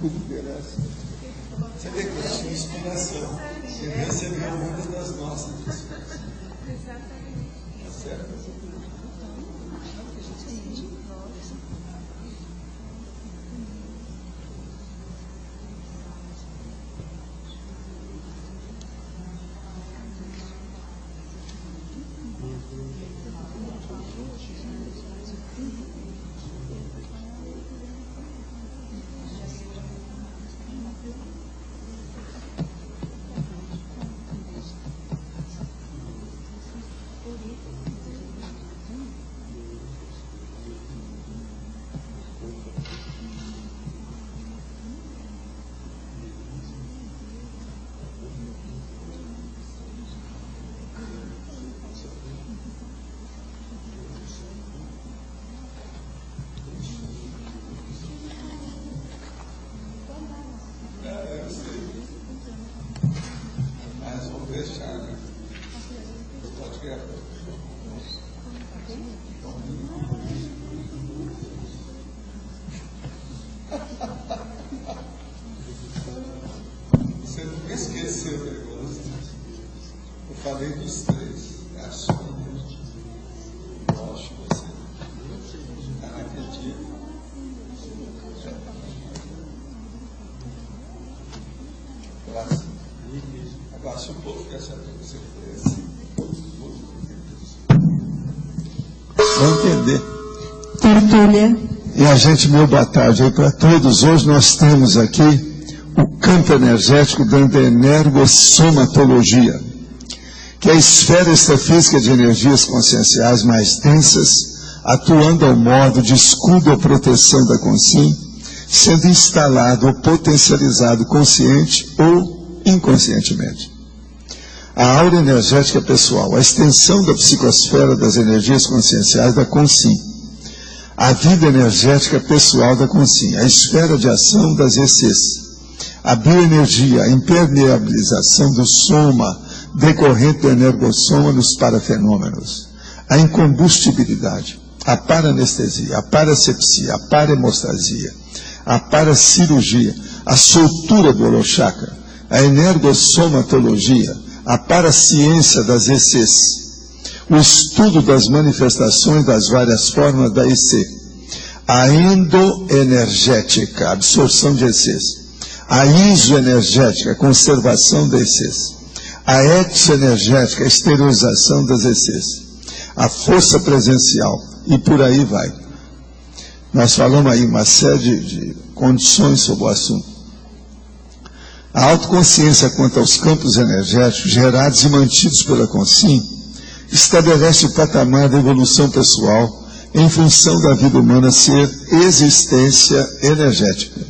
Tudo merece. Você vê que a sua inspiração, você recebeu muitas das nossas. Exatamente. Tá certo? Mas vamos deixar, né? Pode criar. Você nunca esqueceu o negócio. Eu falei dos três. É a sua mente. Eu acho que você está naquele dia. Graças. Abaixa um pouco, quer saber o que você fez. Vamos entender. Tertúlia. E a gente, meu boa tarde aí para todos. Hoje nós temos aqui o campo energético da energossomatologia, que é a esfera extrafísica de energias conscienciais mais densas, atuando ao modo de escudo ou proteção da consciência, sendo instalado ou potencializado consciente ou inconscientemente. A aura energética pessoal, a extensão da psicosfera das energias conscienciais da consciência. A vida energética pessoal da consciência, a esfera de ação das ECs. A bioenergia, a impermeabilização do soma, decorrente do energossoma nos parafenômenos. A incombustibilidade, a paranestesia, a parasepsia, a paremostasia, a paracirurgia, a soltura do holochakra, a energossomatologia, a paraciência das ECs, o estudo das manifestações das várias formas da EC, a endoenergética, absorção de ECs, a isoenergética, a conservação das ECs, a exoenergética, a esterilização das ECs, a força presencial, e por aí vai. Nós falamos aí uma série de condições sobre o assunto. A autoconsciência quanto aos campos energéticos gerados e mantidos pela consciência estabelece o patamar da evolução pessoal em função da vida humana ser existência energética.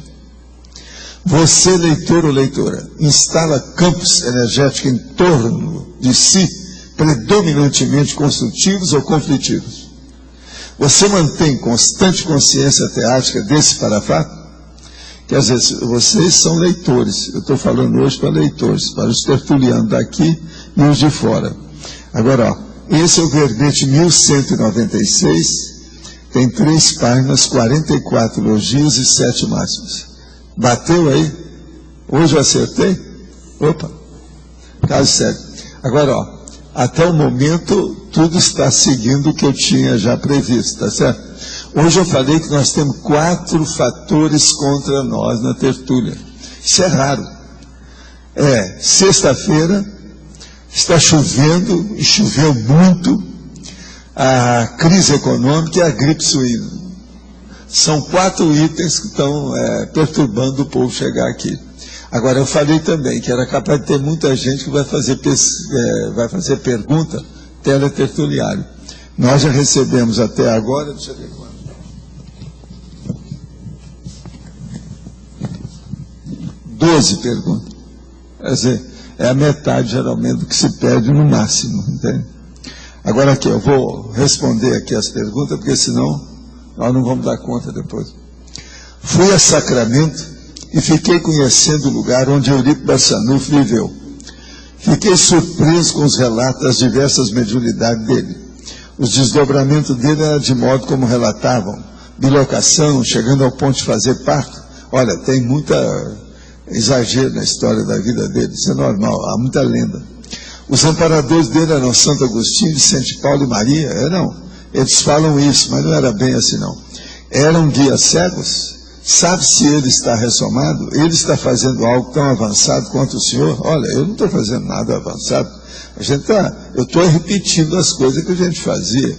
Você, leitor ou leitora, instala campos energéticos em torno de si, predominantemente construtivos ou conflitivos. Você mantém constante consciência teática desse parafato? Quer dizer, vocês são leitores, eu estou falando hoje para leitores, para os tertulianos daqui e os de fora. Agora, ó, esse é o verbete 1196, tem 3 páginas, 44 elogios e 7 máximos. Bateu aí? Hoje eu acertei? Opa, caso sério. Agora, ó, até o momento, tudo está seguindo o que eu tinha já previsto, tá certo? Hoje eu falei que nós temos 4 fatores contra nós na tertúlia. Isso é raro. Sexta-feira, está chovendo, e choveu muito, a crise econômica e a gripe suína. São 4 itens que estão perturbando o povo chegar aqui. Agora, eu falei também que era capaz de ter muita gente que vai fazer pergunta teletertuliário. Nós já recebemos até agora, deixa eu ver quanto. 12 perguntas. Quer dizer, é a metade, geralmente, do que se pede no máximo, entende? Agora aqui, eu vou responder aqui as perguntas, porque senão nós não vamos dar conta depois. Fui a Sacramento e fiquei conhecendo o lugar onde Eurico Barçanufo viveu. Fiquei surpreso com os relatos das diversas mediunidades dele. Os desdobramentos dele eram de modo como relatavam, bilocação, chegando ao ponto de fazer parto. Olha, tem muita exagero na história da vida dele, isso é normal, há muita lenda. Os amparadores dele eram Santo Agostinho, Vicente Paulo e Maria, não, eles falam isso, mas não era bem assim não. Eram guias cegos. Sabe se ele está ressomado? Ele está fazendo algo tão avançado quanto o senhor? Olha, eu não estou fazendo nada avançado. Eu estou repetindo as coisas que a gente fazia.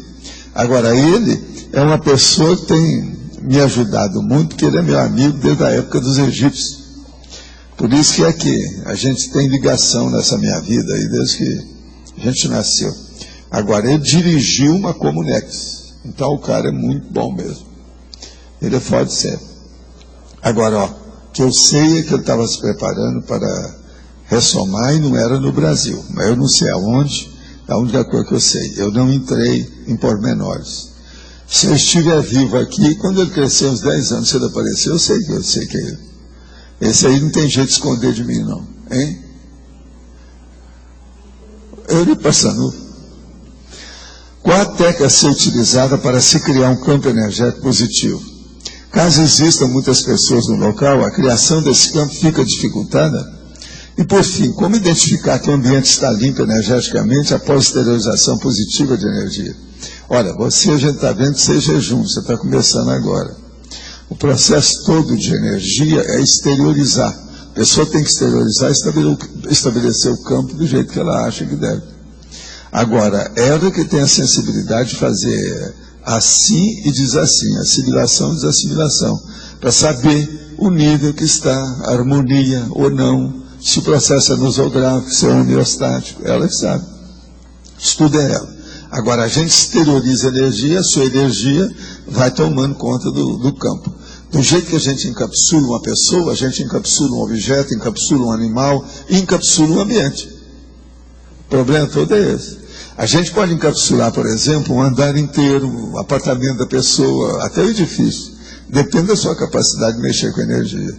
Agora, ele é uma pessoa que tem me ajudado muito, porque ele é meu amigo desde a época dos egípcios. Por isso que é que a gente tem ligação nessa minha vida aí, desde que a gente nasceu. Agora, ele dirigiu uma Comunex. Então, o cara é muito bom mesmo. Ele é fora de série. Agora, ó, o que eu sei é que ele estava se preparando para ressomar e não era no Brasil. Mas eu não sei aonde, é a única coisa que eu sei. Eu não entrei em pormenores. Se eu estiver vivo aqui, quando ele crescer uns 10 anos, se ele aparecer, eu sei que é ele. Esse aí não tem jeito de esconder de mim, não. Hein? Eu lhe passando. Qual a técnica a ser utilizada para se criar um campo energético positivo? Caso existam muitas pessoas no local, a criação desse campo fica dificultada. E por fim, como identificar que o ambiente está limpo energeticamente após a exteriorização positiva de energia? Olha, a gente está vendo que você é jejum, você está começando agora. O processo todo de energia é exteriorizar. A pessoa tem que exteriorizar e estabelecer o campo do jeito que ela acha que deve. Agora, ela que tem a sensibilidade de fazer assim e diz assim, assimilação e desassimilação, para saber o nível que está, a harmonia ou não, se o processo é nosográfico, se é homeostático, ela que sabe. Isso tudo é ela. Agora, a gente exterioriza a energia, a sua energia vai tomando conta do campo. Do jeito que a gente encapsula uma pessoa, a gente encapsula um objeto, encapsula um animal e encapsula um ambiente. O problema todo é esse. A gente pode encapsular, por exemplo, um andar inteiro, um apartamento da pessoa, até o edifício. Depende da sua capacidade de mexer com energia.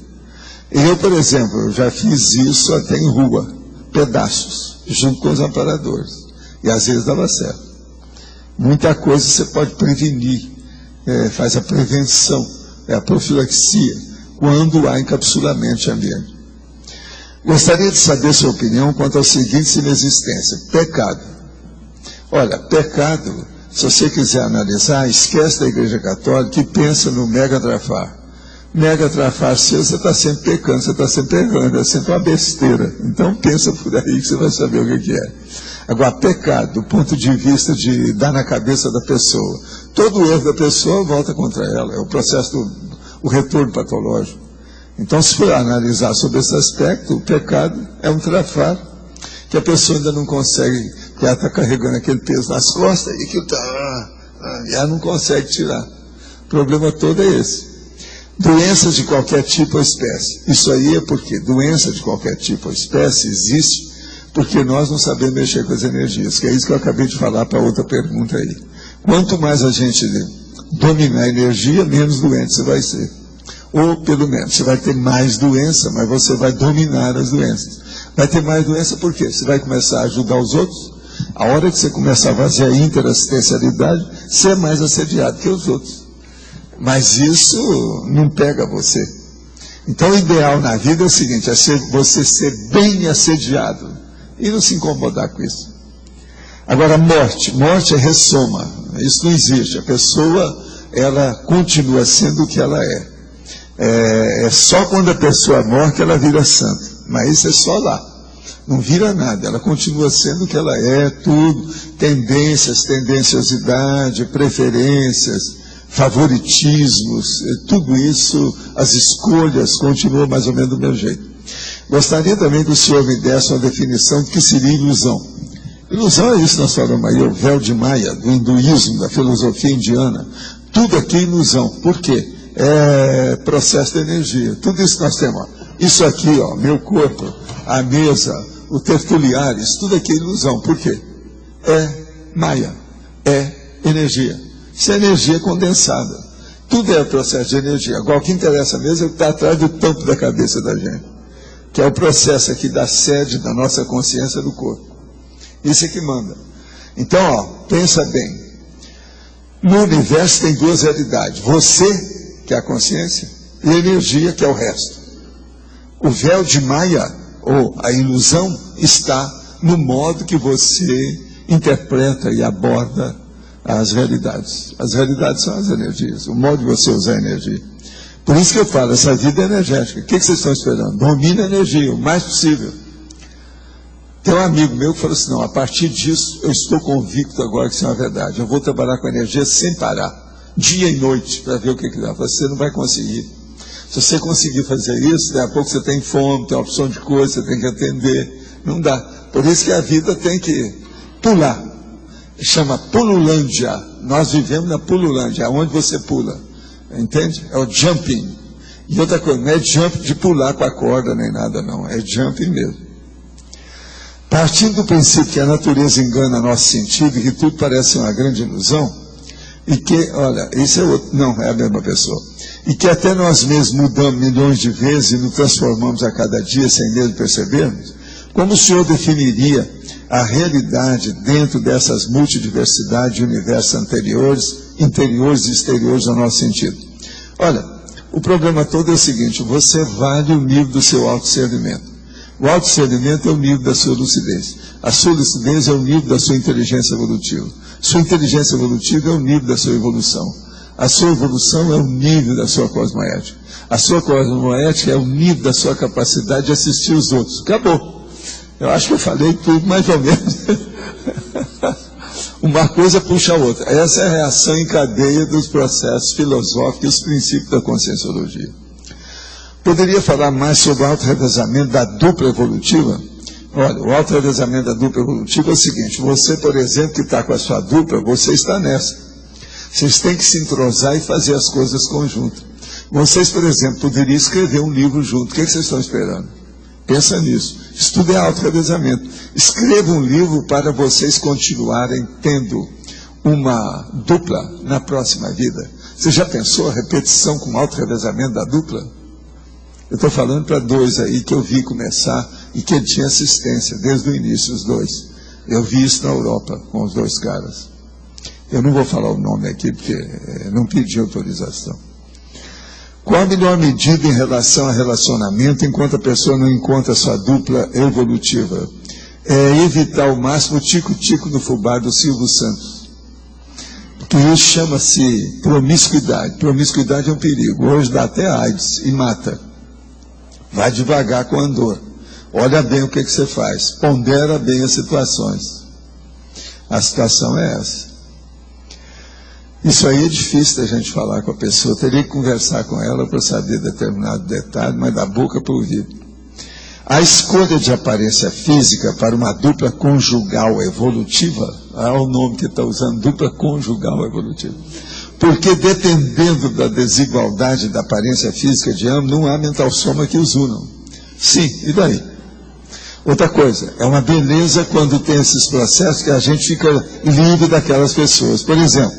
Eu, por exemplo, eu já fiz isso até em rua, pedaços, junto com os amparadores. E às vezes dava certo. Muita coisa você pode prevenir, faz a prevenção, a profilaxia, quando há encapsulamento de ambiente. Gostaria de saber sua opinião quanto ao seguinte inexistência: pecado. Olha, pecado, se você quiser analisar, esquece da Igreja Católica e pensa no mega-trafar. Mega-trafar seu, você está sempre pecando, você está sempre errando, é sempre uma besteira. Então pensa por aí que você vai saber o que é. Agora, pecado, do ponto de vista de dar na cabeça da pessoa. Todo erro da pessoa volta contra ela, é o processo o retorno patológico. Então, se for analisar sobre esse aspecto, o pecado é um trafar que a pessoa ainda não consegue, porque ela está carregando aquele peso nas costas e aquilo e ela não consegue tirar. O problema todo é esse. Doenças de qualquer tipo ou espécie. Isso aí é porque doença de qualquer tipo ou espécie existe porque nós não sabemos mexer com as energias, que é isso que eu acabei de falar para outra pergunta aí. Quanto mais a gente dominar a energia, menos doente você vai ser. Ou, pelo menos, você vai ter mais doença, mas você vai dominar as doenças. Vai ter mais doença por quê? Você vai começar a ajudar os outros. A hora que você começar a fazer a interassistencialidade, você é mais assediado que os outros. Mas isso não pega você. Então, o ideal na vida é o seguinte, é você ser bem assediado e não se incomodar com isso. Agora, morte é ressoma. Isso não existe. A pessoa, ela continua sendo o que ela é. É só quando a pessoa morre que ela vira santo. Mas isso é só lá. Não vira nada. Ela continua sendo o que ela é, tudo. Tendências, tendenciosidade, preferências, favoritismos, tudo isso, as escolhas continuam mais ou menos do mesmo jeito. Gostaria também que o senhor me desse uma definição do que seria ilusão. Ilusão é isso, nós falamos aí, o véu de Maia, do hinduísmo, da filosofia indiana. Tudo aqui é ilusão. Por quê? É processo de energia. Tudo isso que nós temos. Ó. Isso aqui, ó, meu corpo, a mesa, o tertuliares, tudo aqui é ilusão. Por quê? É Maia, é energia. Isso é energia condensada. Tudo é processo de energia. Agora, o que interessa mesmo é o que está atrás do tampo da cabeça da gente, que é o processo aqui da sede da nossa consciência do corpo. Isso é que manda. Então, ó, pensa bem. No universo tem duas realidades. Você, que é a consciência, e a energia, que é o resto. O véu de Maia, ou a ilusão, está no modo que você interpreta e aborda as realidades. As realidades são as energias, o modo de você usar a energia. Por isso que eu falo, essa vida é energética. O que vocês estão esperando? Domine a energia, o mais possível. Tem um amigo meu que falou assim, não, a partir disso, eu estou convicto agora que isso é uma verdade. Eu vou trabalhar com a energia sem parar, dia e noite, para ver o que dá. Você não vai conseguir. Se você conseguir fazer isso, daqui a pouco você tem fome, tem uma opção de coisa, você tem que atender. Não dá. Por isso que a vida tem que pular. Chama Pululândia. Nós vivemos na Pululândia, onde você pula. Entende? É o jumping. E outra coisa, não é jump de pular com a corda nem nada, não. É jumping mesmo. Partindo do princípio que a natureza engana nosso sentido e que tudo parece uma grande ilusão, e que, olha, isso é outro, não, é a mesma pessoa, e que até nós mesmos mudamos milhões de vezes e nos transformamos a cada dia sem mesmo percebermos, como o senhor definiria a realidade dentro dessas multidiversidades de universos interiores e exteriores ao nosso sentido? Olha, o problema todo é o seguinte, você vale o nível do seu autodiscernimento. O autodiscernimento é o nível da sua lucidez. A sua lucidez é o nível da sua inteligência evolutiva. Sua inteligência evolutiva é o nível da sua evolução. A sua evolução é o nível da sua cosmoética. A sua cosmoética é o nível da sua capacidade de assistir os outros. Acabou. Eu acho que eu falei tudo mais ou menos. Uma coisa puxa a outra. Essa é a reação em cadeia dos processos filosóficos e os princípios da conscienciologia. Poderia falar mais sobre o auto-revezamento da dupla evolutiva? Olha, o auto-revezamento da dupla evolutiva é o seguinte, você, por exemplo, que está com a sua dupla, você está nessa. Vocês têm que se entrosar e fazer as coisas conjuntas. Vocês, por exemplo, poderiam escrever um livro junto. O que vocês estão esperando? Pensa nisso. Estude auto-revezamento. Escreva um livro para vocês continuarem tendo uma dupla na próxima vida. Você já pensou a repetição com auto-revezamento da dupla? Eu estou falando para dois aí que eu vi começar e que ele tinha assistência desde o início, os dois. Eu vi isso na Europa com os dois caras. Eu não vou falar o nome aqui porque não pedi autorização. Qual a melhor medida em relação a relacionamento enquanto a pessoa não encontra a sua dupla evolutiva? É evitar ao máximo o tico-tico no fubá do Silvio Santos. Porque isso chama-se promiscuidade. Promiscuidade é um perigo. Hoje dá até AIDS e mata. Vai devagar com o andor. Olha bem o que você faz. Pondera bem as situações. A situação é essa. Isso aí é difícil da gente falar com a pessoa. Teria que conversar com ela para saber determinado detalhe, mas da boca para o ouvido. A escolha de aparência física para uma dupla conjugal evolutiva, olha o nome que está usando, dupla conjugal evolutiva. Porque dependendo da desigualdade da aparência física de ambos, não há mental soma que os unam. Sim, e daí? Outra coisa, é uma beleza quando tem esses processos que a gente fica livre daquelas pessoas. Por exemplo,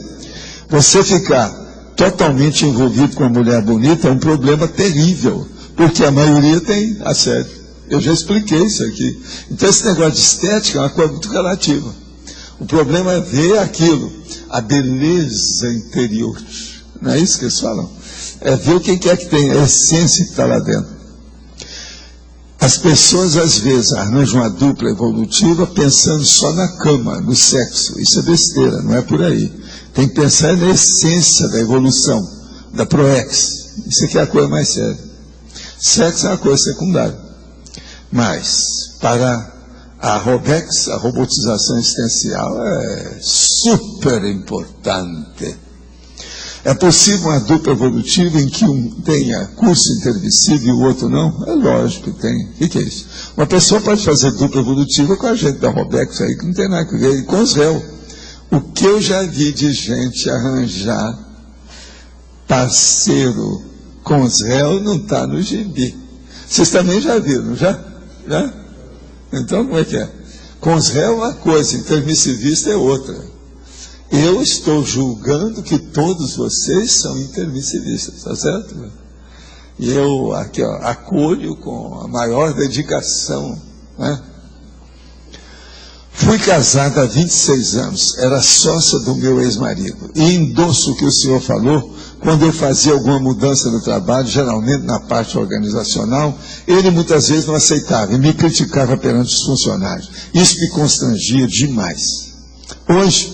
você ficar totalmente envolvido com uma mulher bonita é um problema terrível, porque a maioria tem assédio. Eu já expliquei isso aqui. Então esse negócio de estética é uma coisa muito relativa. O problema é ver aquilo, a beleza interior. Não é isso que eles falam? É ver o que é que tem, a essência que está lá dentro. As pessoas, às vezes, arranjam uma dupla evolutiva pensando só na cama, no sexo. Isso é besteira, não é por aí. Tem que pensar na essência da evolução, da proex. Isso aqui é a coisa mais séria. Sexo é uma coisa secundária. Mas, para a ROBEX, a robotização existencial, é super importante. É possível uma dupla evolutiva em que um tenha curso intermissivo e o outro não? É lógico que tem. O que é isso? Uma pessoa pode fazer dupla evolutiva com a gente da ROBEX aí, que não tem nada a ver, e com os réus. O que eu já vi de gente arranjar parceiro com os réus não está no gibi. Vocês também já viram, já? Então, como é que é? Com os réus é uma coisa, intermissivista é outra. Eu estou julgando que todos vocês são intermissivistas, está certo? E eu aqui, ó, acolho com a maior dedicação, né? Fui casada há 26 anos, era sócia do meu ex-marido. E endosso o que o senhor falou, quando eu fazia alguma mudança no trabalho, geralmente na parte organizacional, ele muitas vezes não aceitava e me criticava perante os funcionários. Isso me constrangia demais. Hoje,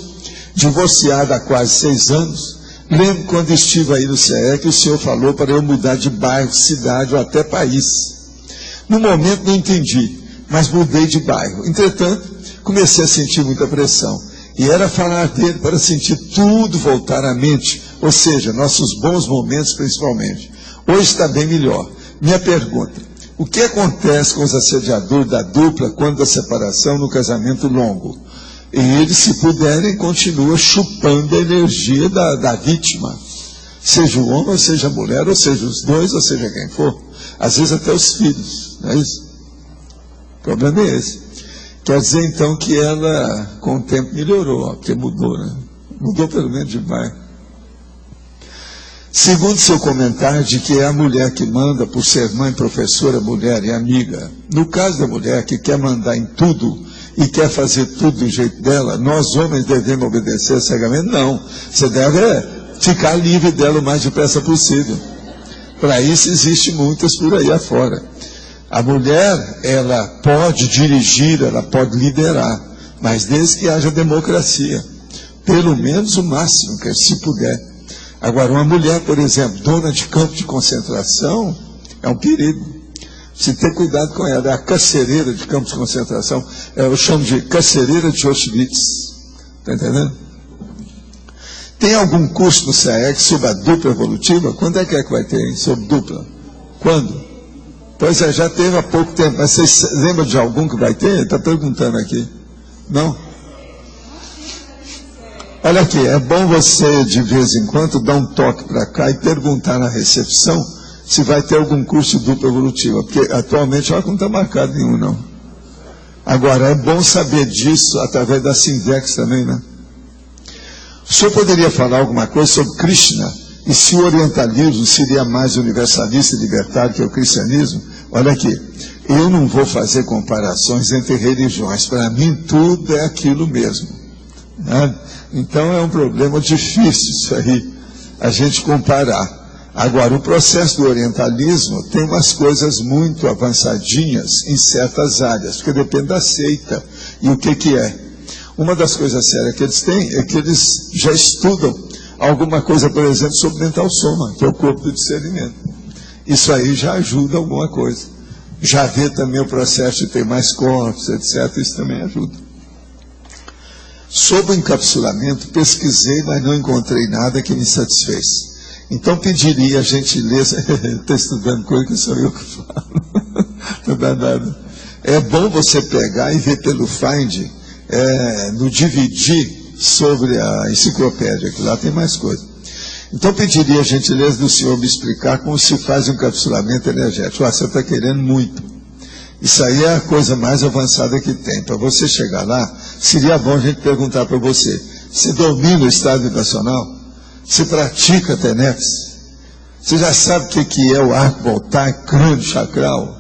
divorciada há quase 6 anos, lembro quando estive aí no CE que o senhor falou para eu mudar de bairro, cidade ou até país. No momento não entendi, mas mudei de bairro. Entretanto, comecei a sentir muita pressão. E era falar dele para sentir tudo voltar à mente, ou seja, nossos bons momentos principalmente. Hoje está bem melhor. Minha pergunta: o que acontece com os assediadores da dupla quando da separação no casamento longo? E eles, se puderem, continuam chupando a energia da vítima. Seja o homem, ou seja a mulher, ou seja os dois, ou seja quem for. Às vezes até os filhos, não é isso? O problema é esse. Quer dizer, então, que ela, com o tempo, melhorou, porque mudou, né? Mudou pelo menos de bairro. Segundo seu comentário de que é a mulher que manda por ser mãe, professora, mulher e amiga. No caso da mulher que quer mandar em tudo e quer fazer tudo do jeito dela, nós homens devemos obedecer cegamente? Não. Você deve ficar livre dela o mais depressa possível. Para isso, existem muitas por aí afora. A mulher, ela pode dirigir, ela pode liderar, mas desde que haja democracia. Pelo menos o máximo, que se puder. Agora, uma mulher, por exemplo, dona de campo de concentração, é um perigo. Você tem cuidado com ela. É a carcereira de campo de concentração. Eu chamo de carcereira de Auschwitz. Está entendendo? Tem algum curso no CAEC sobre a dupla evolutiva? Quando é que vai ter, hein? Sobre dupla? Quando? Pois é, já teve há pouco tempo, mas vocês lembram de algum que vai ter? Está perguntando aqui. Não? Olha aqui, é bom você, de vez em quando, dar um toque para cá e perguntar na recepção se vai ter algum curso de dupla evolutiva, porque atualmente não está marcado nenhum, não. Agora, é bom saber disso através da Sindex também, né? O senhor poderia falar alguma coisa sobre Krishna? E se o orientalismo seria mais universalista e libertário que o cristianismo? Olha aqui, eu não vou fazer comparações entre religiões. Para mim, tudo é aquilo mesmo. Né? Então, é um problema difícil isso aí, a gente comparar. Agora, o processo do orientalismo tem umas coisas muito avançadinhas em certas áreas, porque depende da seita e o que é. Uma das coisas sérias que eles têm é que eles já estudam alguma coisa, por exemplo, sobre mental soma, que é o corpo do discernimento. Isso aí já ajuda alguma coisa. Já vê também o processo de ter mais corpos, etc. Isso também ajuda. Sobre o encapsulamento, pesquisei, mas não encontrei nada que me satisfez. Então pediria a gentileza, estou estudando coisa que sou eu que falo. Não dá nada. É bom você pegar e ver pelo Find, no dividir, sobre a enciclopédia, que lá tem mais coisa. Então pediria a gentileza do senhor me explicar como se faz um encapsulamento energético. Você está querendo muito. Isso aí é a coisa mais avançada que tem. Para você chegar lá, seria bom a gente perguntar para você: você domina o estado vibracional? Você pratica TENEPS? Você já sabe o que é o arco voltaico, crânio chakral?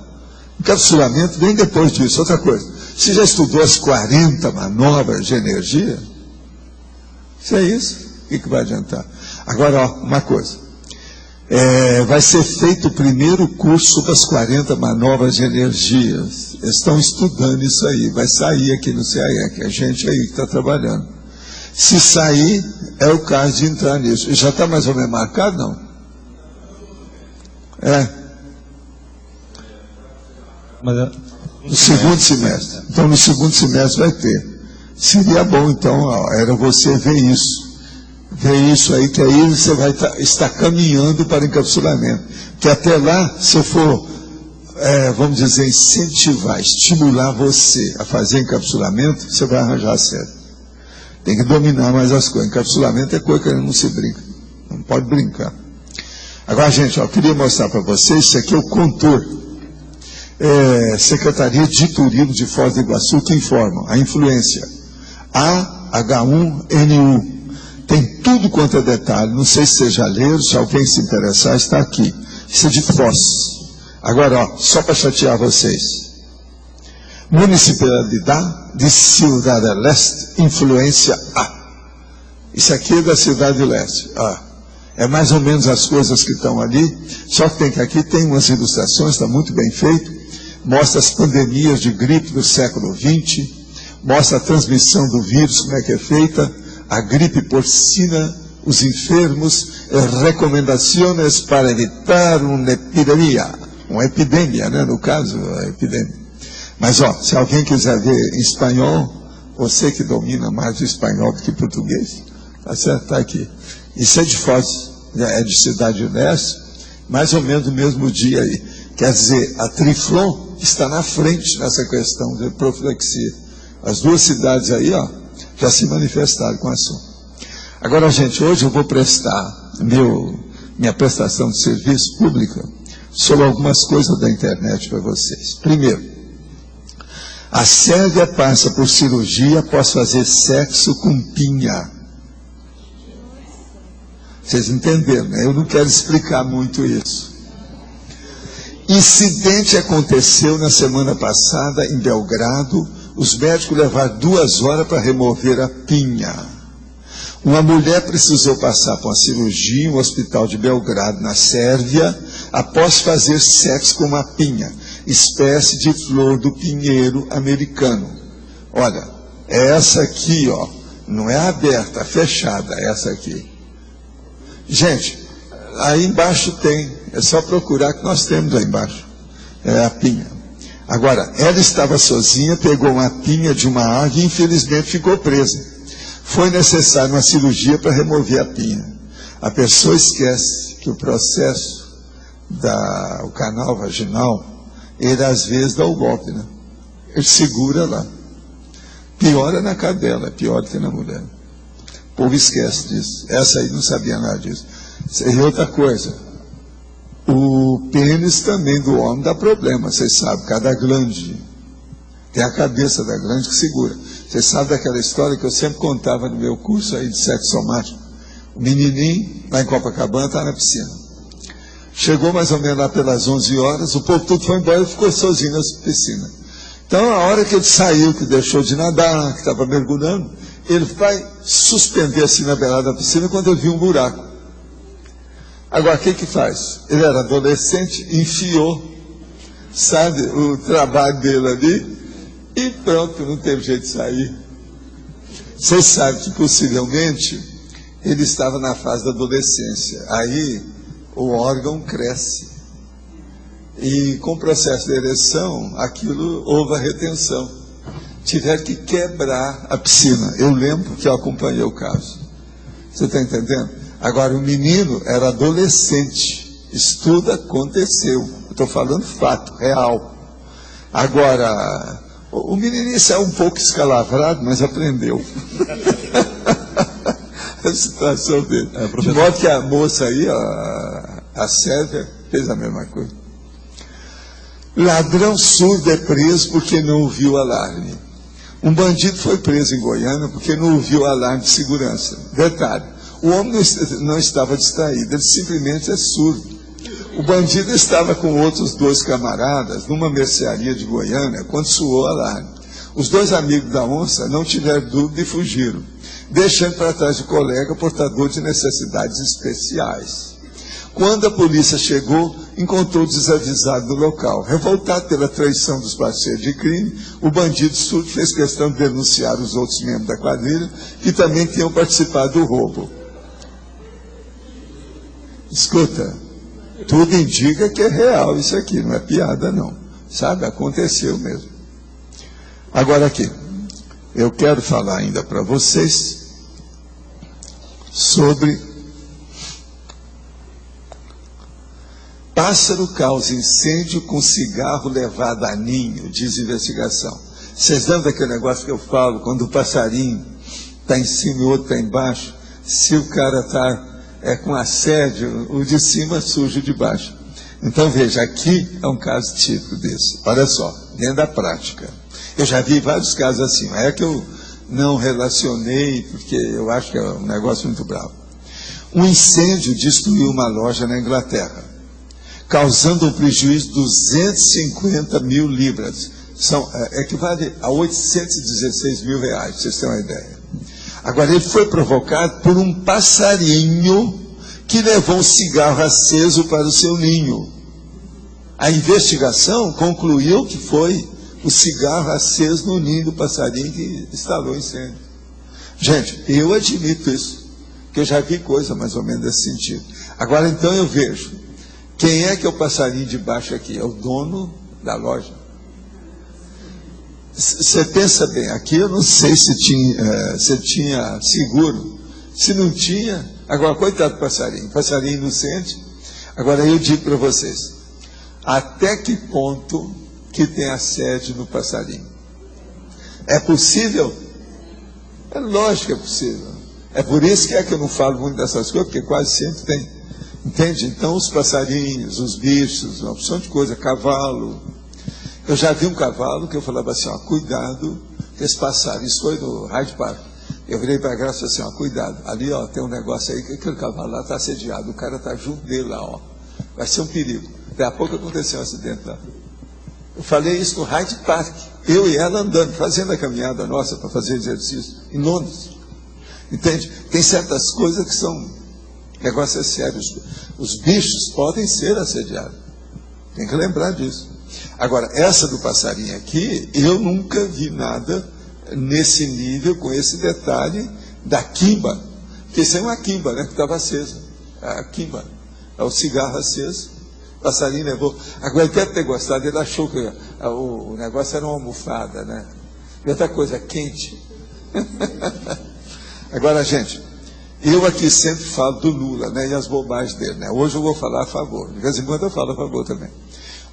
Encapsulamento vem depois disso. Outra coisa, você já estudou as 40 manobras de energia? Isso é isso. O que vai adiantar? Agora, ó, uma coisa. Vai ser feito o primeiro curso sobre as 40 manobras de energias. Eles estão estudando isso aí. Vai sair aqui no CAEC. A gente aí que está trabalhando. Se sair, é o caso de entrar nisso. Já está mais ou menos marcado, não? No segundo semestre. Então, no segundo semestre vai ter. Seria bom, então, era você ver isso. Ver isso aí, que aí você vai estar caminhando para o encapsulamento. Que até lá, se eu for, vamos dizer, incentivar, estimular você a fazer encapsulamento, você vai arranjar certo. Tem que dominar mais as coisas. Encapsulamento é coisa que não se brinca. Não pode brincar. Agora, gente, eu queria mostrar para vocês, isso aqui é o Contour. Secretaria de Turismo de Foz do Iguaçu, que informam a influência AH1NU. Tem tudo quanto é detalhe. Não sei se vocês já leram, se alguém se interessar, está aqui. Isso é de Foz. Agora, ó, só para chatear vocês. Municipalidade de Ciudad del Este, influência A. Isso aqui é da Cidade do Leste. É mais ou menos as coisas que estão ali, só que aqui tem umas ilustrações, está muito bem feito, mostra as pandemias de gripe do século XX, mostra a transmissão do vírus, como é que é feita, a gripe porcina, os enfermos, recomendações para evitar uma epidemia, né, no caso, a epidemia. Mas, se alguém quiser ver em espanhol, você que domina mais o espanhol do que o português, tá certo? Está aqui. Isso é de Foz, é de Cidade do Leste, mais ou menos no mesmo dia aí. Quer dizer, a Triflon está na frente nessa questão de profilaxia. As duas cidades aí, já se manifestaram com o assunto. Agora, gente, hoje eu vou prestar minha prestação de serviço pública sobre algumas coisas da internet para vocês. Primeiro, a Sérvia passa por cirurgia após fazer sexo com pinha. Vocês entenderam, né? Eu não quero explicar muito isso. Incidente aconteceu na semana passada em Belgrado. Os médicos levaram 2 horas para remover a pinha. Uma mulher precisou passar por uma cirurgia em um hospital de Belgrado, na Sérvia, após fazer sexo com uma pinha, espécie de flor do pinheiro americano. Olha, é essa aqui, não é aberta, é fechada, essa aqui. Gente, aí embaixo tem, é só procurar que nós temos aí embaixo, é a pinha. Agora, ela estava sozinha, pegou uma pinha de uma árvore e infelizmente ficou presa. Foi necessária uma cirurgia para remover a pinha. A pessoa esquece que o processo o canal vaginal, ele às vezes dá o golpe, né? Ele segura lá. Pior é na cadela, é pior que na mulher. O povo esquece disso. Essa aí não sabia nada disso. E outra coisa, o pênis também do homem dá problema, vocês sabem, cada glande. Tem a cabeça da glande que segura. Vocês sabem daquela história que eu sempre contava no meu curso aí de sexo somático. O menininho, lá em Copacabana, está na piscina. Chegou mais ou menos lá pelas 11 horas, o povo tudo foi embora e ficou sozinho na piscina. Então, a hora que ele saiu, que deixou de nadar, que estava mergulhando, ele vai suspender assim na beirada da piscina quando ele viu um buraco. Agora, o que faz? Ele era adolescente, enfiou, sabe, o trabalho dele ali, e pronto, não teve jeito de sair. Vocês sabem que possivelmente ele estava na fase da adolescência. Aí o órgão cresce. E com o processo de ereção, aquilo houve a retenção. Tiveram que quebrar a piscina. Eu lembro que eu acompanhei o caso. Você está entendendo? Agora, o menino era adolescente. Isso tudo aconteceu. Eu estou falando fato, real. Agora, o menininho saiu um pouco escalavrado, mas aprendeu. A situação dele. De modo que a moça aí, a Sérvia, fez a mesma coisa. Ladrão surdo é preso porque não ouviu o alarme. Um bandido foi preso em Goiânia porque não ouviu o alarme de segurança. Detalhe, o homem não estava distraído, ele simplesmente é surdo. O bandido estava com outros 2 camaradas numa mercearia de Goiânia quando soou o alarme. Os 2 amigos da onça não tiveram dúvida e fugiram, deixando para trás o colega portador de necessidades especiais. Quando a polícia chegou, encontrou desavisado no local. Revoltado pela traição dos parceiros de crime, o bandido surdo fez questão de denunciar os outros membros da quadrilha que também tinham participado do roubo. Escuta, tudo indica que é real isso aqui, não é piada não. Sabe, aconteceu mesmo. Agora aqui, eu quero falar ainda para vocês sobre pássaro causa incêndio com cigarro levado a ninho, diz investigação. Vocês lembram daquele negócio que eu falo, quando o passarinho está em cima e o outro está embaixo? Se o cara está com assédio, o de cima surge o de baixo. Então veja, aqui é um caso típico desse. Olha só, dentro da prática. Eu já vi vários casos assim, mas é que eu não relacionei, porque eu acho que é um negócio muito bravo. Um incêndio destruiu uma loja na Inglaterra, causando um prejuízo de 250 mil libras, equivale a 816 mil reais, para vocês terem uma ideia. Agora, ele foi provocado por um passarinho que levou um cigarro aceso para o seu ninho. A investigação concluiu que foi o cigarro aceso no ninho do passarinho que instalou o incêndio. Gente, eu admito isso, que eu já vi coisa mais ou menos nesse sentido. Agora, então, eu vejo, quem é que é o passarinho de baixo aqui? É o dono da loja. Você pensa bem, aqui eu não sei se tinha seguro. Se não tinha, agora, coitado do passarinho inocente. Agora, eu digo para vocês, até que ponto que tem assédio no passarinho? É possível? É lógico que é possível. É por isso que eu não falo muito dessas coisas, porque quase sempre tem. Entende? Então, os passarinhos, os bichos, uma opção de coisa, cavalo. Eu já vi um cavalo que eu falava assim, ó, cuidado, que esse passarinho, isso foi no Hyde Park. Eu virei para a Graça e falei assim, ó, cuidado, ali, ó, tem um negócio aí, que aquele cavalo lá está assediado, o cara está junto dele lá, ó. Vai ser um perigo. Daqui a pouco aconteceu um acidente lá. Eu falei isso no Hyde Park, eu e ela andando, fazendo a caminhada nossa para fazer exercício, em Londres. Entende? Tem certas coisas que são, negócio é sério, os bichos podem ser assediados. Tem que lembrar disso. Agora, essa do passarinho aqui, eu nunca vi nada nesse nível, com esse detalhe da quimba. Porque isso é uma quimba, né, que estava acesa. A quimba, é o cigarro aceso. O passarinho levou. Agora, ele deve ter gostado, ele achou que o negócio era uma almofada, né? E outra coisa, quente. Agora, gente, eu aqui sempre falo do Lula, né, e as bobagens dele, né? Hoje eu vou falar a favor. De vez em quando eu falo a favor também.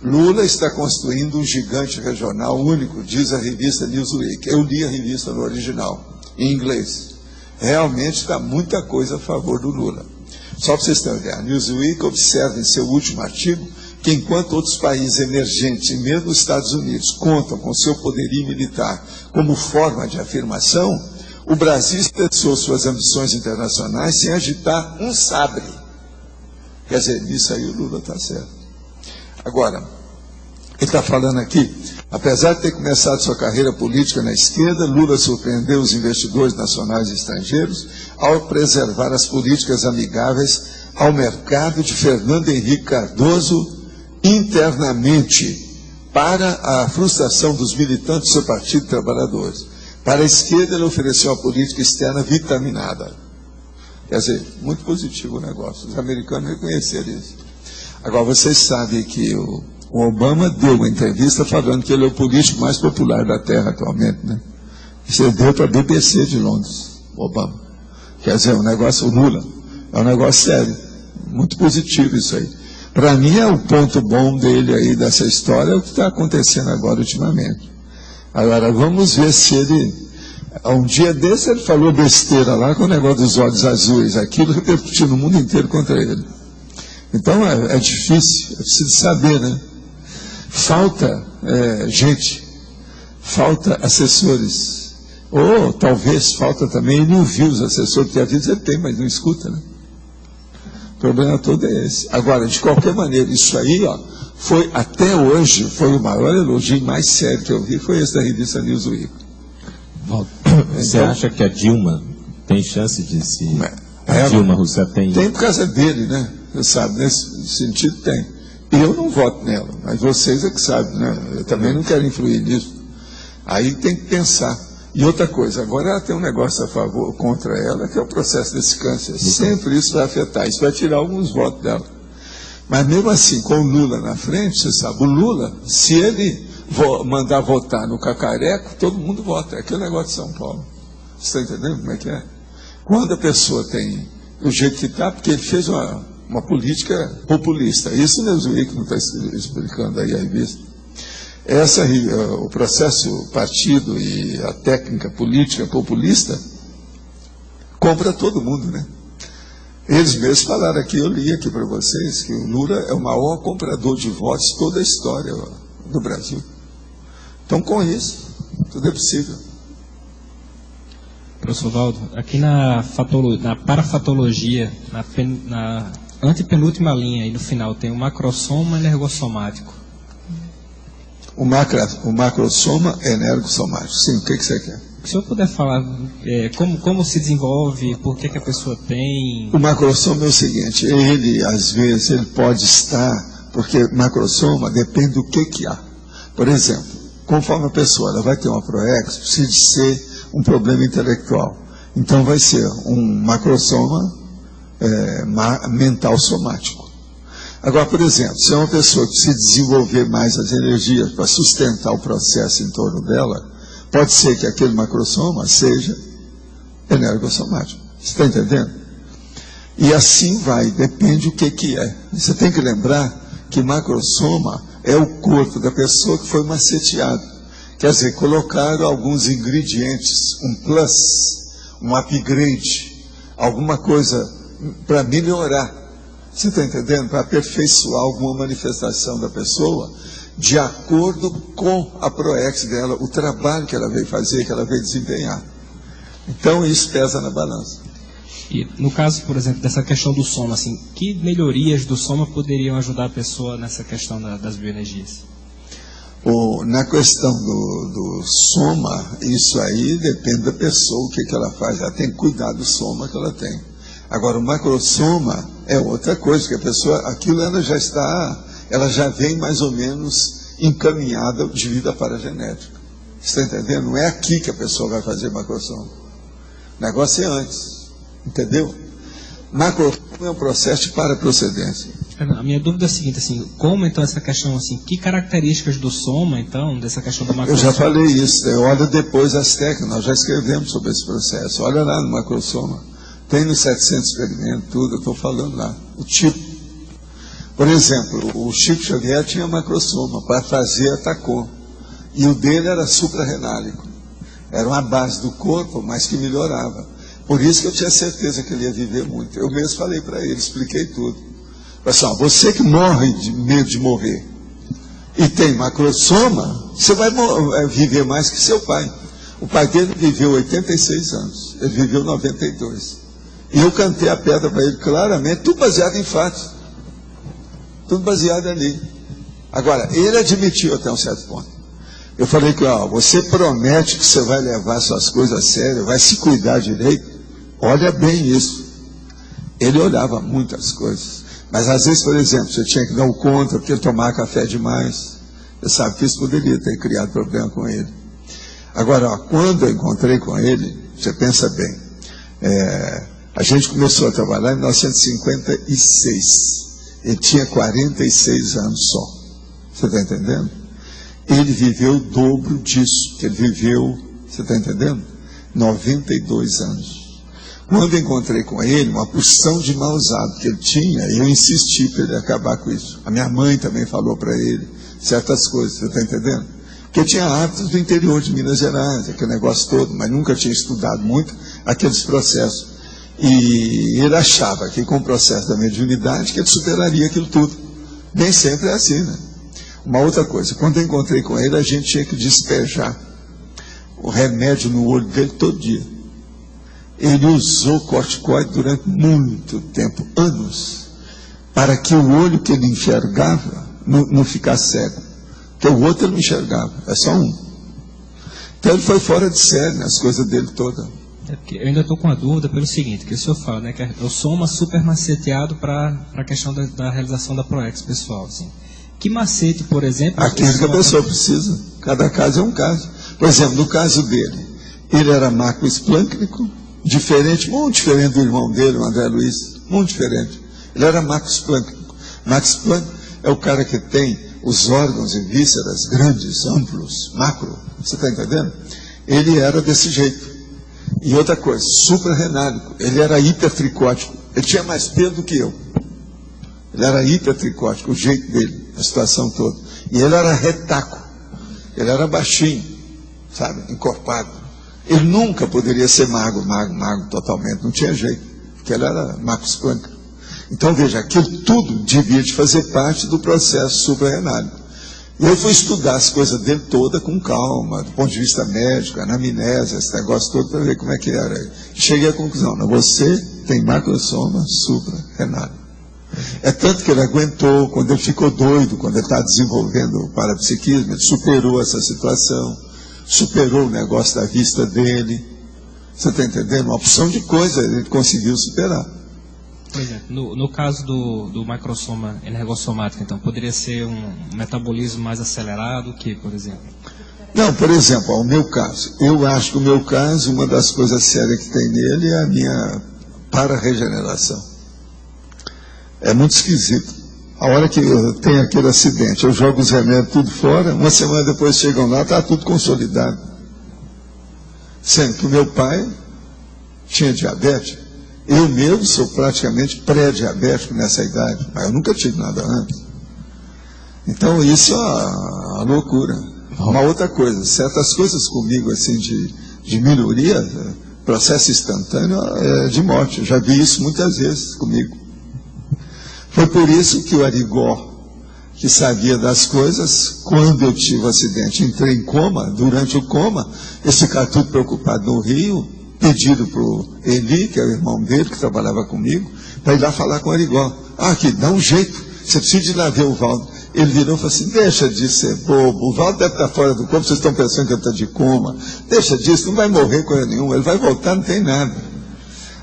Lula está construindo um gigante regional único, diz a revista Newsweek. Eu li a revista no original, em inglês. Realmente está muita coisa a favor do Lula. Só para vocês terem uma ideia, a Newsweek observa em seu último artigo que enquanto outros países emergentes, e mesmo os Estados Unidos, contam com seu poderio militar como forma de afirmação, o Brasil expressou suas ambições internacionais sem agitar um sabre. Quer dizer, nisso aí o Lula está certo. Agora, ele está falando aqui, apesar de ter começado sua carreira política na esquerda, Lula surpreendeu os investidores nacionais e estrangeiros ao preservar as políticas amigáveis ao mercado de Fernando Henrique Cardoso internamente, para a frustração dos militantes do seu Partido de Trabalhadores. Para a esquerda, ele ofereceu uma política externa vitaminada. Quer dizer, muito positivo o negócio. Os americanos reconheceram isso. Agora, vocês sabem que o Obama deu uma entrevista falando que ele é o político mais popular da Terra atualmente, né? Isso deu para a BBC de Londres, o Obama. Quer dizer, o Lula, é um negócio sério. Muito positivo isso aí. Para mim, é o ponto bom dele aí, dessa história, é o que está acontecendo agora ultimamente. Agora, vamos ver se ele... Um dia desse ele falou besteira lá com o negócio dos olhos azuis, aquilo repercutiu no mundo inteiro contra ele. Então é difícil, é preciso saber, né? Falta gente, falta assessores, ou talvez falta também, ele não viu os assessores, porque às vezes ele tem, mas não escuta, né? O problema todo é esse. Agora, de qualquer maneira, isso aí, ó, foi, até hoje, foi o maior elogio mais sério que eu vi, foi esse da revista Newsweek. Você acha que a Dilma tem chance de se... A Dilma Rousseff tem... Tem por causa dele, né? Você sabe, nesse sentido tem. Eu não voto nela, mas vocês é que sabem, né? Eu também não quero influir nisso. Aí tem que pensar. E outra coisa, agora ela tem um negócio a favor, contra ela, que é o processo desse câncer. Sempre isso vai afetar, isso vai tirar alguns votos dela. Mas mesmo assim, com o Lula na frente, você sabe, o Lula, se ele mandar votar no Cacareco, todo mundo vota. É aquele negócio de São Paulo. Você está entendendo como é que é? Quando a pessoa tem o jeito que está, porque ele fez uma política populista. Isso mesmo, o Rico não está explicando aí a revista. O processo partido e a técnica política populista compra todo mundo, né? Eles mesmos falaram aqui, eu li aqui para vocês, que o Lula é o maior comprador de votos de toda a história do Brasil. Então, com isso, tudo é possível. Professor Valdo, aqui na parafatologia, na antepenúltima linha, aí no final, tem o macrossoma energossomático. O macrosoma energossomático. Sim, o que você quer? Se o senhor puder falar como se desenvolve, por que a pessoa tem... O macrosoma é o seguinte, ele, às vezes, ele pode estar, porque macrosoma depende do que há. Por exemplo, conforme a pessoa ela vai ter uma PROEX, precisa ser um problema intelectual. Então vai ser um macrosoma mental somático. Agora, por exemplo, se é uma pessoa que precisa desenvolver mais as energias para sustentar o processo em torno dela, pode ser que aquele macrosoma seja energossomático. Você está entendendo? E assim vai, depende do que é. Você tem que lembrar que macrosoma é o corpo da pessoa que foi maceteado. Quer dizer, colocaram alguns ingredientes, um plus, um upgrade, alguma coisa para melhorar. Você está entendendo? Para aperfeiçoar alguma manifestação da pessoa, de acordo com a PROEX dela, o trabalho que ela veio fazer, que ela veio desempenhar. Então, isso pesa na balança. E no caso, por exemplo, dessa questão do soma, assim, que melhorias do soma poderiam ajudar a pessoa nessa questão das bioenergias? Na questão do soma, isso aí depende da pessoa, o que ela faz. Ela tem que cuidar do soma que ela tem. Agora, o macrosoma é outra coisa, que a pessoa, aquilo ela já vem mais ou menos encaminhada devido à paragenética. Você está entendendo? Não é aqui que a pessoa vai fazer macrosoma. O negócio é antes. Entendeu? Macrosoma é um processo de paraprocedência. A minha dúvida é a seguinte, assim, como então essa questão, assim, que características do soma, então, dessa questão do macrosoma? Eu já falei isso, olha depois as técnicas, nós já escrevemos sobre esse processo, olha lá no macrosoma, tem nos 700 experimentos, tudo, eu estou falando lá, o tipo. Por exemplo, o Chico Xavier tinha macrosoma para fazer atacô, e o dele era suprarrenálico, era uma base do corpo, mas que melhorava. Por isso que eu tinha certeza que ele ia viver muito. Eu mesmo falei para ele, expliquei tudo. Pessoal, você que morre de medo de morrer e tem macrosoma, você vai viver mais que seu pai. O pai dele viveu 86 anos, ele viveu 92. E eu cantei a pedra para ele claramente, tudo baseado em fatos. Tudo baseado ali. Agora, ele admitiu até um certo ponto. Eu falei que, você promete que você vai levar suas coisas a sério, vai se cuidar direito. Olha bem isso. Ele olhava muitas coisas. Mas às vezes, por exemplo, você tinha que dar o contra, porque ele tomava café demais. Você sabe que isso poderia ter criado problema com ele. Agora, quando eu encontrei com ele, você pensa bem, a gente começou a trabalhar em 1956. Ele tinha 46 anos só. Você está entendendo? Ele viveu o dobro disso. Ele viveu, você está entendendo? 92 anos. Quando eu encontrei com ele, uma porção de mau usado que ele tinha, eu insisti para ele acabar com isso. A minha mãe também falou para ele certas coisas, você está entendendo? Porque tinha hábitos do interior de Minas Gerais, aquele negócio todo, mas nunca tinha estudado muito aqueles processos. E ele achava que com o processo da mediunidade que ele superaria aquilo tudo. Nem sempre é assim, né? Uma outra coisa, quando eu encontrei com ele, a gente tinha que despejar o remédio no olho dele todo dia. Ele usou corticoide durante muito tempo, anos, para que o olho que ele enxergava não ficasse cego. Porque o outro ele não enxergava, é só um. Então ele foi fora de série, né, as coisas dele todas. Eu ainda estou com a dúvida pelo seguinte, que o senhor fala, né, que eu sou super maceteado para a questão da realização da PROEX pessoal, assim. Que macete, por exemplo... Aquilo que a pessoa precisa. Cada caso é um caso. Por exemplo, no caso dele, ele era macroesplâncnico, diferente, muito diferente do irmão dele, o André Luiz, muito diferente. Ele era macroesplâncnico. Macroesplâncnico é o cara que tem os órgãos e vísceras grandes, amplos, macro. Você está entendendo? Ele era desse jeito. E outra coisa, suprarrenálico. Ele era hipertricótico. Ele tinha mais pelo do que eu. Ele era hipertricótico, o jeito dele, a situação toda. E ele era retaco. Ele era baixinho, sabe, encorpado. Ele nunca poderia ser mago totalmente. Não tinha jeito, porque ele era macroesplâncnico. Então, veja, aquilo tudo devia de fazer parte do processo suprarrenálico. E eu fui estudar as coisas dele toda com calma, do ponto de vista médico, anamnésia, esse negócio todo, para ver como é que era. Cheguei à conclusão, não, você tem macrosoma suprarrenálico. É tanto que ele aguentou, quando ele ficou doido, quando ele está desenvolvendo o parapsiquismo, ele superou essa situação, superou o negócio da vista dele. Você está entendendo? Uma opção de coisa ele conseguiu superar. Por exemplo, no caso do macrosoma energossomático, então, poderia ser um metabolismo mais acelerado que, por exemplo? Não, por exemplo, o meu caso. Eu acho que o meu caso, uma das coisas sérias que tem nele é a minha para-regeneração. É muito esquisito. A hora que eu tenho aquele acidente, eu jogo os remédios tudo fora, uma semana depois chegam lá, está tudo consolidado. Sendo que o meu pai tinha diabetes. Eu mesmo sou praticamente pré-diabético nessa idade, mas eu nunca tive nada antes. Então isso é uma loucura. Uma outra coisa, certas coisas comigo assim de melhoria, processo instantâneo é de morte. Eu já vi isso muitas vezes comigo. Foi por isso que o Arigó, que sabia das coisas, quando eu tive o acidente, entrei em coma, durante o coma, eles ficaram tudo preocupados no Rio, pediram para o Eli, que é o irmão dele, que trabalhava comigo, para ir lá falar com o Arigó. Aqui, dá um jeito, você precisa ir lá ver o Valdo. Ele virou e falou assim, deixa de ser bobo, o Valdo deve estar fora do corpo, vocês estão pensando que ele está de coma, deixa disso, não vai morrer coisa nenhuma, ele vai voltar, não tem nada.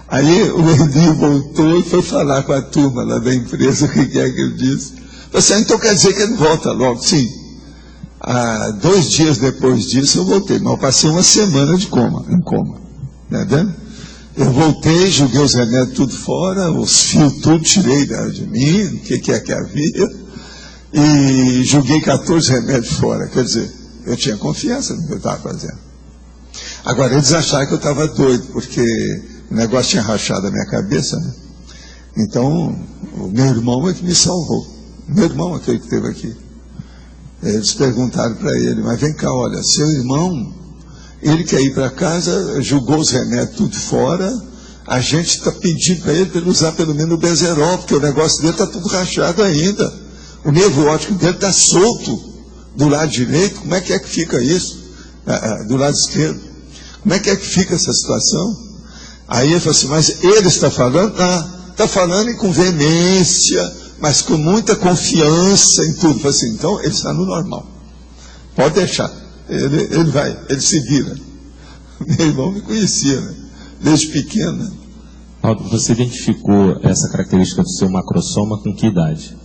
Aí o Eli voltou e foi falar com a turma lá da empresa, o que é que ele disse. Falei assim, então quer dizer que ele volta logo? Sim. 2 dias depois disso eu voltei, mas eu passei uma semana em coma. Tá vendo? Eu voltei, joguei os remédios tudo fora, os fios tudo tirei de mim, o que é que havia, e joguei 14 remédios fora. Quer dizer, eu tinha confiança no que eu estava fazendo. Agora, eles acharam que eu estava doido, porque o negócio tinha rachado a minha cabeça, né? Então, o meu irmão é que me salvou. Meu irmão, aquele que esteve aqui. Eles perguntaram para ele, mas vem cá, olha, seu irmão, ele quer ir para casa, jogou os remédios tudo fora, a gente está pedindo para ele usar pelo menos o Bezerol, porque o negócio dele está tudo rachado ainda. O nervo óptico dele está solto do lado direito, como é que fica isso? Do lado esquerdo. Como é que fica essa situação? Aí ele falou assim, mas ele está falando? Está falando e com veemência, mas com muita confiança em tudo. Eu falei assim, então ele está no normal. Pode deixar. Ele vai, ele se vira. Meu irmão me conhecia, né? Desde pequeno. Aldo, você identificou essa característica do seu macrosoma com que idade?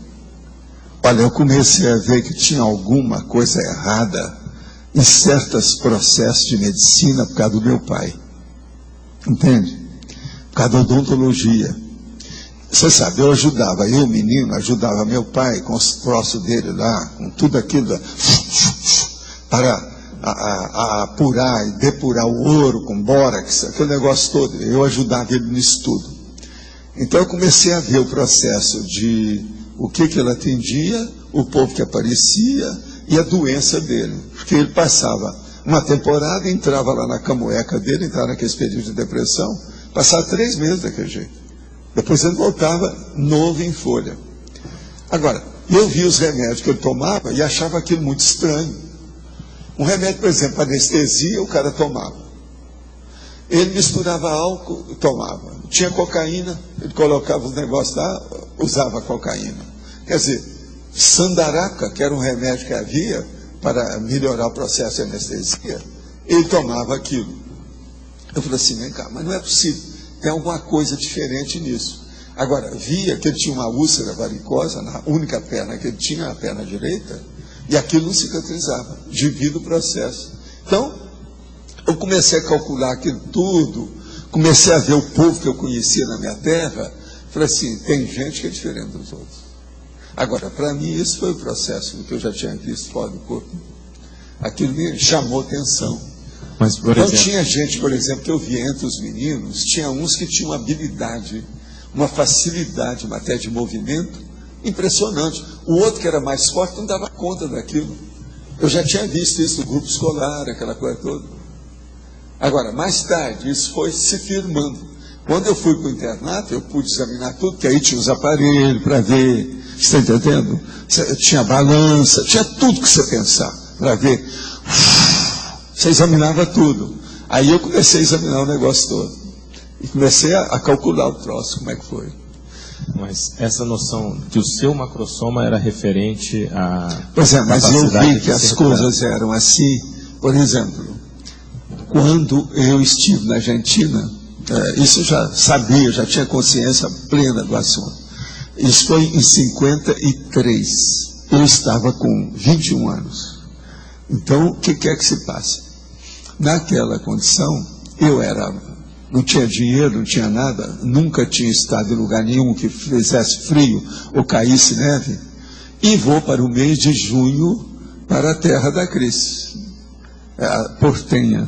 Olha, eu comecei a ver que tinha alguma coisa errada em certos processos de medicina por causa do meu pai. Entende? Por causa da odontologia. Você sabe, eu ajudava, eu menino, ajudava meu pai com os troços dele lá, com tudo aquilo para a apurar e depurar o ouro com bórax, aquele negócio todo. Eu ajudava ele nisso tudo. Então eu comecei a ver o processo de o que ele atendia, o povo que aparecia e a doença dele. Porque ele passava uma temporada, entrava lá na camoeca dele, entrava naquele período de depressão, passava 3 meses daquele jeito. Depois ele voltava novo em folha. Agora, eu vi os remédios que ele tomava e achava aquilo muito estranho. Um remédio, por exemplo, para anestesia, o cara tomava. Ele misturava álcool e tomava. Tinha cocaína, ele colocava os negócios lá, usava cocaína. Quer dizer, sandaraca, que era um remédio que havia para melhorar o processo de anestesia, ele tomava aquilo. Eu falei assim, vem cá, mas não é possível, tem alguma coisa diferente nisso. Agora, via que ele tinha uma úlcera varicosa na única perna que ele tinha, a perna direita, e aquilo não cicatrizava, devido ao processo. Então, eu comecei a calcular aquilo tudo, comecei a ver o povo que eu conhecia na minha terra, falei assim, tem gente que é diferente dos outros. Agora, para mim, isso foi o processo do que eu já tinha visto fora do corpo. Aquilo me chamou atenção. Mas, por então, exemplo, tinha gente, por exemplo, que eu via entre os meninos, tinha uns que tinham uma habilidade, uma facilidade em matéria de movimento impressionante. O outro, que era mais forte, não dava conta daquilo. Eu já tinha visto isso no grupo escolar, aquela coisa toda. Agora, mais tarde, isso foi se firmando. Quando eu fui para o internato, eu pude examinar tudo, que aí tinha os aparelhos para ver, você está entendendo? Tinha balança, tinha tudo que você pensar para ver. Você examinava tudo. Aí eu comecei a examinar o negócio todo. E comecei a calcular o troço, como é que foi. Mas essa noção que o seu macrosoma era referente a... Pois é, mas eu vi que as coisas eram assim. Por exemplo, quando eu estive na Argentina, isso eu já sabia, já tinha consciência plena do assunto. Isso foi em 53. Eu estava com 21 anos. Então, o que é que se passa? Naquela condição, não tinha dinheiro, não tinha nada, nunca tinha estado em lugar nenhum que fizesse frio ou caísse neve, e vou para o mês de junho para a terra da Cris, a Portenha.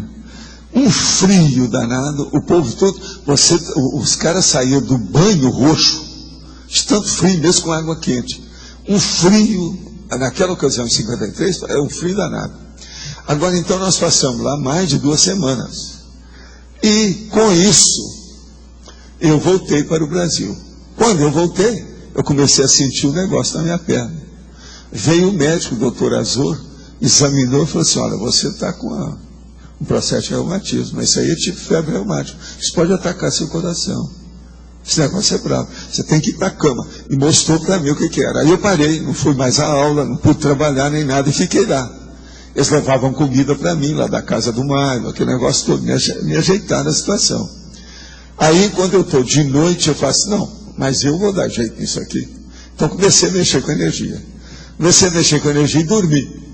Um frio danado, o povo todo, os caras saíam do banho roxo, de tanto frio, mesmo com água quente. Um frio, naquela ocasião, em 53, é um frio danado. Agora, então, nós passamos lá mais de 2 semanas. E, com isso, eu voltei para o Brasil. Quando eu voltei, eu comecei a sentir um negócio na minha perna. Veio o médico, o doutor Azor, examinou e falou assim, olha, você está com um processo de reumatismo, mas isso aí é tipo febre reumática. Isso pode atacar seu coração. Esse negócio é bravo. Você tem que ir para a cama. E mostrou para mim o que era. Aí eu parei, não fui mais à aula, não pude trabalhar nem nada, e fiquei lá. Eles levavam comida para mim, lá da casa do Mário, aquele negócio todo, me ajeitar na situação. Aí, quando eu estou de noite, eu faço, não, mas eu vou dar jeito nisso aqui. Então, comecei a mexer com energia. Comecei a mexer com energia e dormi.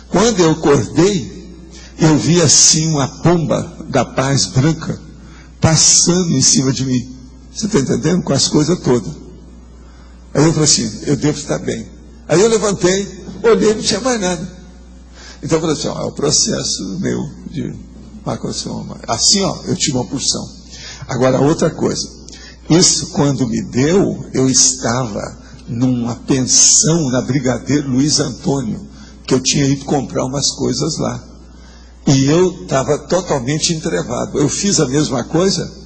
Quando eu acordei, eu vi assim uma pomba da paz branca passando em cima de mim. Você está entendendo? Com as coisas todas. Aí eu falei assim, eu devo estar bem. Aí eu levantei, olhei, não tinha mais nada. Então eu falei assim, é o processo meu de macrosoma. Assim, eu tive uma pulsão. Agora, outra coisa. Isso, quando me deu, eu estava numa pensão na Brigadeiro Luiz Antônio, que eu tinha ido comprar umas coisas lá. E eu estava totalmente entrevado. Eu fiz a mesma coisa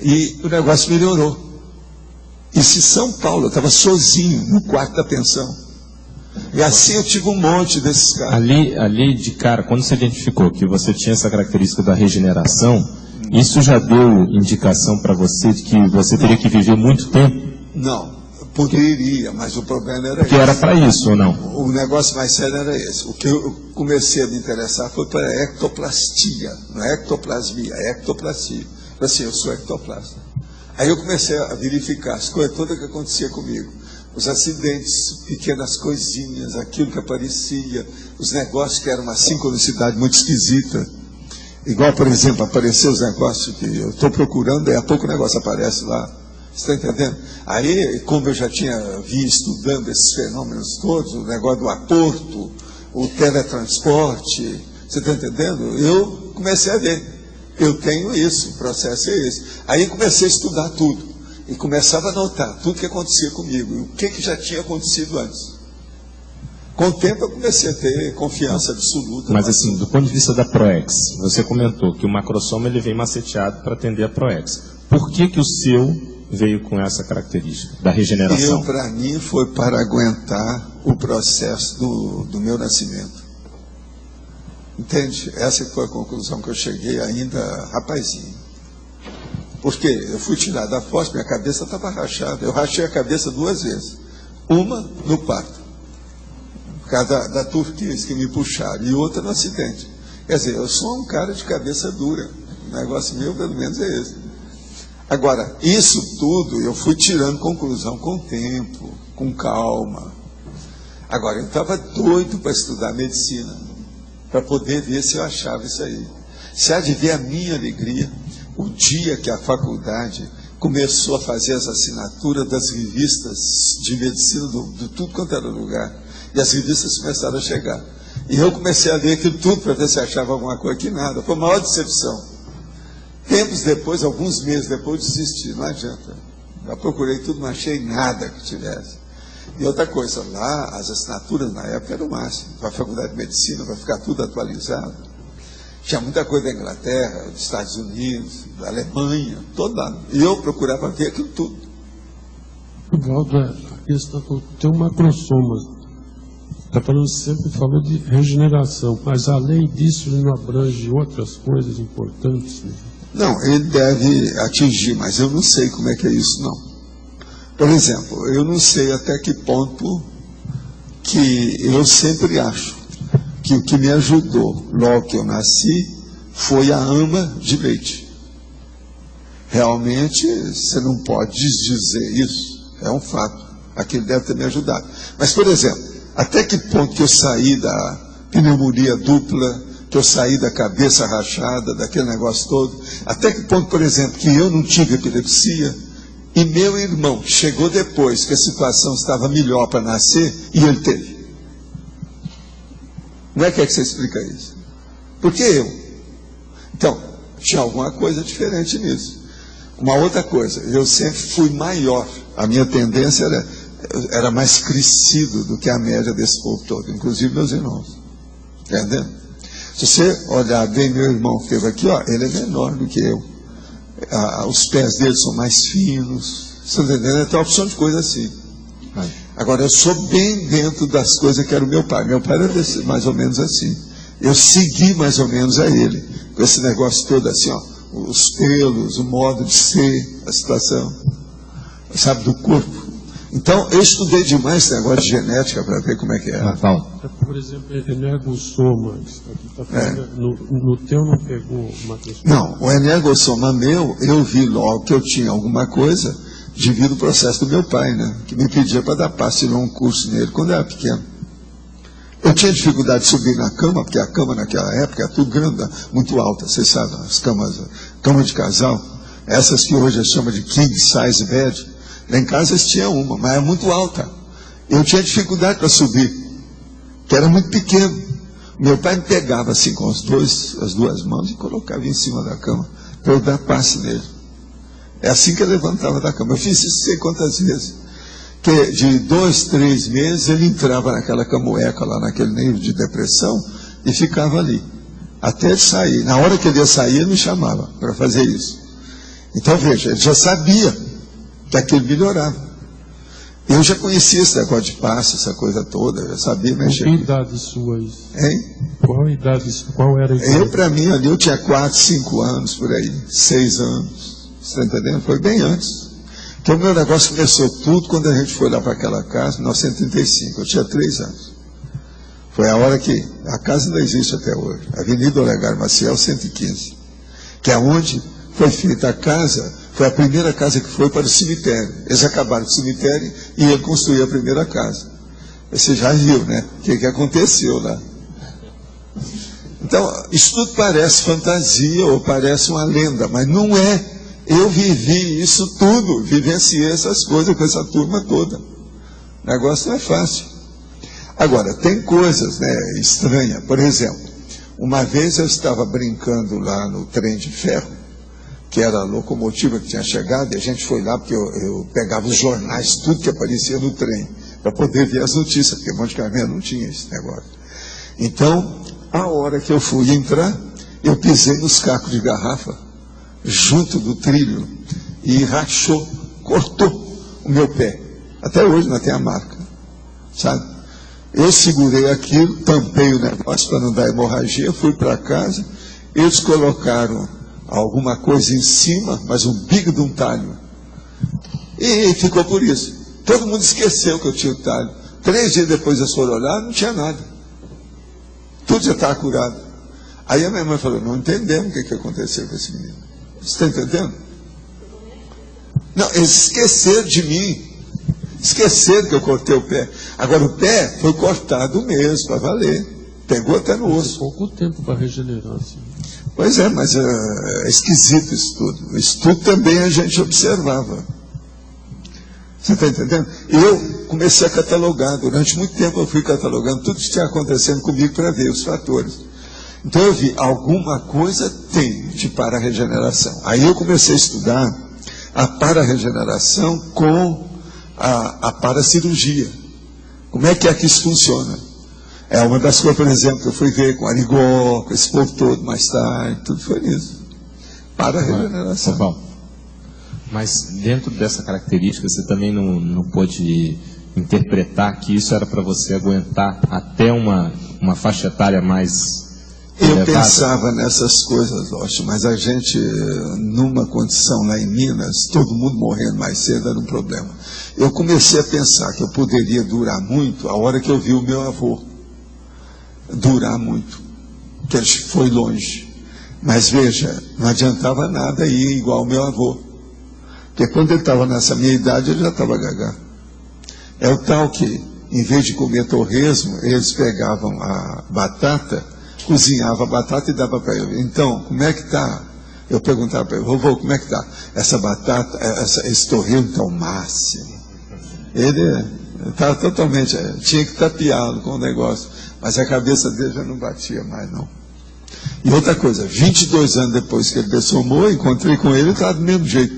e o negócio melhorou. Isso em São Paulo, eu estava sozinho no quarto da pensão. E assim eu tive um monte desses caras. Ali de cara, quando você identificou que você tinha essa característica da regeneração, isso já deu indicação para você de que você teria que viver muito tempo? Não, poderia, mas o problema era esse. Que era para isso ou não? O negócio mais sério era esse. O que eu comecei a me interessar foi para a ectoplastia. Não é ectoplasmia, é ectoplastia. Assim, eu sou ectoplasta. Aí eu comecei a verificar as coisas todas que acontecia comigo. Os acidentes, pequenas coisinhas, aquilo que aparecia, os negócios que eram uma sincronicidade muito esquisita. Igual, por exemplo, apareceu os negócios que eu estou procurando, daí a pouco o negócio aparece lá. Você está entendendo? Aí, como eu já tinha vindo estudando esses fenômenos todos, o negócio do aporto, o teletransporte, você está entendendo? Eu comecei a ver. Eu tenho isso, o processo é esse. Aí comecei a estudar tudo. E começava a notar tudo que acontecia comigo, e o que já tinha acontecido antes. Com o tempo eu comecei a ter confiança absoluta. Mas assim, do ponto de vista da ProEx, você comentou que o macrosoma ele vem maceteado para atender a ProEx. Por que o seu veio com essa característica da regeneração? Para mim, foi para aguentar o processo do meu nascimento. Entende? Essa foi a conclusão que eu cheguei ainda rapazinho. Porque eu fui tirado da fossa, minha cabeça estava rachada. Eu rachei a cabeça 2 vezes. Uma no parto, por causa da turquesa que me puxaram, e outra no acidente. Quer dizer, eu sou um cara de cabeça dura. O negócio meu, pelo menos, é esse. Agora, isso tudo eu fui tirando conclusão com o tempo, com calma. Agora, eu estava doido para estudar medicina, para poder ver se eu achava isso aí. Se há de ver a minha alegria, o dia que a faculdade começou a fazer as assinaturas das revistas de medicina de tudo quanto era lugar, e as revistas começaram a chegar. E eu comecei a ler aquilo tudo para ver se achava alguma coisa, que nada. Foi a maior decepção. Tempos depois, alguns meses depois, eu desisti, não adianta. Já procurei tudo, não achei nada que tivesse. E outra coisa, lá as assinaturas na época eram o máximo. Para a faculdade de medicina, vai ficar tudo atualizado. Tinha muita coisa da Inglaterra, dos Estados Unidos, da Alemanha, todo lado. E eu procurava ver aquilo tudo. Valdo, a questão do teu macrosoma, está falando, sempre falou de regeneração, mas além disso ele não abrange outras coisas importantes, né? Não, ele deve atingir, mas eu não sei como é que é isso, não. Por exemplo, eu não sei até que ponto que eu sempre acho que o que me ajudou logo que eu nasci foi a ama de leite. Realmente, você não pode desdizer isso, é um fato. Aquilo deve ter me ajudado. Mas, por exemplo, até que ponto que eu saí da pneumonia dupla, que eu saí da cabeça rachada, daquele negócio todo, até que ponto, por exemplo, que eu não tive epilepsia, e meu irmão, que chegou depois, que a situação estava melhor para nascer, e ele teve. Como é que você explica isso? Por que eu? Então, tinha alguma coisa diferente nisso. Uma outra coisa, eu sempre fui maior. A minha tendência era mais crescido do que a média desse povo todo, inclusive meus irmãos. Entendeu? Se você olhar bem, meu irmão que esteve aqui, ó, ele é menor do que eu. Os pés dele são mais finos. Você está entendendo? Tem uma opção de coisa assim. Agora, eu sou bem dentro das coisas que era o meu pai. Meu pai era mais ou menos assim. Eu segui mais ou menos a ele. Com esse negócio todo assim, ó. Os pelos, o modo de ser, a situação, sabe, do corpo. Então, eu estudei demais esse negócio de genética para ver como é que é. Por exemplo, energossoma, no teu não pegou uma questão? Não, o energossoma meu, eu vi logo que eu tinha alguma coisa devido ao processo do meu pai, né? Que me pedia para dar passe, tirou um curso nele quando eu era pequeno. Eu tinha dificuldade de subir na cama, porque a cama naquela época era tudo grande, muito alta, vocês sabem, as camas de casal, essas que hoje a gente chama de king size bed, lá em casa eles tinham uma, mas era muito alta. Eu tinha dificuldade para subir, que era muito pequeno. Meu pai me pegava assim com as duas mãos e colocava em cima da cama, para eu dar passe nele. É assim que eu levantava da cama. Eu fiz isso sei quantas vezes. Que de 2, 3 meses ele entrava naquela camoeca lá, naquele nível de depressão, e ficava ali, até ele sair. Na hora que ele ia sair, ele me chamava para fazer isso. Então veja, ele já sabia que aquilo melhorava. Eu já conhecia esse negócio de passe, essa coisa toda, eu já sabia mexer. Que idade sua isso? Hein? Qual era a idade? Eu, para mim, ali eu tinha 4, 5 anos, por aí, 6 anos, você está entendendo? Foi bem antes. Então o meu negócio começou tudo quando a gente foi lá para aquela casa, em 1935, eu tinha 3 anos. Foi a hora que, a casa ainda existe até hoje, Avenida Olegário Maciel, 115, que é onde foi feita a casa, foi a primeira casa que foi para o cemitério. Eles acabaram com o cemitério e ele construiu a primeira casa. Você já viu, né? O que aconteceu lá. Então, isso tudo parece fantasia ou parece uma lenda, mas não é. Eu vivi isso tudo, vivenciei essas coisas com essa turma toda. O negócio não é fácil. Agora, tem coisas, né, estranhas. Por exemplo, uma vez eu estava brincando lá no trem de ferro, que era a locomotiva que tinha chegado, e a gente foi lá porque eu pegava os jornais, tudo que aparecia no trem, para poder ver as notícias, porque Monte Carmelo não tinha esse negócio. Então, a hora que eu fui entrar, eu pisei nos cacos de garrafa, junto do trilho, e rachou, cortou o meu pé. Até hoje não tem a marca, sabe? Eu segurei aquilo, tampei o negócio para não dar hemorragia, fui para casa, eles colocaram alguma coisa em cima, mas um bico de um talho, e ficou por isso. Todo mundo esqueceu que eu tinha o talho. 3 dias depois eles foram olhar, não tinha nada, tudo já estava curado. Aí a minha mãe falou, não entendemos o que aconteceu com esse menino. Você está entendendo? Não, eles esqueceram de mim. Esqueceram que eu cortei o pé. Agora o pé foi cortado mesmo, para valer. Pegou até no osso. Pouco tempo para regenerar, assim. Pois é, mas é esquisito isso tudo. Isso tudo também a gente observava. Você está entendendo? Eu comecei a catalogar. Durante muito tempo eu fui catalogando tudo que tinha acontecendo comigo para ver os fatores. Então eu vi, alguma coisa tem de para-regeneração. Aí eu comecei a estudar a para-regeneração com a paracirurgia. Como é que isso funciona? É uma das coisas, por exemplo, que eu fui ver com Arigó, com esse povo todo mais tarde, tudo foi nisso. Para-regeneração. Bom, mas dentro dessa característica, você também não pôde interpretar que isso era para você aguentar até uma faixa etária mais Eu pensava nessas coisas, Loche, mas a gente, numa condição lá em Minas, todo mundo morrendo mais cedo era um problema. Eu comecei a pensar que eu poderia durar muito a hora que eu vi o meu avô durar muito, que ele foi longe. Mas veja, não adiantava nada ir igual o meu avô, porque quando ele estava nessa minha idade, ele já estava gagá. É o tal que, em vez de comer torresmo, eles pegavam a batata, cozinhava a batata e dava para ele. Então, como é que está? Eu perguntava para ele, vovô, como é que está? Essa batata, esse torresmo está o máximo. Ele estava totalmente, tinha que tapeá-lo com o negócio, mas a cabeça dele já não batia mais, não. E outra coisa, 22 anos depois que ele dessomou, eu encontrei com ele e estava do mesmo jeito.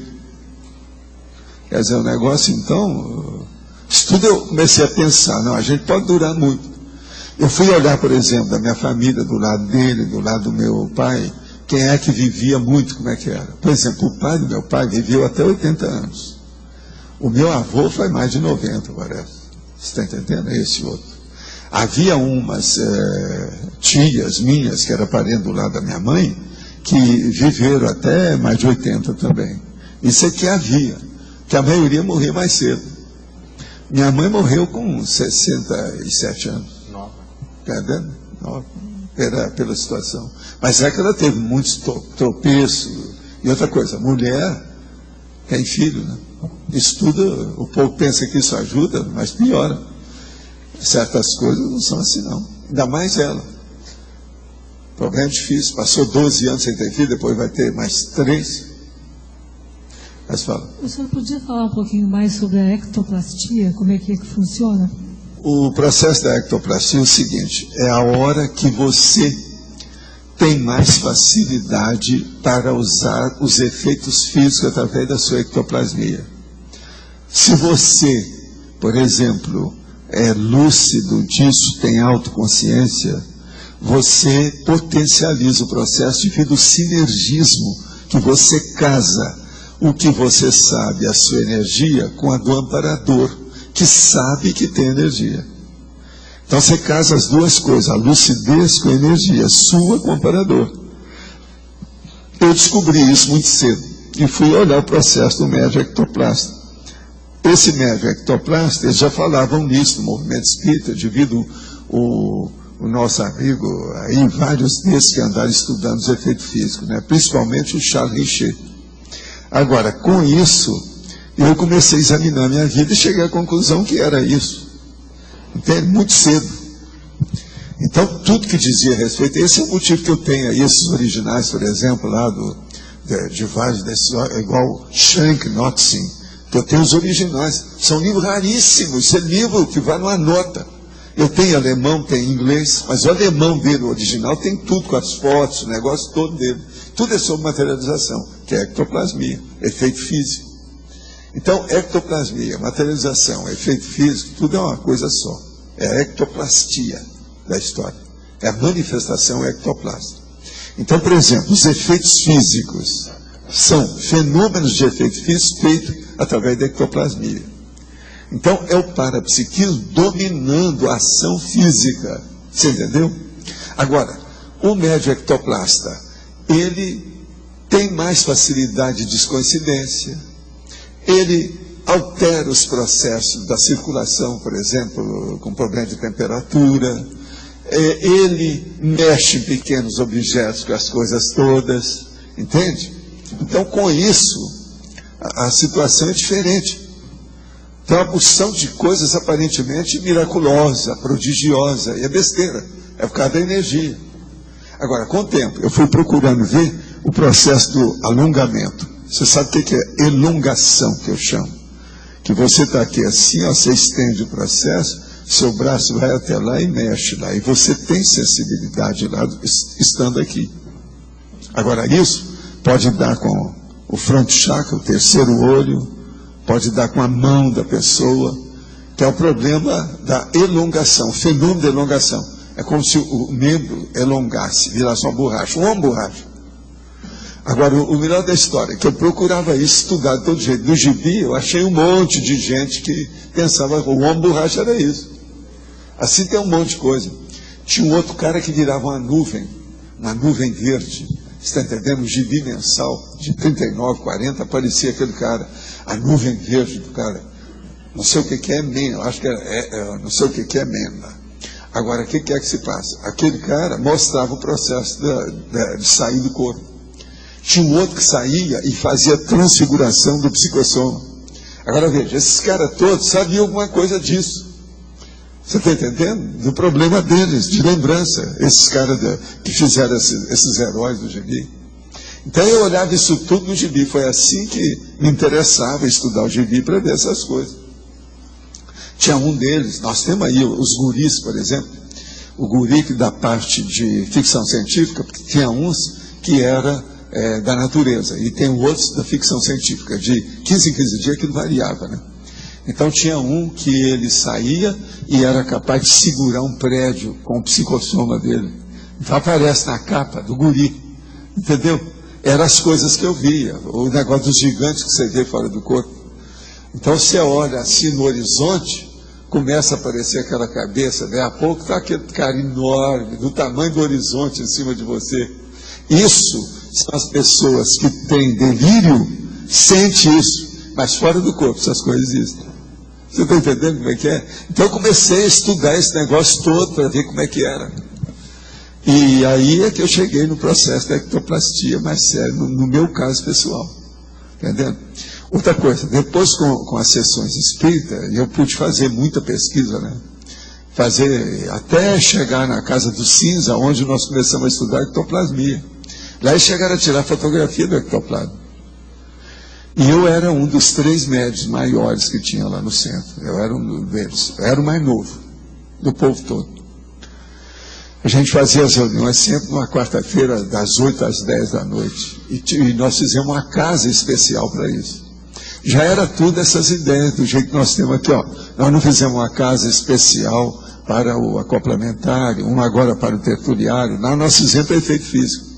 Quer dizer, o negócio, então, isso tudo eu comecei a pensar, não, a gente pode durar muito. Eu fui olhar, por exemplo, da minha família, do lado dele, do lado do meu pai, quem é que vivia muito, como é que era. Por exemplo, o pai do meu pai viveu até 80 anos. O meu avô foi mais de 90, parece. Você está entendendo? Esse outro. Havia umas tias minhas, que era parente do lado da minha mãe, que viveram até mais de 80 também. Isso é que havia, que a maioria morria mais cedo. Minha mãe morreu com 67 anos. Entendendo? Pela situação. Mas é que ela teve muitos tropeços. E outra coisa, mulher tem filho, né? Isso tudo, o povo pensa que isso ajuda, mas piora. Certas coisas não são assim, não. Ainda mais ela. O problema é difícil. Passou 12 anos sem ter filho, depois vai ter mais 3. Mas fala. O senhor podia falar um pouquinho mais sobre a ectoplastia? Como é que funciona? O processo da ectoplastia é o seguinte, é a hora que você tem mais facilidade para usar os efeitos físicos através da sua ectoplasmia. Se você, por exemplo, é lúcido disso, tem autoconsciência, você potencializa o processo devido ao sinergismo que você casa o que você sabe, a sua energia, com a do amparador, que sabe que tem energia. Então você casa as duas coisas, a lucidez com a energia, sua com o amparador. Eu descobri isso muito cedo e fui olhar o processo do médium ectoplasta. Esse médium ectoplasta, eles já falavam nisso no movimento espírita, devido o nosso amigo, aí vários desses que andaram estudando os efeitos físicos, né? Principalmente o Charles Richer. Agora, com isso, eu comecei a examinar a minha vida e cheguei à conclusão que era isso. Entende? Muito cedo. Então, tudo que dizia a respeito, esse é o motivo que eu tenho aí, esses originais, por exemplo, lá de vários desses, igual Shank Notzin, que eu tenho os originais. São livros raríssimos, esse é livro que vai numa nota. Eu tenho alemão, tenho inglês, mas o alemão dele, o original, tem tudo com as fotos, o negócio todo dele. Tudo é sobre materialização, que é ectoplasmia, efeito físico. Então, ectoplasmia, materialização, efeito físico, tudo é uma coisa só. É a ectoplastia da história. É a manifestação ectoplasta. Então, por exemplo, os efeitos físicos são fenômenos de efeito físico feitos através da ectoplasmia. Então, é o parapsiquismo dominando a ação física. Você entendeu? Agora, o médium ectoplasta, ele tem mais facilidade de descoincidência. Ele altera os processos da circulação, por exemplo, com problema de temperatura. Ele mexe em pequenos objetos, com as coisas todas. Entende? Então, com isso, a situação é diferente. Tem uma porção de coisas aparentemente miraculosa, prodigiosa, e é besteira. É por causa da energia. Agora, com o tempo, eu fui procurando ver o processo do alongamento. Você sabe o que é elongação, que eu chamo? Que você está aqui assim, ó, você estende o processo, seu braço vai até lá e mexe lá. E você tem sensibilidade lá, estando aqui. Agora, isso pode dar com o front chakra, o terceiro olho, pode dar com a mão da pessoa, que é o problema da elongação, o fenômeno da elongação. É como se o membro elongasse, virasse uma borracha, uma borracha. Agora, o melhor da história, que eu procurava isso, estudar de todo jeito. No gibi, eu achei um monte de gente que pensava que o homem borracha era isso. Assim tem um monte de coisa. Tinha um outro cara que virava uma nuvem na nuvem verde. Você está entendendo? O gibi mensal de 39, 40, aparecia aquele cara, a nuvem verde do cara. Não sei o que é Mena, eu acho que não sei o que é Mena. Agora, o que é que se passa? Aquele cara mostrava o processo de sair do corpo. Tinha um outro que saía e fazia transfiguração do psicossoma. Agora veja, esses caras todos sabiam alguma coisa disso. Você está entendendo? Do problema deles, de lembrança, esses caras que fizeram esses heróis do gibi. Então eu olhava isso tudo no gibi, foi assim que me interessava estudar o gibi para ver essas coisas. Tinha um deles, nós temos aí os guris, por exemplo, o guri que da parte de ficção científica, porque tinha uns que era da natureza, e tem outros da ficção científica, de 15 em 15 dias que variava, né? Então tinha um que ele saía e era capaz de segurar um prédio com o psicossoma dele. Então aparece na capa do guri, entendeu? Eram as coisas que eu via, o negócio dos gigantes que você vê fora do corpo. Então você olha assim no horizonte, começa a aparecer aquela cabeça, daí a pouco está aquele cara enorme, do tamanho do horizonte em cima de você. Isso são as pessoas que têm delírio, sentem isso, mas fora do corpo essas coisas existem. Você está entendendo como é que é? Então eu comecei a estudar esse negócio todo para ver como é que era. E aí é que eu cheguei no processo da ectoplastia mais sério, no meu caso pessoal. Entendendo? Outra coisa, depois com as sessões espíritas, eu pude fazer muita pesquisa, né? Até chegar na Casa do Cinza, onde nós começamos a estudar ectoplasmia. Lá eles chegaram a tirar fotografia do ectoplasma. E eu era um dos 3 médios maiores que tinha lá no centro. Eu era um deles. Eu era o mais novo do povo todo. A gente fazia as reuniões sempre numa quarta-feira, das 8 às 10 da noite. E nós fizemos uma casa especial para isso. Já era tudo essas ideias, do jeito que nós temos aqui, ó. Nós não fizemos uma casa especial para o acoplamentário, uma agora para o tertuliário. Lá nós fizemos efeito físico.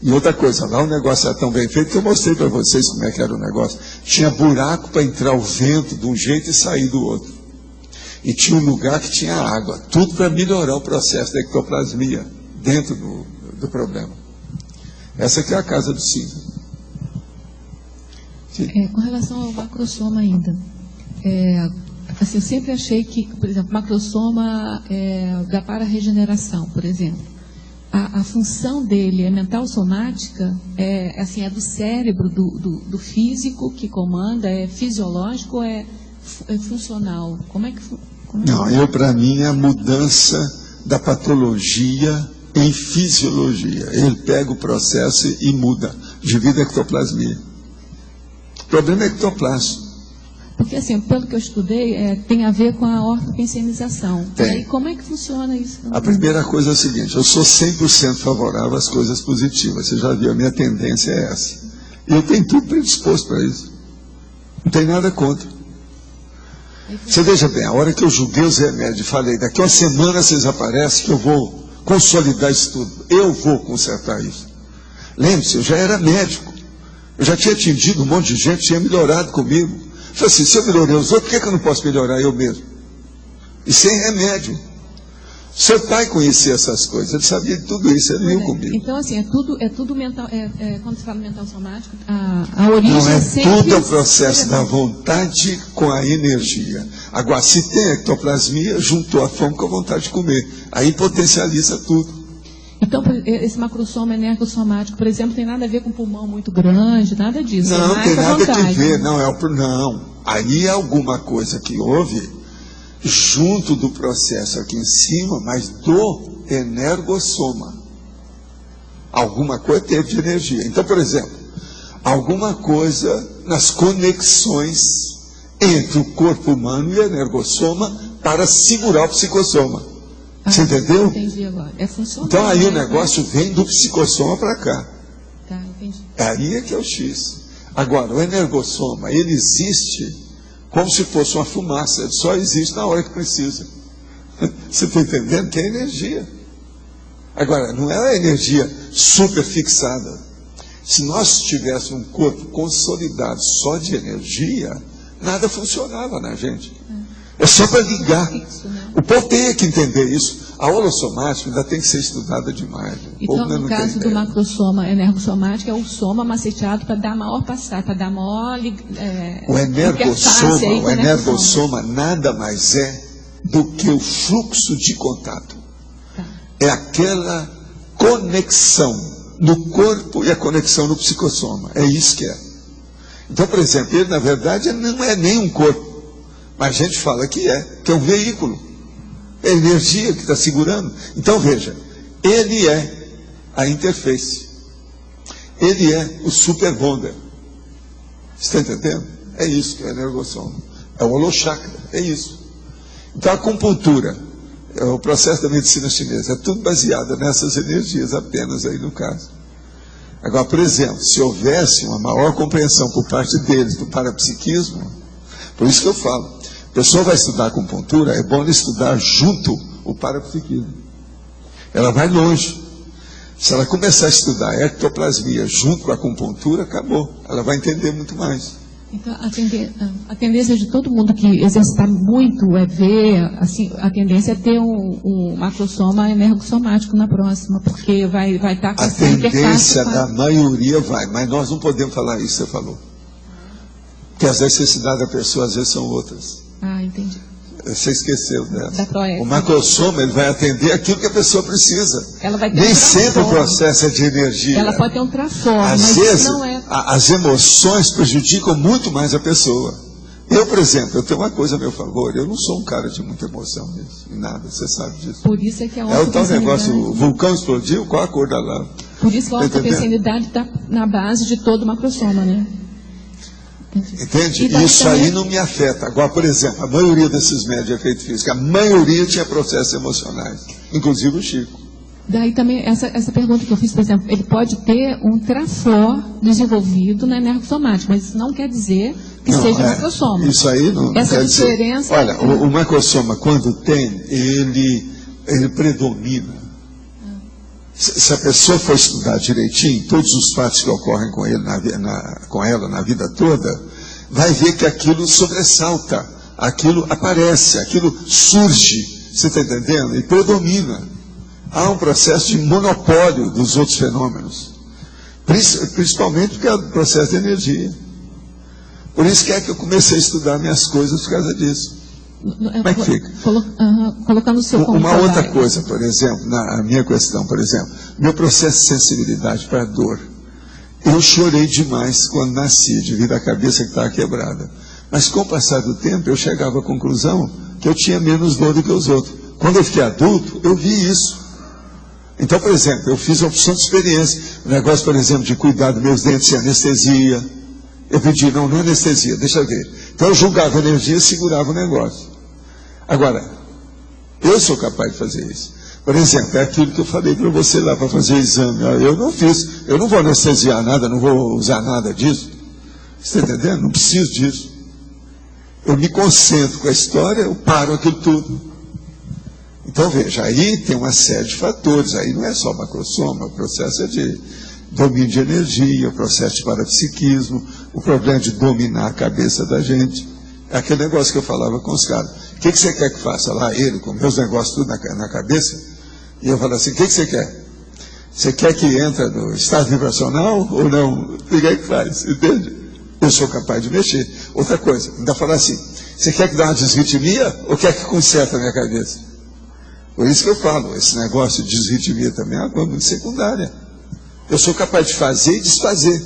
E outra coisa, lá o negócio era tão bem feito que eu mostrei para vocês como é que era o negócio. Tinha buraco para entrar o vento de um jeito e sair do outro. E tinha um lugar que tinha água. Tudo para melhorar o processo da ectoplasmia dentro do problema. Essa aqui é a Casa do Cinza. Com relação ao macrossoma ainda. Assim, eu sempre achei que, por exemplo, macrossoma dá para a regeneração, por exemplo. A função dele é mental somática, é do cérebro, do físico que comanda, é fisiológico ou é funcional? Não, para mim é a mudança da patologia em fisiologia. Ele pega o processo e muda, devido à ectoplasmia. O problema é ectoplasma. Porque, assim, pelo que eu estudei, tem a ver com a ortopensinização. Tem. E como é que funciona isso? A primeira coisa é a seguinte, eu sou 100% favorável às coisas positivas. Você já viu, a minha tendência é essa. E eu tenho tudo predisposto para isso. Não tem nada contra. Você veja bem, a hora que eu julguei os remédios e falei, daqui a uma semana vocês aparecem que eu vou consolidar isso tudo. Eu vou consertar isso. Lembre-se, eu já era médico. Eu já tinha atendido um monte de gente, tinha melhorado comigo. Eu falei assim, se eu melhorei os outros, por que eu não posso melhorar eu mesmo? E sem remédio. Seu pai conhecia essas coisas, ele sabia de tudo isso, ele viu comigo. Então, assim, é tudo mental, quando se fala mental somático, a origem não é sempre... tudo o processo da vontade com a energia. Agora, se tem ectoplasmia, juntou a fome com a vontade de comer. Aí potencializa tudo. Então, esse macrossoma energossomático, por exemplo, tem nada a ver com pulmão muito grande, nada disso. Não, tem nada a ver, não. Aí é alguma coisa que houve junto do processo aqui em cima, mas do energossoma. Alguma coisa teve de energia. Então, por exemplo, alguma coisa nas conexões entre o corpo humano e o energossoma para segurar o psicossoma. Você entendeu? Entendi agora. É funcional. Então aí o negócio vem do psicossoma para cá. Tá, entendi. Aí é que é o X. Agora, o energossoma, ele existe como se fosse uma fumaça. Ele só existe na hora que precisa. Você está entendendo? Que é energia. Agora, não é a energia super fixada. Se nós tivéssemos um corpo consolidado só de energia, nada funcionava na gente. É só para ligar. O povo tem que entender isso. A holossomática ainda tem que ser estudada demais. Então, no caso do macrosoma energossomático, é o soma maceteado para dar maior passagem, para dar maior o energossoma nada mais é do que o fluxo de contato. Tá. É aquela conexão no corpo e a conexão no psicossoma. É isso que é. Então, por exemplo, ele na verdade não é nem um corpo, mas a gente fala que é um veículo. É a energia que está segurando. Então veja, ele é a interface. Ele é o super bonder. Você está entendendo? É isso que é o energossoma. É o holochakra, é isso. Então a acupuntura, o processo da medicina chinesa, é tudo baseado nessas energias apenas aí no caso. Agora, por exemplo, se houvesse uma maior compreensão por parte deles do parapsiquismo, por isso que eu falo, a pessoa vai estudar acupuntura, é bom estudar junto o parapsiquismo. Ela vai longe. Se ela começar a estudar ectoplasmia junto com a acupuntura, acabou. Ela vai entender muito mais. Então, a tendência de todo mundo que exercitar muito é ver, assim, a tendência é ter um macrosoma energossomático na próxima, porque vai estar com a essa interface. A tendência da maioria vai, mas nós não podemos falar isso, você falou. Porque as necessidades da pessoa às vezes são outras. Ah, entendi. Você esqueceu dessa. Da ProEx. O macrosoma, ele vai atender aquilo que a pessoa precisa. Ela vai ter nem sempre o processo é de energia. Ela pode ter um trafor, às mas vezes, não é. As emoções prejudicam muito mais a pessoa. Eu, por exemplo, eu tenho uma coisa a meu favor. Eu não sou um cara de muita emoção nisso, em nada, você sabe disso. Por isso é que a o tal negócio, o vulcão explodiu, qual a cor da lava? Por isso que a ortopensanidade está na base de todo o macrosoma, né? Entende? Isso aí não me afeta. Agora, por exemplo, a maioria desses médios de efeito físico, a maioria tinha processos emocionais, inclusive o Chico. Daí também, essa pergunta que eu fiz, por exemplo, ele pode ter um trafor desenvolvido na energossomática, mas isso não quer dizer que seja macrosoma. Isso aí não essa quer diferença. Dizer. Olha, o macrosoma, quando tem, ele predomina. Se a pessoa for estudar direitinho, todos os fatos que ocorrem com ele com ela na vida toda, vai ver que aquilo sobressalta, aquilo aparece, aquilo surge, você está entendendo? E predomina. Há um processo de monopólio dos outros fenômenos, principalmente porque é o processo de energia. Por isso que é que eu comecei a estudar minhas coisas por causa disso. Como é que fica? Colocando o seu como uma outra coisa, por exemplo, na minha questão, por exemplo, meu processo de sensibilidade para a dor. Eu chorei demais quando nasci, devido à cabeça que estava quebrada. Mas com o passar do tempo, eu chegava à conclusão que eu tinha menos dor do que os outros. Quando eu fiquei adulto, eu vi isso. Então, por exemplo, eu fiz a opção de experiência. O negócio, por exemplo, de cuidar dos meus dentes sem anestesia. Eu pedi, não é anestesia, deixa eu ver. Então eu julgava a energia e segurava o negócio. Agora, eu sou capaz de fazer isso. Por exemplo, é aquilo que eu falei para você lá para fazer o exame. Eu não fiz, eu não vou anestesiar nada, não vou usar nada disso. Você está entendendo? Não preciso disso. Eu me concentro com a história, eu paro aquilo tudo. Então veja, aí tem uma série de fatores, aí não é só macrosoma, o processo é de domínio de energia, o processo de parapsiquismo, o problema de dominar a cabeça da gente. É aquele negócio que eu falava com os caras. O que você quer que faça? Lá ele, com meus negócios tudo na cabeça. E eu falo assim, o que você quer? Você quer que entre no estado vibracional ou não? O que é que faz? Entende? Eu sou capaz de mexer. Outra coisa, ainda falar assim, você quer que dê uma desritmia ou quer que conserte a minha cabeça? Por isso que eu falo, esse negócio de desritmia também é uma coisa muito secundária. Eu sou capaz de fazer e desfazer.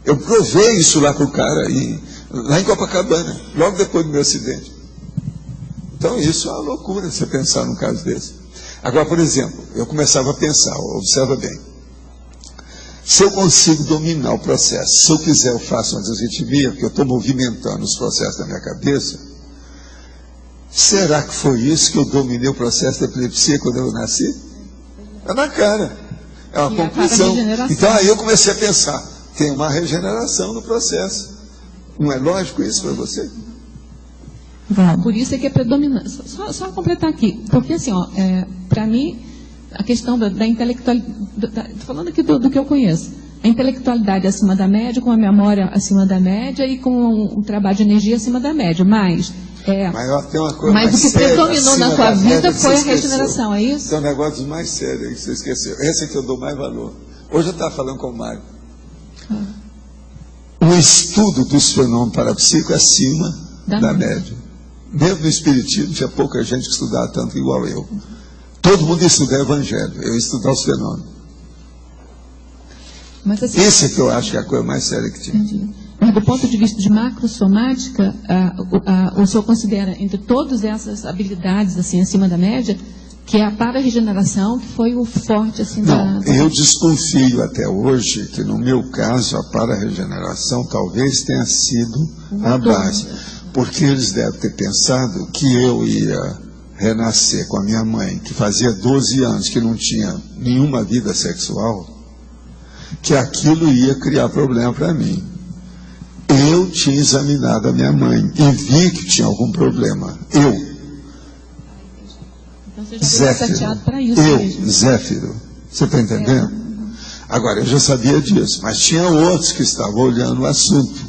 Eu provei isso lá para o cara, lá em Copacabana, logo depois do meu acidente. Então isso é uma loucura, você pensar num caso desse. Agora, por exemplo, eu começava a pensar, observa bem. Se eu consigo dominar o processo, se eu quiser eu faço uma desritmia, porque eu estou movimentando os processos da minha cabeça, será que foi isso que eu dominei o processo da epilepsia quando eu nasci? É na cara. É uma conclusão. Então aí eu comecei a pensar, tem uma regeneração no processo. Não é lógico isso para você? Por isso é que é predominante. Só completar aqui, porque assim, para mim, a questão da intelectualidade, estou falando aqui do que eu conheço, a intelectualidade acima da média, com a memória acima da média e com um trabalho de energia acima da média, mas Mas ó, tem uma coisa Mas mais o que séria predominou na acima tua da média vida que foi a você esqueceu. regeneração, é isso? Tem um negócio mais sério aí que você esqueceu. Esse é que eu dou mais valor. Hoje eu estava falando com o Mário. O estudo dos fenômenos parapsíquicos é acima da média. Mesmo no Espiritismo, tinha pouca gente que estudava tanto igual eu. Todo mundo estuda o Evangelho, eu ia estudar os fenômenos. Mas, assim, Esse é que eu acho que é a coisa mais séria que tinha. entendi. Mas do ponto de vista de macrosomática, o senhor considera, entre todas essas habilidades assim, acima da média, que é a para-regeneração que foi o forte assim, Não, eu desconfio até hoje que no meu caso a para-regeneração talvez tenha sido a base. Porque eles devem ter pensado que eu ia renascer com a minha mãe, que fazia 12 anos que não tinha nenhuma vida sexual, que aquilo ia criar problema para mim. Eu tinha examinado a minha mãe e vi que tinha algum problema. Então você já foi chateado para isso mesmo. Zéfiro, você está entendendo? Agora, eu já sabia disso, mas tinha outros que estavam olhando o assunto,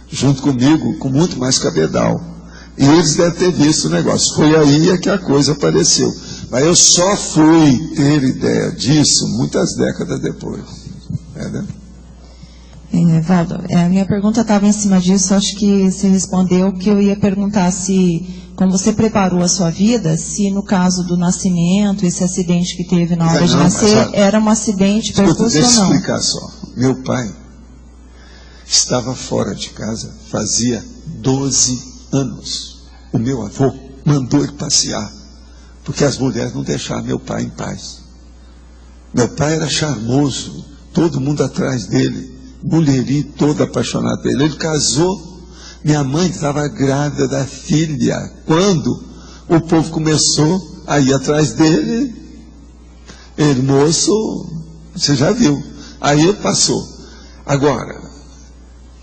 junto comigo, com muito mais cabedal. E eles devem ter visto o negócio. Foi aí que a coisa apareceu. Mas eu só fui ter ideia disso muitas décadas depois. Entendeu? Valdo, a minha pergunta estava em cima disso, acho que você respondeu, que eu ia perguntar se, como você preparou a sua vida, se no caso do nascimento, esse acidente que teve na hora de nascer, era um acidente precoce ou não. Deixa eu explicar só. Meu pai estava fora de casa fazia 12 anos. O meu avô mandou ele passear, porque as mulheres não deixavam meu pai em paz. Meu pai era charmoso, todo mundo atrás dele, mulherinho todo apaixonado por ele. Ele casou, minha mãe estava grávida da filha, quando o povo começou a ir atrás dele. Ele, moço, você já viu. Aí ele passou. Agora,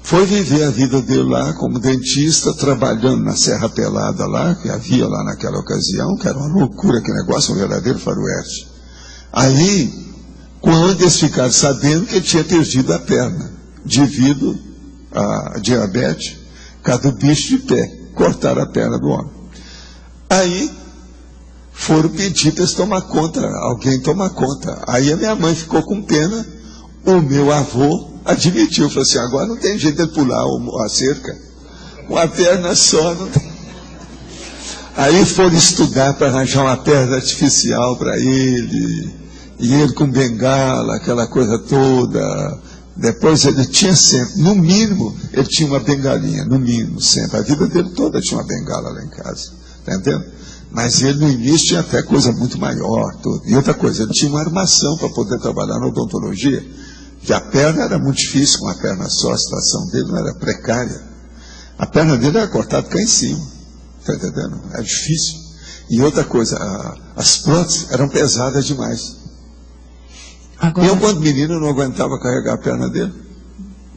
foi viver a vida dele lá como dentista, trabalhando na Serra Pelada lá, que havia lá naquela ocasião, que era uma loucura, que negócio, um verdadeiro faroeste. Aí, quando eles ficaram sabendo que ele tinha perdido a perna, devido a diabetes, por causa do bicho de pé, cortaram a perna do homem. Aí, foram pedir para eles tomar conta, alguém tomar conta. Aí a minha mãe ficou com pena, o meu avô admitiu, falou assim, agora não tem jeito de pular a cerca, uma perna só, não tem. Aí foram estudar para arranjar uma perna artificial para ele, e ele com bengala, aquela coisa toda. Depois ele tinha sempre, no mínimo, ele tinha uma bengalinha, no mínimo, sempre. A vida dele toda tinha uma bengala lá em casa, tá entendendo? Mas ele no início tinha até coisa muito maior, tudo. E outra coisa, ele tinha uma armação para poder trabalhar na odontologia, que a perna era muito difícil, com a perna só, a situação dele não era precária. A perna dele era cortada cá em cima, tá entendendo? Era difícil. E outra coisa, as próteses eram pesadas demais. Agora, Eu, quando menino, não aguentava carregar a perna dele.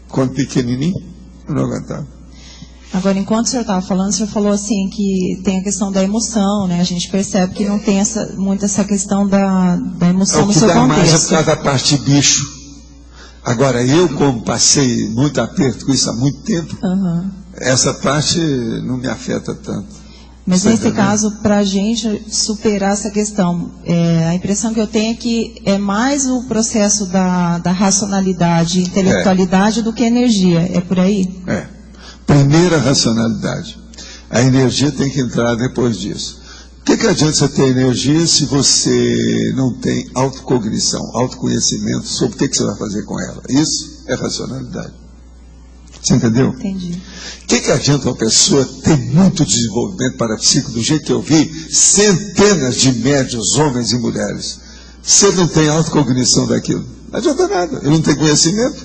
Quando pequenininho, eu não aguentava. Agora, enquanto o senhor estava falando, o senhor falou assim que tem a questão da emoção, né? A gente percebe que não tem muito essa questão da emoção no seu contexto. O que dá mais é por causa da parte bicho. Agora, eu, como passei muito aperto com isso há muito tempo, essa parte não me afeta tanto. Mas nesse caso, para a gente superar essa questão, a impressão que eu tenho é que é mais o processo da racionalidade e intelectualidade do que energia. É por aí? Primeira racionalidade. A energia tem que entrar depois disso. O que adianta você ter energia se você não tem autocognição, autoconhecimento sobre o que você vai fazer com ela? Isso é racionalidade. Você entendeu? Entendi. O que adianta uma pessoa ter muito desenvolvimento parapsíquico, do jeito que eu vi, centenas de médiuns, homens e mulheres? Se ele não tem autocognição daquilo, não adianta nada. Ele não tem conhecimento.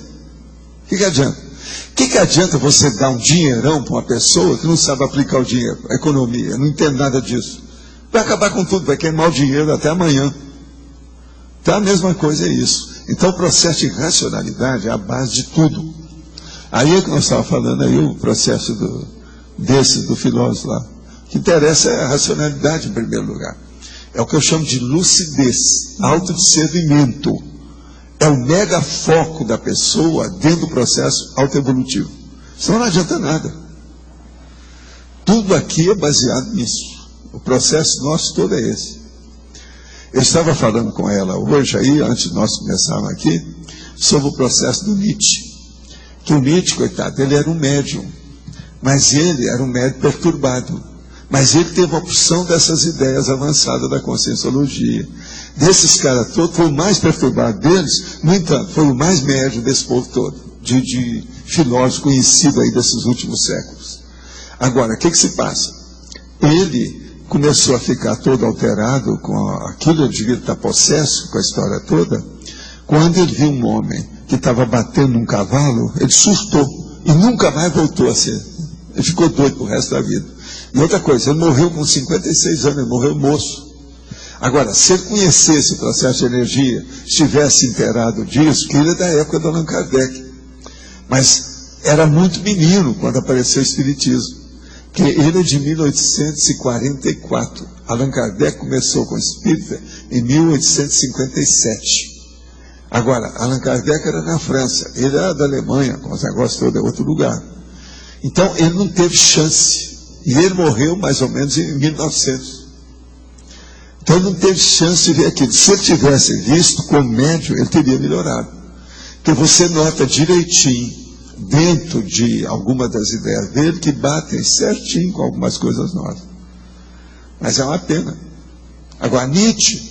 O que adianta? O que adianta você dar um dinheirão para uma pessoa que não sabe aplicar o dinheiro, a economia, não entende nada disso? Vai acabar com tudo, vai queimar o dinheiro até amanhã. Então a mesma coisa é isso. Então o processo de racionalidade é a base de tudo. Aí é que nós estávamos falando aí, o processo do filósofo lá. O que interessa é a racionalidade em primeiro lugar. É o que eu chamo de lucidez, autodiscernimento. É o mega foco da pessoa dentro do processo autoevolutivo. Senão não adianta nada. Tudo aqui é baseado nisso. O processo nosso todo é esse. Eu estava falando com ela hoje aí, antes de nós começarmos aqui, sobre o processo do Nietzsche. Que o Nietzsche, coitado, ele era um médium, mas ele era um médium perturbado. Mas ele teve a opção dessas ideias avançadas da conscienciologia. Desses caras todos, foi o mais perturbado deles, no entanto, foi o mais médium desse povo todo, de filósofo conhecido aí desses últimos séculos. Agora, o que se passa? Ele começou a ficar todo alterado com aquilo, ele devia estar possesso com a história toda. Quando ele viu um homem que estava batendo num cavalo, ele surtou e nunca mais voltou a ser. Ele ficou doido pro resto da vida. E outra coisa, ele morreu com 56 anos, ele morreu moço. Agora, se ele conhecesse o processo de energia, estivesse inteirado disso, que ele é da época do Allan Kardec. Mas era muito menino quando apareceu o Espiritismo. Que ele é de 1844. Allan Kardec começou com o Espírita em 1857. Agora, Allan Kardec era na França, ele era da Alemanha, com os negócios todos, é outro lugar. Então, ele não teve chance. E ele morreu mais ou menos em 1900. Então, ele não teve chance de ver aquilo. Se ele tivesse visto como médium, ele teria melhorado. Porque você nota direitinho, dentro de alguma das ideias dele, que batem certinho com algumas coisas novas. Mas é uma pena. Agora, Nietzsche,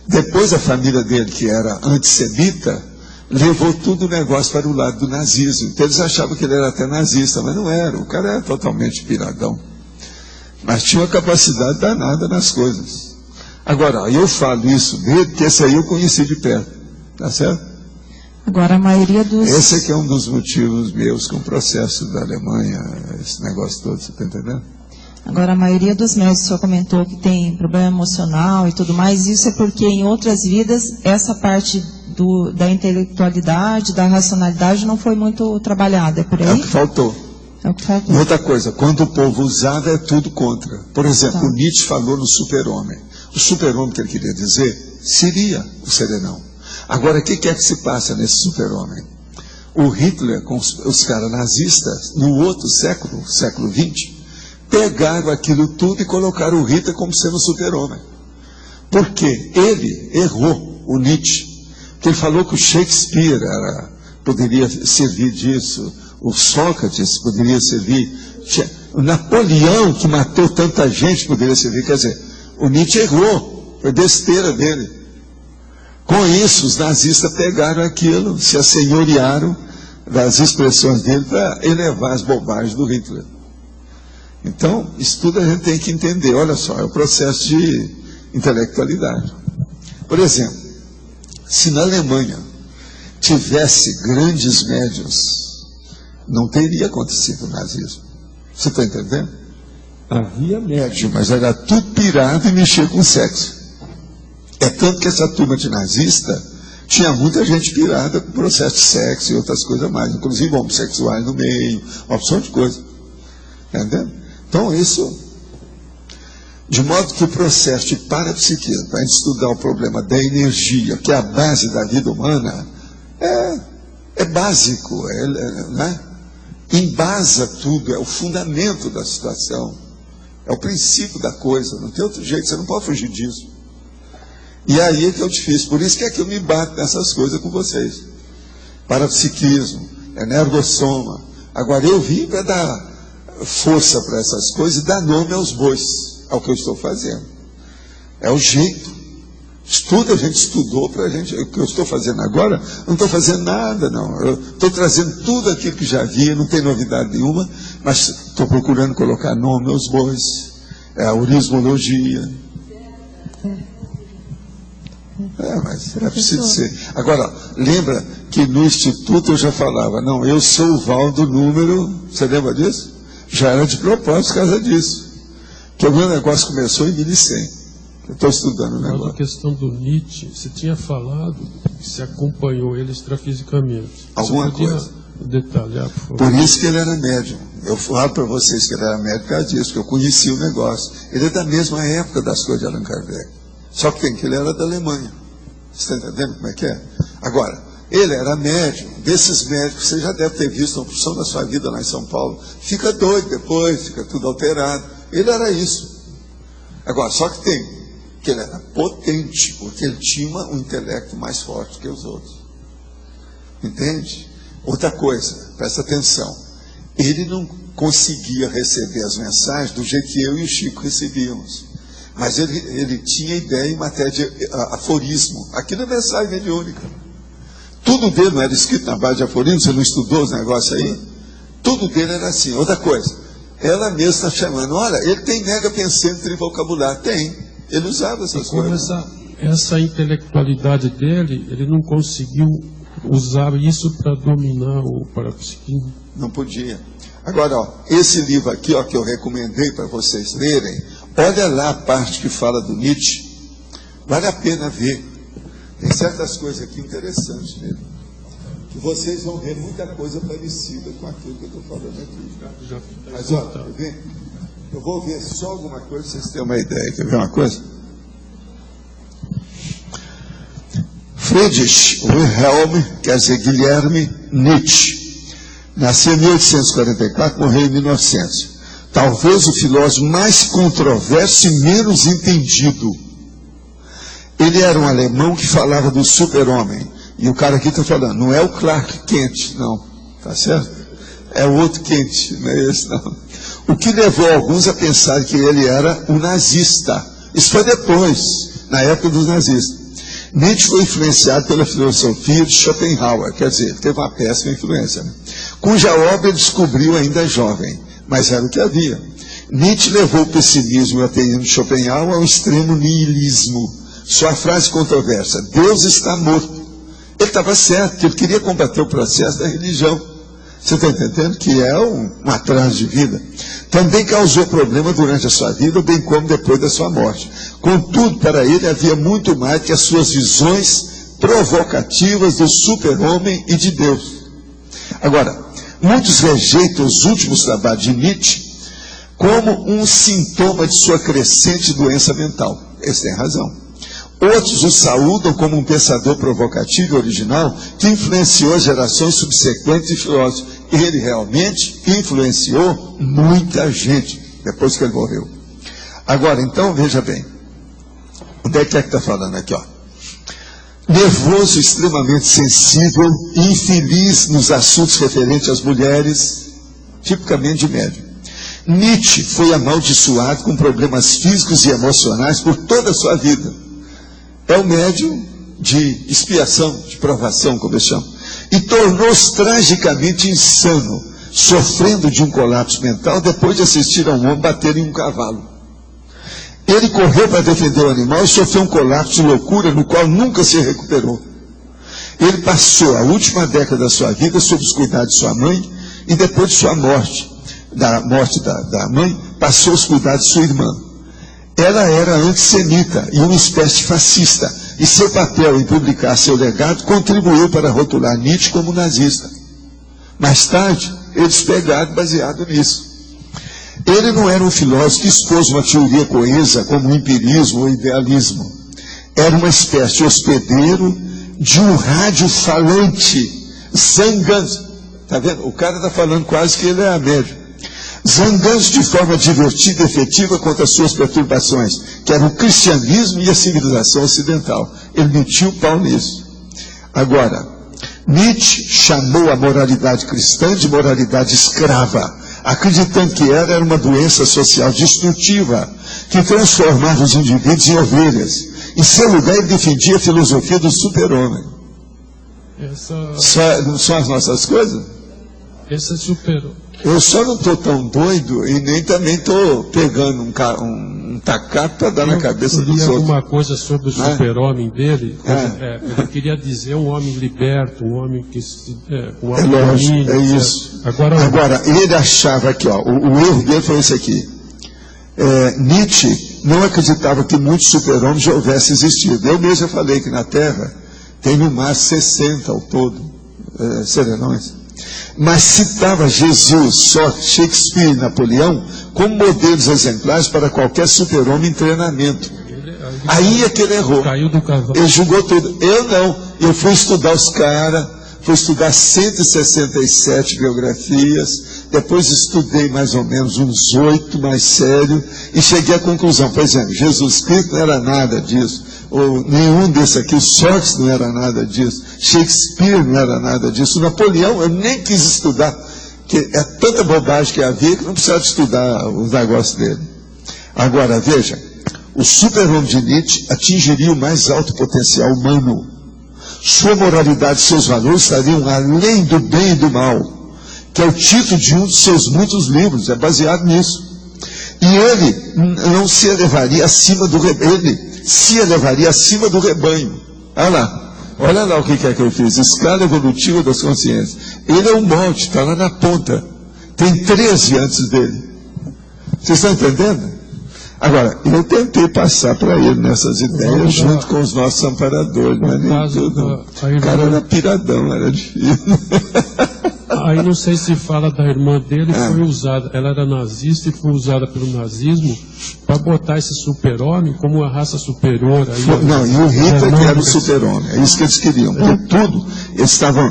depois a família dele, que era antissemita, levou tudo o negócio para o lado do nazismo. Então eles achavam que ele era até nazista, mas não era. O cara era totalmente piradão. Mas tinha uma capacidade danada nas coisas. Agora, eu falo isso dele, porque esse aí eu conheci de perto. Tá certo? Agora, a maioria dos... Esse aqui é um dos motivos meus com o processo da Alemanha, esse negócio todo, você está entendendo? Agora, a maioria dos médicos, o senhor comentou que tem problema emocional e tudo mais, isso é porque em outras vidas, essa parte da intelectualidade, da racionalidade não foi muito trabalhada, é por aí? É o que faltou. É o que faltou. E outra coisa, quando o povo usava, é tudo contra. Por exemplo, o Nietzsche falou no super-homem. O super-homem que ele queria dizer seria o serenão. Agora, o que é que se passa nesse super-homem? O Hitler, com os caras nazistas, no outro século, século XX, pegaram aquilo tudo e colocaram o Hitler como sendo o super-homem. Porque ele errou, o Nietzsche. Porque ele falou que o Shakespeare poderia servir disso, o Sócrates poderia servir, o Napoleão, que matou tanta gente, poderia servir. Quer dizer, o Nietzsche errou, foi besteira dele. Com isso, os nazistas pegaram aquilo, se assenhorearam das expressões dele para elevar as bobagens do Hitler. Então, isso tudo a gente tem que entender. Olha só, é o processo de intelectualidade. Por exemplo, se na Alemanha tivesse grandes médiuns, não teria acontecido o nazismo. Você está entendendo? Havia médium, mas era tudo pirado e mexia com sexo. É tanto que essa turma de nazista tinha muita gente pirada com processo de sexo e outras coisas mais, inclusive homossexuais no meio, uma opção de coisa. Entendeu? Então isso, de modo que o processo de parapsiquismo, para a gente estudar o problema da energia, que é a base da vida humana, é básico, né? Embasa tudo, é o fundamento da situação, é o princípio da coisa, não tem outro jeito, você não pode fugir disso. E aí é que é o difícil, por isso que é que eu me bato nessas coisas com vocês. Parapsiquismo, energossoma. Agora eu vim para dar força para essas coisas e dar nome aos bois, ao que eu estou fazendo. É o jeito. Estuda, a gente estudou para a gente. O que eu estou fazendo agora, não estou fazendo nada, não. Eu estou trazendo tudo aquilo que já havia, não tem novidade nenhuma, mas estou procurando colocar nome aos bois. É a urismologia. Mas é preciso ser. Agora, lembra que no Instituto eu já falava, não, eu sou o Valdo número, você lembra disso? Já era de propósito por causa disso. Que o meu negócio começou em 1100. Eu estou estudando o negócio. Mas a questão do Nietzsche, você tinha falado que se acompanhou ele extrafisicamente. Alguma coisa. Detalhar, por favor. Por isso que ele era médium. Eu falo para vocês que ele era médium por causa disso, porque eu conheci o negócio. Ele é da mesma época das coisas de Allan Kardec. Só que ele era da Alemanha. Você está entendendo como é que é? Agora, Ele era médium. Desses médicos, você já deve ter visto uma porção da sua vida lá em São Paulo. Fica doido depois, fica tudo alterado. Ele era isso. Agora, só que ele era potente, porque ele tinha um intelecto mais forte que os outros. Entende? Outra coisa, presta atenção. Ele não conseguia receber as mensagens do jeito que eu e o Chico recebíamos. Mas ele tinha ideia em matéria de aforismo. Aqui na mensagem mediúnica. Tudo dele não era escrito na base de aforismo, você não estudou os negócios aí? Tudo dele era assim. Outra coisa, ela mesma está chamando, olha, ele tem mega pensante em vocabulário. Tem. Ele usava essas coisas. Essa intelectualidade dele, ele não conseguiu usar isso para dominar o parapsiquismo. Não podia. Agora, ó, esse livro aqui, ó, que eu recomendei para vocês lerem, olha lá a parte que fala do Nietzsche. Vale a pena ver. Tem certas coisas aqui interessantes mesmo. Que vocês vão ver muita coisa parecida com aquilo que eu estou falando aqui. Mas, ó, eu vou ver só alguma coisa para vocês terem uma ideia. Quer ver uma coisa? Friedrich Wilhelm, quer dizer Guilherme Nietzsche, nasceu em 1844, morreu em 1900. Talvez o filósofo mais controverso e menos entendido. Ele era um alemão que falava do super-homem. E o cara aqui está falando, não é o Clark Kent, não. Tá certo? É o outro Kent, não é esse não. O que levou alguns a pensar que ele era um nazista. Isso foi depois, na época dos nazistas. Nietzsche foi influenciado pela filosofia de Schopenhauer, quer dizer, teve uma péssima influência, né? Cuja obra ele descobriu ainda jovem, mas era o que havia. Nietzsche levou o pessimismo e o ateísmo de Schopenhauer ao extremo niilismo. Sua frase controversa, Deus está morto. Ele estava certo, ele queria combater o processo da religião. Você está entendendo? Que é um atraso de vida. Também causou problema durante a sua vida, bem como depois da sua morte. Contudo, para ele havia muito mais que as suas visões provocativas do super-homem e de Deus. Agora, muitos rejeitam os últimos trabalhos de Nietzsche como um sintoma de sua crescente doença mental. Eles têm razão. Outros o saúdam como um pensador provocativo e original que influenciou gerações subsequentes de filósofos. Ele realmente influenciou muita gente depois que ele morreu. Agora, então, veja bem. Onde é que está falando aqui? Ó? Nervoso, extremamente sensível e infeliz nos assuntos referentes às mulheres, tipicamente de médium. Nietzsche foi amaldiçoado com problemas físicos e emocionais por toda a sua vida. É o médium de expiação, de provação, como eu chamo. E tornou-se tragicamente insano, sofrendo de um colapso mental depois de assistir a um homem bater em um cavalo. Ele correu para defender o animal e sofreu um colapso de loucura no qual nunca se recuperou. Ele passou a última década da sua vida sob os cuidados de sua mãe e depois de sua morte, da morte da mãe, passou os cuidados de sua irmã. Ela era antissemita e uma espécie de fascista, e seu papel em publicar seu legado contribuiu para rotular Nietzsche como nazista. Mais tarde, eles pegaram baseado nisso. Ele não era um filósofo que expôs uma teoria coesa como o empirismo ou idealismo. Era uma espécie de hospedeiro de um rádio falante, zangando. Está vendo? O cara está falando quase que ele é a médium. Zangando de forma divertida e efetiva contra as suas perturbações, que eram o cristianismo e a civilização ocidental. Ele metiu o pau nisso. Agora, Nietzsche chamou a moralidade cristã de moralidade escrava, acreditando que era uma doença social destrutiva, que transformava os indivíduos em ovelhas. Em seu lugar, ele defendia a filosofia do super-homem. Não são as nossas coisas? Esse é super-homem. Eu só não estou tão doido e nem também estou pegando um tacape para dar na cabeça dos outros. Alguma coisa sobre o super-homem dele. Ele queria dizer um homem liberto, um homem que um homem lógico, é isso. Agora, ele achava que o erro dele foi esse aqui. Nietzsche não acreditava que muitos super-homens já houvessem existido. Eu mesmo falei que na Terra tem no máximo 60 ao todo serenões. Mas citava Jesus, Sócrates, Shakespeare e Napoleão como modelos exemplares para qualquer super-homem em treinamento. Aí é que ele errou. Caiu do cavalo. Ele julgou tudo. Eu não. Eu fui estudar os caras, fui estudar 167 biografias, depois estudei mais ou menos uns 8 mais sério, e cheguei à conclusão, por exemplo, Jesus Cristo não era nada disso, ou nenhum desse aqui, o Sócrates não era nada disso, Shakespeare não era nada disso, Napoleão eu nem quis estudar, que é tanta bobagem que havia que não precisava estudar os negócios dele. Agora, veja, o super-homem de Nietzsche atingiria o mais alto potencial humano. Sua moralidade e seus valores estariam além do bem e do mal, que é o título de um de seus muitos livros, é baseado nisso. E ele não se elevaria acima do rebanho, ele se elevaria acima do rebanho. Olha lá o que é que ele fez, escala evolutiva das consciências. Ele é um monte, está lá na ponta, tem 13 antes dele. Vocês estão entendendo? Agora, eu tentei passar para ele nessas ideias junto com os nossos amparadores, mas nem tudo. O cara era piradão, era difícil. Aí não sei se fala da irmã dele, foi usada, ela era nazista e foi usada pelo nazismo para botar esse super-homem como uma raça superior. Aí, não, e o Hitler que era o super-homem, é isso que eles queriam, porque tudo, eles estavam,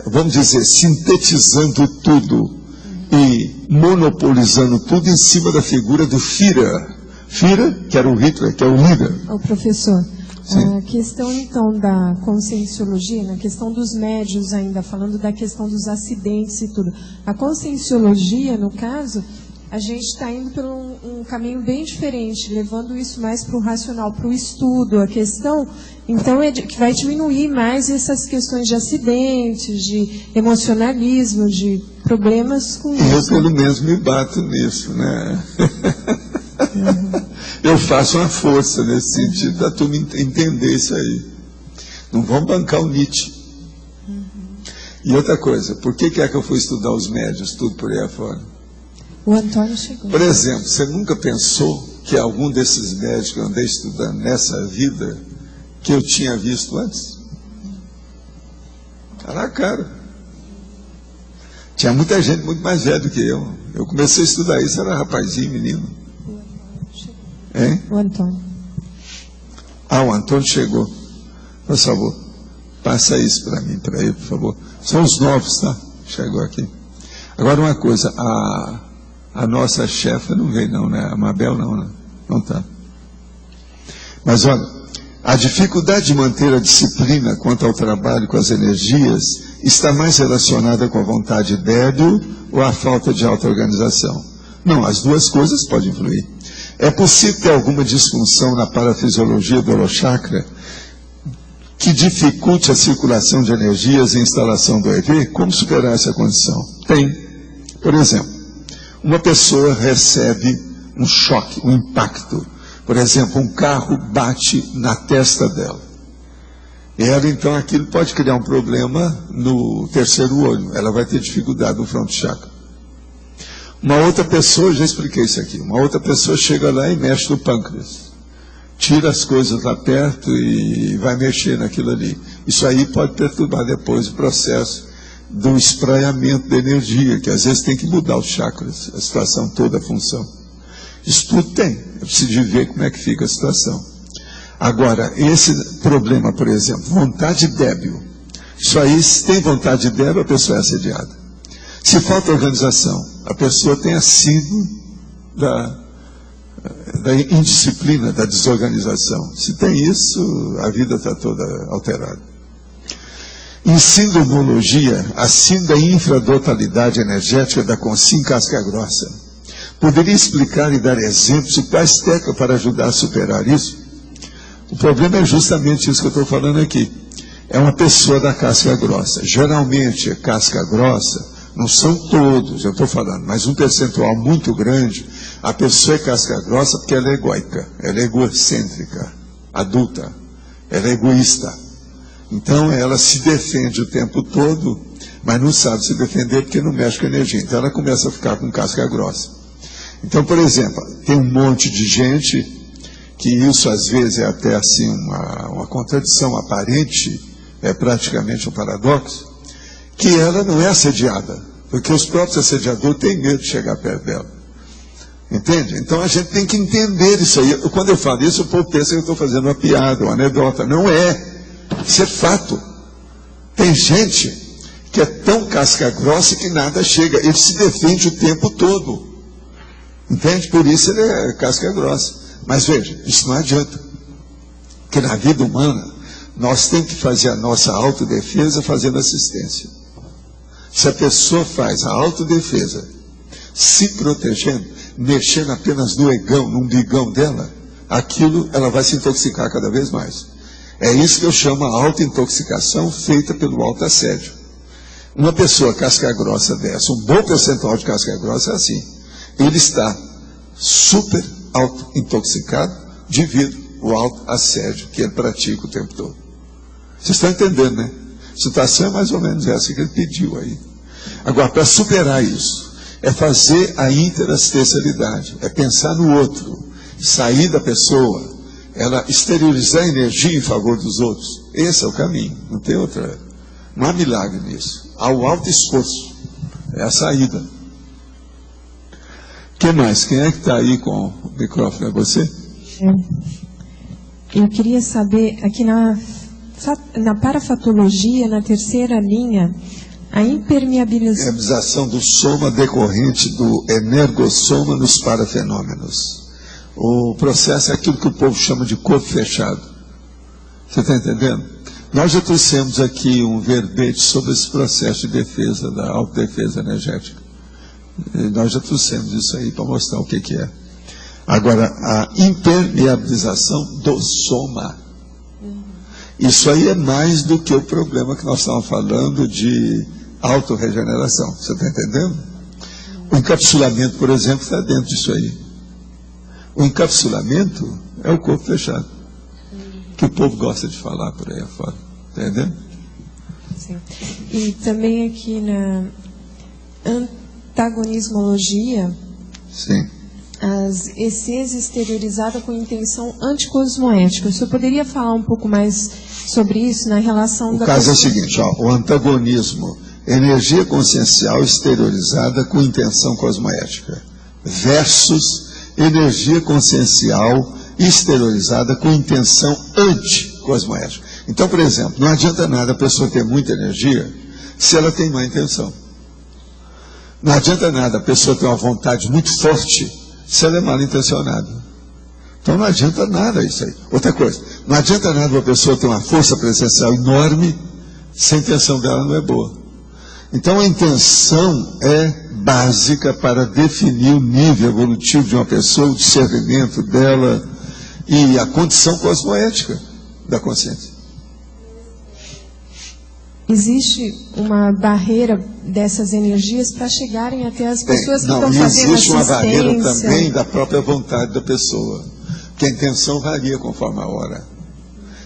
vamos dizer, sintetizando tudo e monopolizando tudo em cima da figura do Führer. Führer, que era o Hitler, que é o líder. Professor, a questão então da conscienciologia, na questão dos médios ainda, falando da questão dos acidentes e tudo. A conscienciologia, no caso, a gente está indo por um caminho bem diferente, levando isso mais para o racional, para o estudo, a questão, então, é que vai diminuir mais essas questões de acidentes, de emocionalismo, de problemas com isso. Eu, pelo menos, me bato nisso, né? Eu faço uma força nesse sentido, da turma entender isso aí. Não vão bancar o Nietzsche. E outra coisa, por que é que eu fui estudar os médios, tudo por aí afora? O Antônio chegou. Por exemplo, você nunca pensou que algum desses médios que eu andei estudando nessa vida, que eu tinha visto antes? Caraca, tinha muita gente muito mais velha do que eu. Eu comecei a estudar isso, era rapazinho, menino. Hein? O Antônio. O Antônio chegou. Por favor, passa isso para mim, para ele, por favor. São os novos, tá? Chegou aqui. Agora uma coisa, a nossa chefa não veio não, né? A Mabel não, né? Não tá. Mas olha, a dificuldade de manter a disciplina quanto ao trabalho com as energias está mais relacionada com a vontade débil ou a falta de auto-organização? Não, as duas coisas podem influir. É possível ter alguma disfunção na parafisiologia do holochakra que dificulte a circulação de energias e a instalação do EV? Como superar essa condição? Tem. Por exemplo, uma pessoa recebe um choque, um impacto. Por exemplo, um carro bate na testa dela. Ela, então, aquilo pode criar um problema no terceiro olho. Ela vai ter dificuldade no fronto chakra. Uma outra pessoa, já expliquei isso aqui, uma outra pessoa chega lá e mexe no pâncreas. Tira as coisas lá perto e vai mexer naquilo ali. Isso aí pode perturbar depois o processo do espraiamento da energia, que às vezes tem que mudar os chakras, a situação toda, a função. Isso tudo tem. É preciso ver como é que fica a situação. Agora, esse problema, por exemplo, vontade débil. Isso aí, se tem vontade débil, a pessoa é assediada. Se falta organização, a pessoa tem a síndrome da indisciplina, da desorganização. Se tem isso, a vida está toda alterada. Em sindromologia, a síndrome da infradotalidade energética da consciência casca grossa. Poderia explicar e dar exemplos e quais técnicas para ajudar a superar isso? O problema é justamente isso que eu estou falando aqui. É uma pessoa da casca grossa. Geralmente, a casca grossa, não são todos, eu estou falando, mas um percentual muito grande, a pessoa é casca grossa porque ela é egóica, ela é egocêntrica, adulta, ela é egoísta. Então ela se defende o tempo todo, mas não sabe se defender porque não mexe com energia. Então ela começa a ficar com casca grossa. Então, por exemplo, tem um monte de gente que isso às vezes é até assim uma contradição aparente, é praticamente um paradoxo, que ela não é assediada, porque os próprios assediadores têm medo de chegar perto dela. Entende? Então a gente tem que entender isso aí. Quando eu falo isso, o povo pensa que eu estou fazendo uma piada, uma anedota. Não é. Isso é fato. Tem gente que é tão casca grossa que nada chega. Ele se defende o tempo todo. Entende? Por isso ele é casca grossa. Mas veja, isso não adianta. Porque na vida humana, nós temos que fazer a nossa autodefesa fazendo assistência. Se a pessoa faz a autodefesa, se protegendo, mexendo apenas no egão, no umbigão dela, aquilo ela vai se intoxicar cada vez mais. É isso que eu chamo a autointoxicação feita pelo autoassédio. Uma pessoa casca grossa dessa, um bom percentual de casca grossa é assim. Ele está super autointoxicado devido ao autoassédio que ele pratica o tempo todo. Vocês estão entendendo, né? A situação é mais ou menos essa que ele pediu aí. Agora, para superar isso, é fazer a interassistencialidade, é pensar no outro, sair da pessoa, ela exteriorizar a energia em favor dos outros. Esse é o caminho, não tem outra. Não há milagre nisso. Há o alto esforço. É a saída. O que mais? Quem é que está aí com o microfone? É você? Eu queria saber, aqui na parafatologia, na terceira linha, a impermeabilização do soma decorrente do energossoma nos parafenômenos. O processo é aquilo que o povo chama de corpo fechado. Você está entendendo? Nós já trouxemos aqui um verbete sobre esse processo de defesa, da autodefesa energética. Nós já trouxemos isso aí para mostrar o que é. Agora, a impermeabilização do soma. Isso aí é mais do que o problema que nós estávamos falando de autorregeneração. Você está entendendo? O encapsulamento, por exemplo, está dentro disso aí. O encapsulamento é o corpo fechado. Que o povo gosta de falar por aí afora. Está entendendo? Sim. E também aqui na antagonismologia, sim, as ECs exteriorizadas com intenção anticosmoética. O senhor poderia falar um pouco mais sobre isso na relação da... O caso é o seguinte, ó, o antagonismo, energia consciencial exteriorizada com intenção cosmoética, versus energia consciencial exteriorizada com intenção anticosmoética. Então, por exemplo, não adianta nada a pessoa ter muita energia se ela tem má intenção. Não adianta nada a pessoa ter uma vontade muito forte se ela é mal intencionada. Então não adianta nada isso aí. Outra coisa, não adianta nada uma pessoa ter uma força presencial enorme se a intenção dela não é boa. Então a intenção é básica para definir o nível evolutivo de uma pessoa, o discernimento dela e a condição cosmoética da consciência. Existe uma barreira dessas energias para chegarem até as pessoas que estão fazendo assistência? Não, existe uma barreira também da própria vontade da pessoa, porque a intenção varia conforme a hora.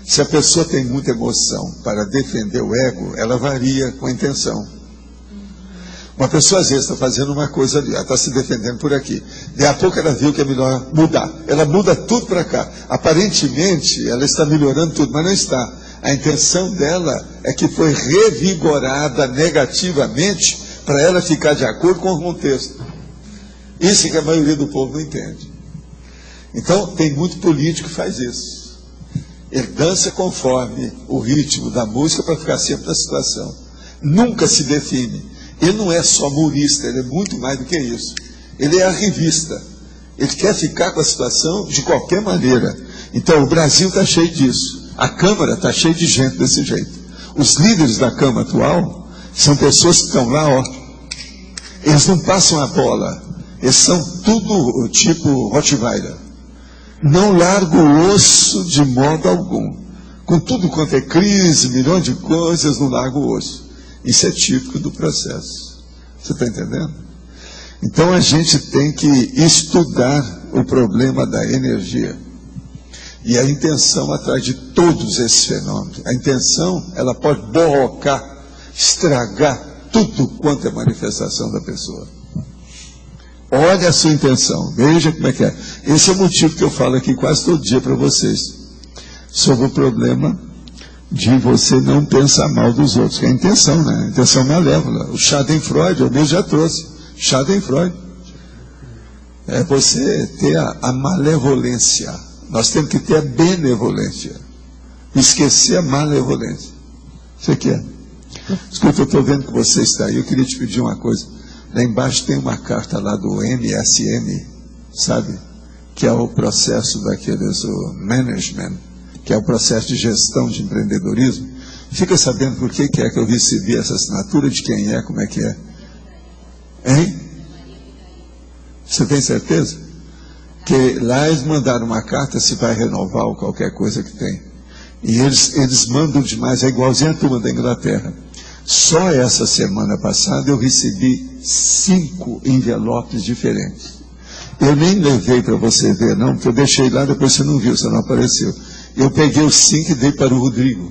Se a pessoa tem muita emoção para defender o ego, ela varia com a intenção. Uma pessoa às vezes está fazendo uma coisa ali, ela está se defendendo por aqui. Daí a pouco ela viu que é melhor mudar. Ela muda tudo para cá. Aparentemente ela está melhorando tudo, mas não está. A intenção dela é que foi revigorada negativamente para ela ficar de acordo com o contexto. Isso que a maioria do povo não entende. Então, tem muito político que faz isso. Ele dança conforme o ritmo da música para ficar sempre na situação. Nunca se define. Ele não é só humorista, ele é muito mais do que isso. Ele é arrivista. Ele quer ficar com a situação de qualquer maneira. Então, o Brasil está cheio disso. A Câmara está cheia de gente desse jeito. Os líderes da Câmara atual são pessoas que estão lá, ó. Eles não passam a bola. Eles são tudo tipo Rottweiler. Não largam o osso de modo algum. Com tudo quanto é crise, milhões de coisas, não largam o osso. Isso é típico do processo. Você está entendendo? Então a gente tem que estudar o problema da energia. E a intenção atrás de todos esses fenômenos. A intenção, ela pode borrocar, estragar tudo quanto é manifestação da pessoa. Olha a sua intenção, veja como é que é. Esse é o motivo que eu falo aqui quase todo dia para vocês. Sobre o problema de você não pensar mal dos outros. Que é a intenção, né? A intenção malévola. O Schadenfreude, eu mesmo já trouxe. Schadenfreude. É você ter a malevolência. Nós temos que ter a benevolência. Esquecer a malevolência. Você quer? Escuta, eu estou vendo que você está aí. Eu queria te pedir uma coisa. Lá embaixo tem uma carta lá do MSM, sabe? Que é o processo daqueles, o management, que é o processo de gestão de empreendedorismo. Fica sabendo por que é que eu recebi essa assinatura, de quem é, como é que é. Hein? Você tem certeza? Que lá eles mandaram uma carta se vai renovar ou qualquer coisa que tem. E eles mandam demais, é igualzinho a turma da Inglaterra. Só essa semana passada eu recebi 5 envelopes diferentes. Eu nem levei para você ver, não, porque eu deixei lá, depois você não viu, você não apareceu. Eu peguei os 5 e dei para o Rodrigo,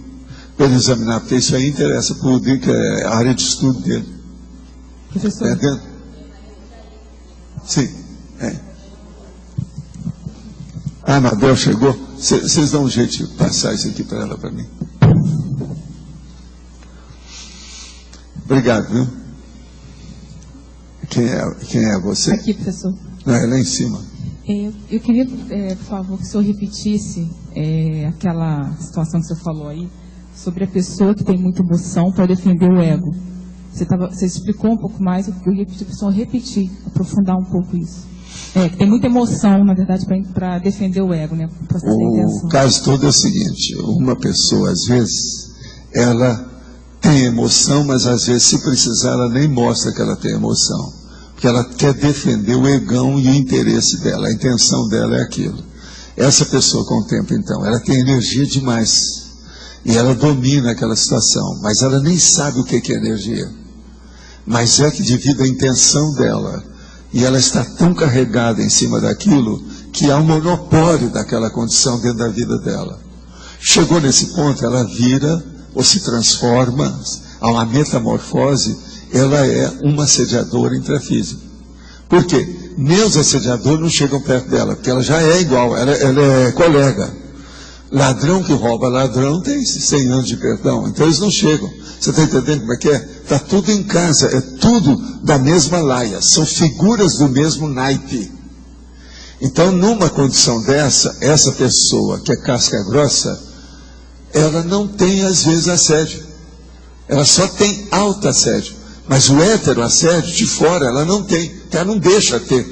para ele examinar, porque isso aí interessa para o Rodrigo, que é a área de estudo dele. Professor? Está entendendo? Sim, é. A Anabel chegou. Vocês dão um jeito de passar isso aqui para ela, para mim. Obrigado, viu? Quem é você? Aqui, professor. Não, é lá em cima. Eu queria, por favor, que o senhor repetisse aquela situação que o senhor falou aí, sobre a pessoa que tem muita emoção para defender o ego. Você explicou um pouco mais, eu queria pedir para o senhor repetir, aprofundar um pouco isso. Que tem muita emoção, na verdade, para defender o ego, né? O caso todo é o seguinte: uma pessoa, às vezes, ela tem emoção, mas às vezes, se precisar, ela nem mostra que ela tem emoção. Porque ela quer defender o egão e o interesse dela, a intenção dela é aquilo. Essa pessoa, com o tempo, então, ela tem energia demais. E ela domina aquela situação, mas ela nem sabe o que é energia. Mas é que devido à intenção dela, e ela está tão carregada em cima daquilo, que há um monopólio daquela condição dentro da vida dela. Chegou nesse ponto, ela vira ou se transforma, há uma metamorfose, ela é uma assediadora intrafísica. Por quê? Nem os assediadores não chegam perto dela, porque ela já é igual, ela é colega. Ladrão que rouba ladrão tem 100 anos de perdão, então eles não chegam. Você está entendendo como é que é? Está tudo em casa, é tudo da mesma laia, são figuras do mesmo naipe. Então, numa condição dessa, essa pessoa que é casca grossa, ela não tem, às vezes, assédio. Ela só tem alto assédio. Mas o hétero assédio de fora, ela não tem, porque ela não deixa ter.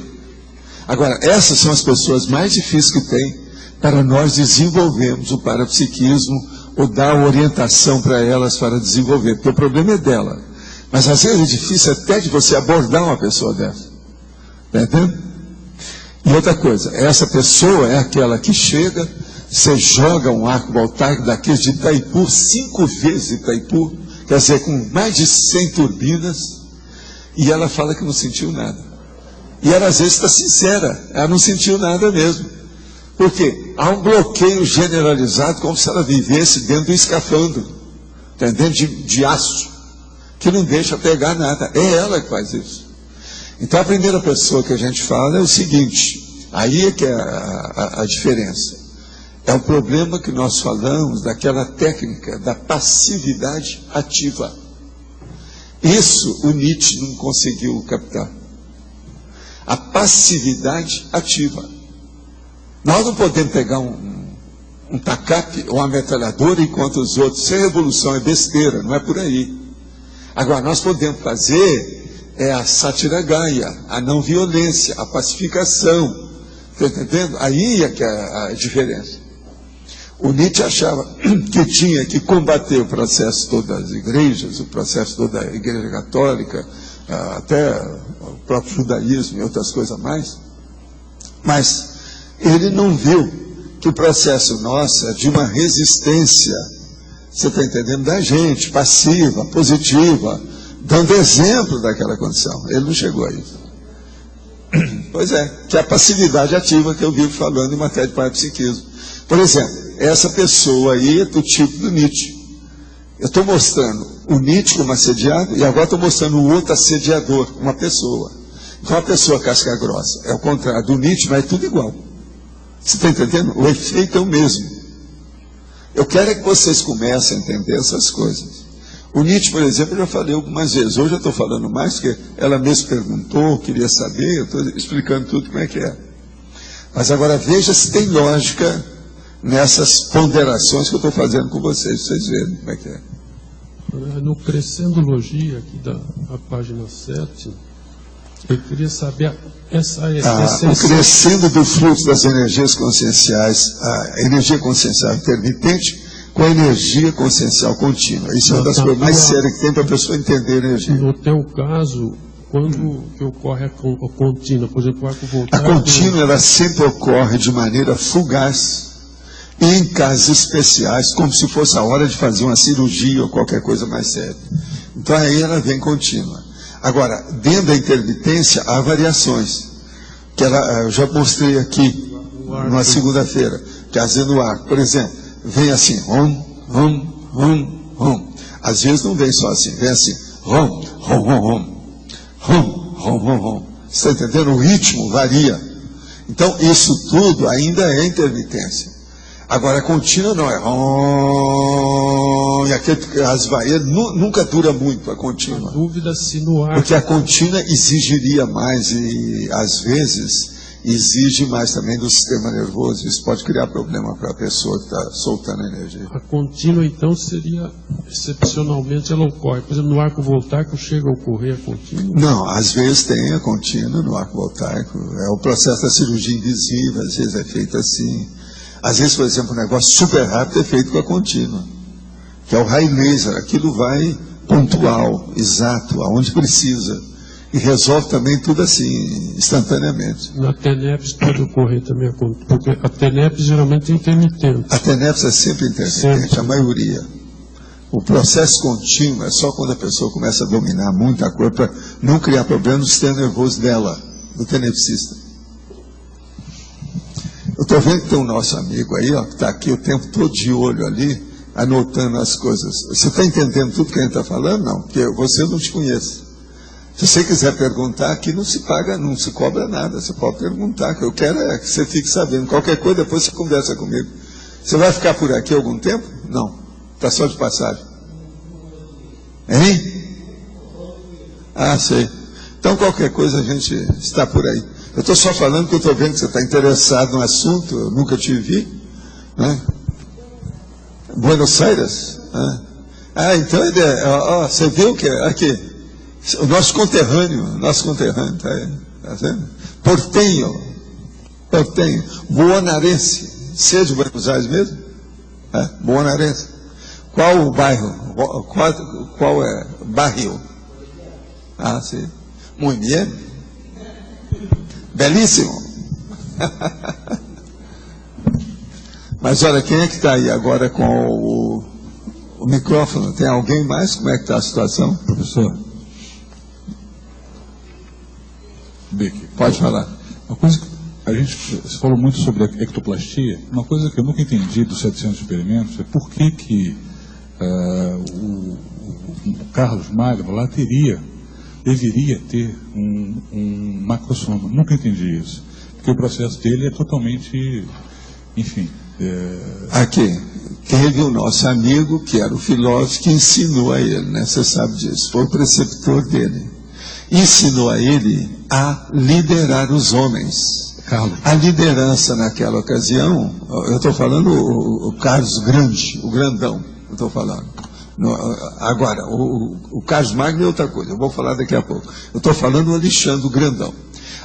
Agora, essas são as pessoas mais difíceis que tem para nós desenvolvermos o parapsiquismo ou dar orientação para elas para desenvolver, porque o problema é dela. Mas às vezes é difícil até de você abordar uma pessoa dessa. Está entendendo? E outra coisa, essa pessoa é aquela que chega, você joga um arco voltaico daqueles de Itaipu, 5 vezes Itaipu, quer dizer, com mais de 100 turbinas, e ela fala que não sentiu nada. E ela às vezes está sincera, ela não sentiu nada mesmo. Por quê? Há um bloqueio generalizado, como se ela vivesse dentro do escafandro, entendendo? De aço, que não deixa pegar nada. É ela que faz isso. Então a primeira pessoa que a gente fala é o seguinte, aí é que é a diferença. É o problema que nós falamos daquela técnica da passividade ativa. Isso o Nietzsche não conseguiu captar. A passividade ativa. Nós não podemos pegar um tacape ou uma metralhadora enquanto os outros. Isso é revolução, é besteira, não é por aí. Agora, nós podemos fazer a sátira gaia, a não violência, a pacificação. Está entendendo? Aí é que é a diferença. O Nietzsche achava que tinha que combater o processo todo das igrejas, o processo todo da igreja católica, até o próprio judaísmo e outras coisas mais. Mas ele não viu que o processo nosso é de uma resistência, você está entendendo, da gente, passiva, positiva, dando exemplo daquela condição. Ele não chegou a isso. Pois é, que é a passividade ativa que eu vivo falando em matéria de parapsiquismo. Por exemplo, essa pessoa aí é do tipo do Nietzsche. Eu estou mostrando o Nietzsche como assediado e agora estou mostrando o outro assediador, uma pessoa. Então a pessoa casca grossa é o contrário do Nietzsche, mas é tudo igual. Você está entendendo? O efeito é o mesmo. Eu quero é que vocês comecem a entender essas coisas. O Nietzsche, por exemplo, eu já falei algumas vezes. Hoje eu estou falando mais, porque ela mesma perguntou, queria saber, eu estou explicando tudo como é que é. Mas agora veja se tem lógica nessas ponderações que eu estou fazendo com vocês, para vocês verem como é que é. No Crescendologia, aqui da página 7, eu queria saber o crescendo do fluxo das energias conscienciais, a energia consciencial intermitente com a energia consciencial contínua. Isso é uma das coisas mais sérias que tem para a pessoa entender a energia. No teu caso, quando que ocorre a contínua, por exemplo, o arco voltaico... A contínua, ela sempre ocorre de maneira fugaz, e em casos especiais, como se fosse a hora de fazer uma cirurgia ou qualquer coisa mais séria. Então aí ela vem contínua. Agora, dentro da intermitência, há variações, que eu já mostrei aqui, numa segunda-feira, que às vezes no ar, por exemplo, vem assim, rom, rom, rom, rom. Às vezes não vem só assim, vem assim, rom, rom, rom, rom, rom, rom, rom, rom. Você está entendendo? O ritmo varia. Então, isso tudo ainda é intermitência. Agora, a contínua não é rom, e as vaias nunca dura muito a contínua. A dúvida se no ar... Porque a contínua exigiria mais e, às vezes, exige mais também do sistema nervoso. Isso pode criar problema para a pessoa que está soltando a energia. A contínua, então, seria, excepcionalmente, ela ocorre. Por exemplo, no arco voltaico chega a ocorrer a contínua? Não, às vezes tem a contínua no arco voltaico. É o processo da cirurgia invisível, às vezes é feito assim. Às vezes, por exemplo, um negócio super rápido é feito com a contínua, que é o raio laser. Aquilo vai pontual, exato, aonde precisa. E resolve também tudo assim, instantaneamente. Na TENEPS pode ocorrer também, porque a TENEPS geralmente é intermitente. A TENEPS é sempre intermitente, a maioria. O processo contínuo é só quando a pessoa começa a dominar muita coisa para não criar problema no sistema nervoso dela, do tenepsista. Eu estou vendo que tem um nosso amigo aí, ó, que está aqui o tempo todo de olho ali, anotando as coisas. Você está entendendo tudo que a gente está falando? Não, porque você não te conhece. Se você quiser perguntar, aqui não se paga, não se cobra nada. Você pode perguntar, que eu quero é que você fique sabendo. Qualquer coisa, depois você conversa comigo. Você vai ficar por aqui algum tempo? Não. Está só de passagem. Hein? Ah, sei. Então, qualquer coisa, a gente está por aí. Eu estou só falando que eu estou vendo que você está interessado no assunto, eu nunca te vi. Né? Buenos Aires? Ah, então, você viu que aqui, o nosso conterrâneo, tá vendo? Portenho, bonaerense. Você é de Buenos Aires mesmo? Bonaerense. Qual o bairro? Qual é? Barrio? Ah, sim. Muito bem. Belíssimo. Mas olha, quem é que está aí agora com o microfone? Tem alguém mais? Como é que está a situação? Professor. Bic, pode falar. Uma coisa que a gente falou muito sobre a ectoplastia. Uma coisa que eu nunca entendi dos 700 experimentos é por que o Carlos Magno lá deveria ter um macrosoma. Nunca entendi isso. Porque o processo dele é totalmente, enfim... Aqui, teve o nosso amigo, que era o filósofo, que ensinou a ele, né? Você sabe disso, foi o preceptor dele. Ensinou a ele a liderar os homens. Carlos. A liderança naquela ocasião, eu estou falando o Carlos Grande, o grandão, eu estou falando. Agora, o Carlos Magno é outra coisa, eu vou falar daqui a pouco. Eu estou falando o Alexandre, o grandão.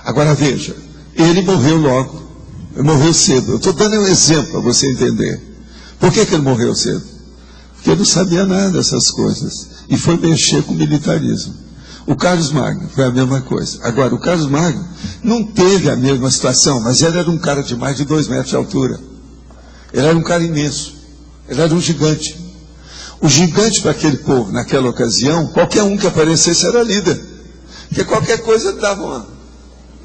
Agora veja, ele morreu logo, ele morreu cedo. Eu estou dando um exemplo para você entender. Por que ele morreu cedo? Porque ele não sabia nada dessas coisas. E foi mexer com o militarismo. O Carlos Magno foi a mesma coisa. Agora, o Carlos Magno não teve a mesma situação, mas ele era um cara de mais de 2 metros de altura. Ele era um cara imenso. Ele era um gigante. O gigante para aquele povo, naquela ocasião, qualquer um que aparecesse era líder. Porque qualquer coisa dava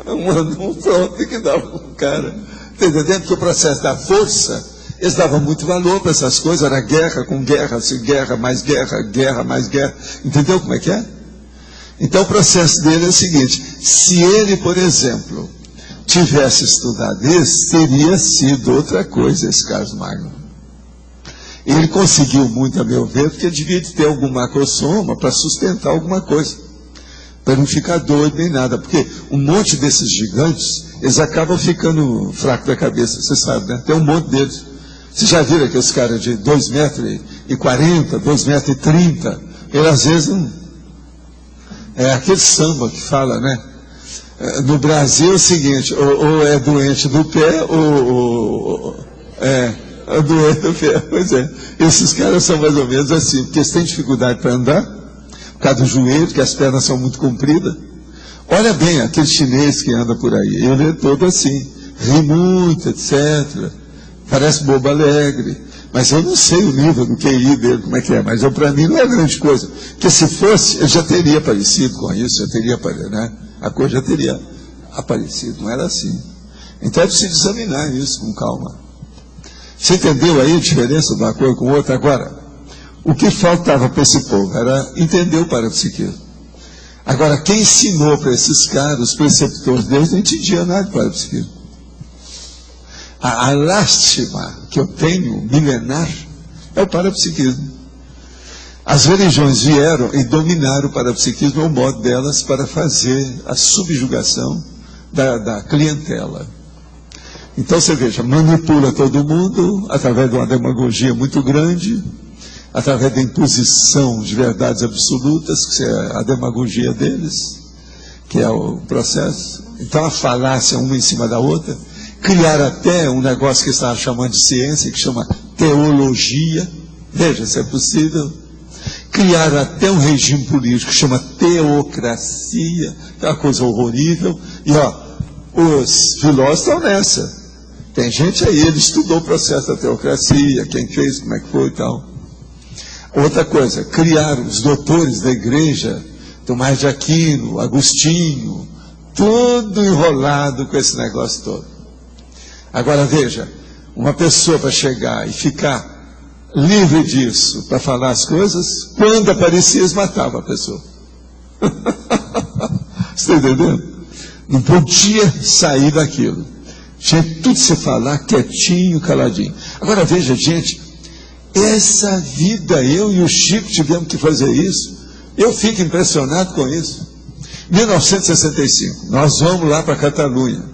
um pronto que dava um cara. Está entendendo? Porque o processo da força, eles davam muito valor para essas coisas. Era guerra com guerra, assim, guerra mais guerra, guerra mais guerra. Entendeu como é que é? Então o processo dele é o seguinte: se ele, por exemplo, tivesse estudado isso, teria sido outra coisa esse Carlos Magno. Ele conseguiu muito, a meu ver, porque devia de ter algum macrosoma para sustentar alguma coisa, para não ficar doido nem nada, porque um monte desses gigantes, eles acabam ficando fracos da cabeça, você sabe, né? Tem um monte deles. Vocês já viram aqueles caras de 2,40 m, 2,30 m? Ele às vezes não... É aquele samba que fala, né? No Brasil é o seguinte, ou é doente do pé, ou é doente do pé. Pois é, esses caras são mais ou menos assim, porque eles têm dificuldade para andar, por causa do joelho, que as pernas são muito compridas. Olha bem, aquele chinês que anda por aí, ele é todo assim, ri muito, etc. Parece bobo alegre, mas eu não sei o nível do QI dele, como é que é, mas para mim não é grande coisa, porque se fosse, ele já teria aparecido com isso, já teria aparecido, né? A coisa já teria aparecido, não era assim. Então é preciso examinar isso com calma. Você entendeu aí a diferença de uma coisa com outra? Agora, o que faltava para esse povo era entender o parapsiquismo. Agora, quem ensinou para esses caras, os preceptores deles, não entendia nada de parapsiquismo. A lástima que eu tenho, milenar, é o parapsiquismo. As religiões vieram e dominaram o parapsiquismo, é o modo delas para fazer a subjugação da clientela. Então você veja, manipula todo mundo através de uma demagogia muito grande, através da imposição de verdades absolutas, que é a demagogia deles, que é o processo. Então a falácia uma em cima da outra, criar até um negócio que estava chamando de ciência, que chama teologia, veja se é possível. Criar até um regime político que chama teocracia, que é uma coisa horrorível. E os filósofos estão nessa. Tem gente aí, ele estudou o processo da teocracia, quem fez, como é que foi e tal. Outra coisa, criar os doutores da igreja, Tomás de Aquino, Agostinho, tudo enrolado com esse negócio todo. Agora veja, uma pessoa para chegar e ficar livre disso, para falar as coisas, quando aparecia, eles matavam a pessoa. Você está entendendo? Não podia sair daquilo. Tinha tudo se falar quietinho, caladinho. Agora veja, gente, essa vida, eu e o Chico tivemos que fazer isso. Eu fico impressionado com isso. 1965, nós vamos lá para Catalunha.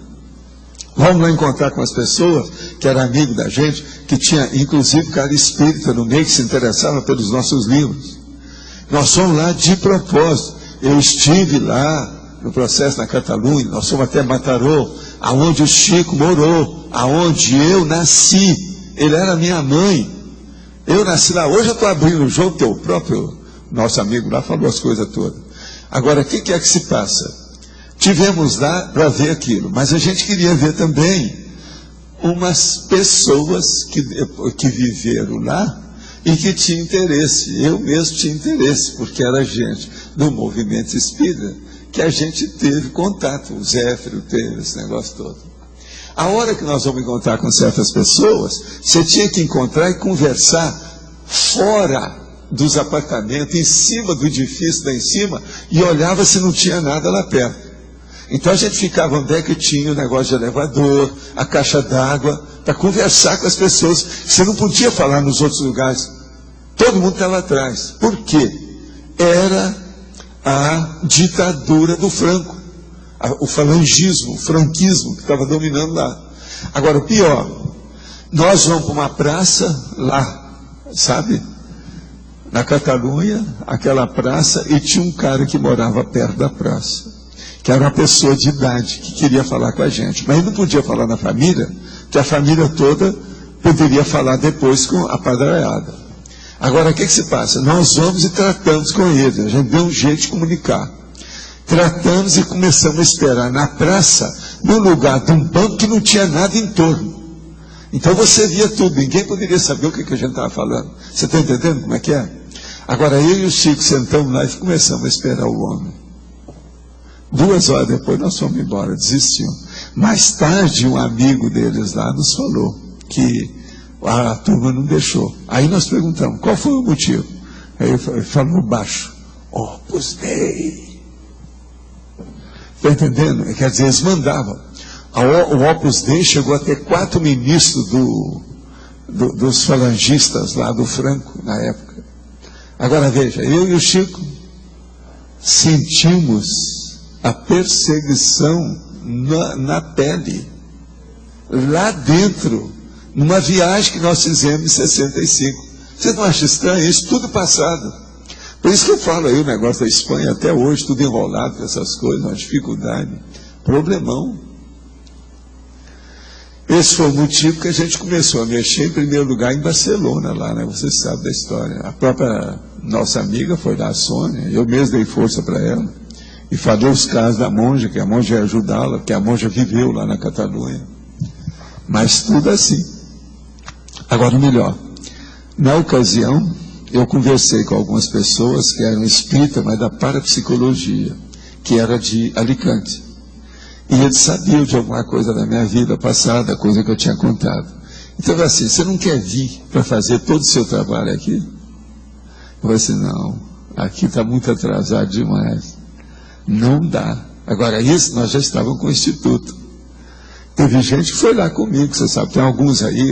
Vamos lá encontrar com as pessoas que eram amigos da gente, que tinha inclusive cara espírita no meio, que se interessava pelos nossos livros. Nós fomos lá de propósito. Eu estive lá no processo na Catalunha, nós fomos até Mataró, aonde o Chico morou, aonde eu nasci. Ele era minha mãe. Eu nasci lá. Hoje eu estou abrindo o jogo, que o próprio nosso amigo lá falou as coisas todas. Agora, o que é que se passa? Tivemos lá para ver aquilo, mas a gente queria ver também umas pessoas que viveram lá e que tinham interesse. Eu mesmo tinha interesse, porque era gente do movimento espírita que a gente teve contato. O Zéfiro teve esse negócio todo. A hora que nós vamos encontrar com certas pessoas, você tinha que encontrar e conversar fora dos apartamentos, em cima do edifício lá em cima, e olhava se não tinha nada lá perto. Então a gente ficava onde é que tinha o negócio de elevador, a caixa d'água, para conversar com as pessoas. Você não podia falar nos outros lugares. Todo mundo estava atrás. Por quê? Era a ditadura do Franco, o falangismo, o franquismo que estava dominando lá. Agora, o pior, nós vamos para uma praça lá, sabe? Na Catalunha, aquela praça, e tinha um cara que morava perto da praça, que era uma pessoa de idade, que queria falar com a gente. Mas ele não podia falar na família, que a família toda poderia falar depois com a padraiada. Agora, o que se passa? Nós vamos e tratamos com ele, a gente deu um jeito de comunicar. Tratamos e começamos a esperar na praça, no lugar de um banco que não tinha nada em torno. Então você via tudo, ninguém poderia saber o que a gente estava falando. Você está entendendo como é que é? Agora eu e o Chico sentamos lá e começamos a esperar o homem. 2 horas depois nós fomos embora, desistimos. Mais tarde um amigo deles lá nos falou que a turma não deixou. Aí nós perguntamos, qual foi o motivo? Aí ele falou baixo, Opus Dei. Está entendendo? Quer dizer, eles mandavam. O Opus Dei chegou a ter 4 ministros dos falangistas lá do Franco, na época. Agora veja, eu e o Chico sentimos a perseguição na pele, lá dentro numa viagem que nós fizemos em 65. Você não acha estranho? Isso tudo passado. Por isso que eu falo aí o negócio da Espanha até hoje, tudo enrolado com essas coisas, uma dificuldade, problemão. Esse foi o motivo que a gente começou a mexer, em primeiro lugar, em Barcelona, lá, né? Você sabe da história. A própria nossa amiga foi lá, a Sônia, eu mesmo dei força para ela, e falei os casos da monja, que a monja ia ajudá-la, porque a monja viveu lá na Catalunha. Mas tudo assim. Agora, o melhor, na ocasião, eu conversei com algumas pessoas que eram espíritas, mas da parapsicologia, que era de Alicante. E eles sabiam de alguma coisa da minha vida passada, coisa que eu tinha contado. Então, eu falei assim, você não quer vir para fazer todo o seu trabalho aqui? Eu falei assim, não, aqui está muito atrasado demais. Não dá. Agora, isso nós já estávamos com o Instituto. Teve gente que foi lá comigo, você sabe, tem alguns aí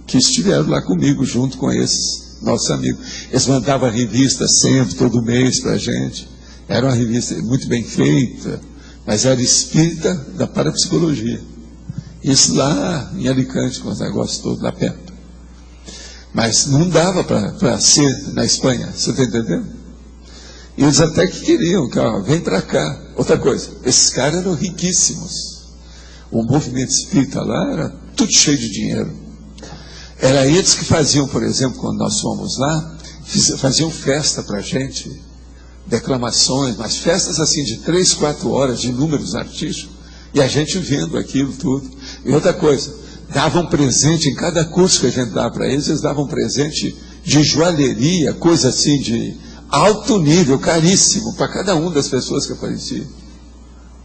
que estiveram lá comigo, junto com esses nossos amigos. Eles mandavam revista sempre, todo mês para a gente. Era uma revista muito bem feita, mas era espírita da parapsicologia. Isso lá em Alicante, com os negócios todos lá perto. Mas não dava para ser na Espanha, você está entendendo? E eles até que queriam, que vem para cá. Outra coisa, esses caras eram riquíssimos. O movimento espírita lá era tudo cheio de dinheiro. Era eles que faziam, por exemplo, quando nós fomos lá, faziam festa para a gente, declamações, mas festas assim de 3, 4 horas, de números artísticos, e a gente vendo aquilo tudo. E outra coisa, davam presente, em cada curso que a gente dava para eles, eles davam presente de joalheria, coisa assim de alto nível, caríssimo, para cada uma das pessoas que apareciam.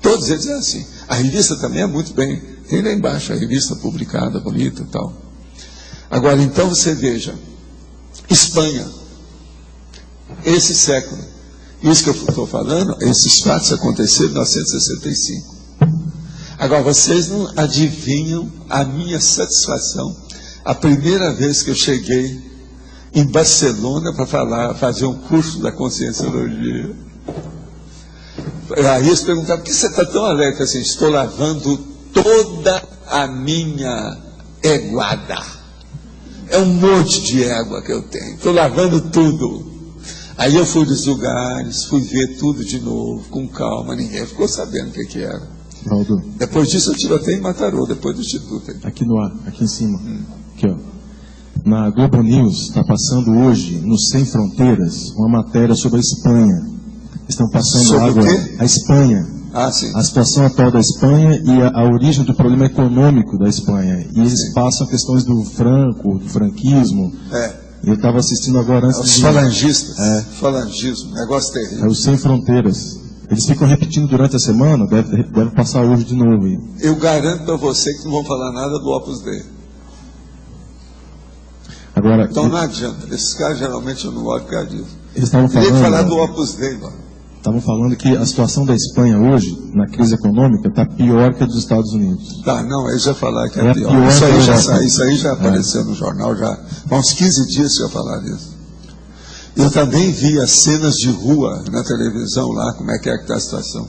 Todos eles é assim. A revista também é muito bem, tem lá embaixo a revista publicada, bonita e tal. Agora, então você veja, Espanha, esse século, isso que eu estou falando, esses fatos aconteceram em 1965. Agora, vocês não adivinham a minha satisfação. A primeira vez que eu cheguei em Barcelona para fazer um curso da Conscienciologia. Aí eles perguntavam, por que você está tão alegre assim? Estou lavando toda a minha eguada. É um monte de égua que eu tenho. Estou lavando tudo. Aí eu fui nos lugares, fui ver tudo de novo, com calma, ninguém ficou sabendo o que era. Valdo. Depois disso eu tive até em Mataró, depois do Instituto. Aqui no ar, aqui em cima. Aqui, ó. Na Globo News está passando hoje, no Sem Fronteiras, uma matéria sobre a Espanha. Estão passando sobre agora a Espanha. Ah, sim. A situação atual da Espanha e a origem do problema econômico da Espanha. E eles passam questões do Franco, do franquismo. Eu estava assistindo agora antes os falangistas. Falangismo, negócio terrível. É o Sem Fronteiras. Eles ficam repetindo durante a semana, deve passar hoje de novo. Eu garanto para você que não vão falar nada do Opus Dei. Agora, então não adianta. Esses caras geralmente eu não gosto por causa disso. Eles estavam falando. Queria falar do Opus Dei, mano. Estavam falando que a situação da Espanha hoje, na crise econômica, está pior que a dos Estados Unidos. Tá, não, eles já falaram que é pior. Isso aí já apareceu no jornal, já há uns 15 dias que eu ia falar disso. Eu também vi as cenas de rua na televisão lá, como é que está a situação.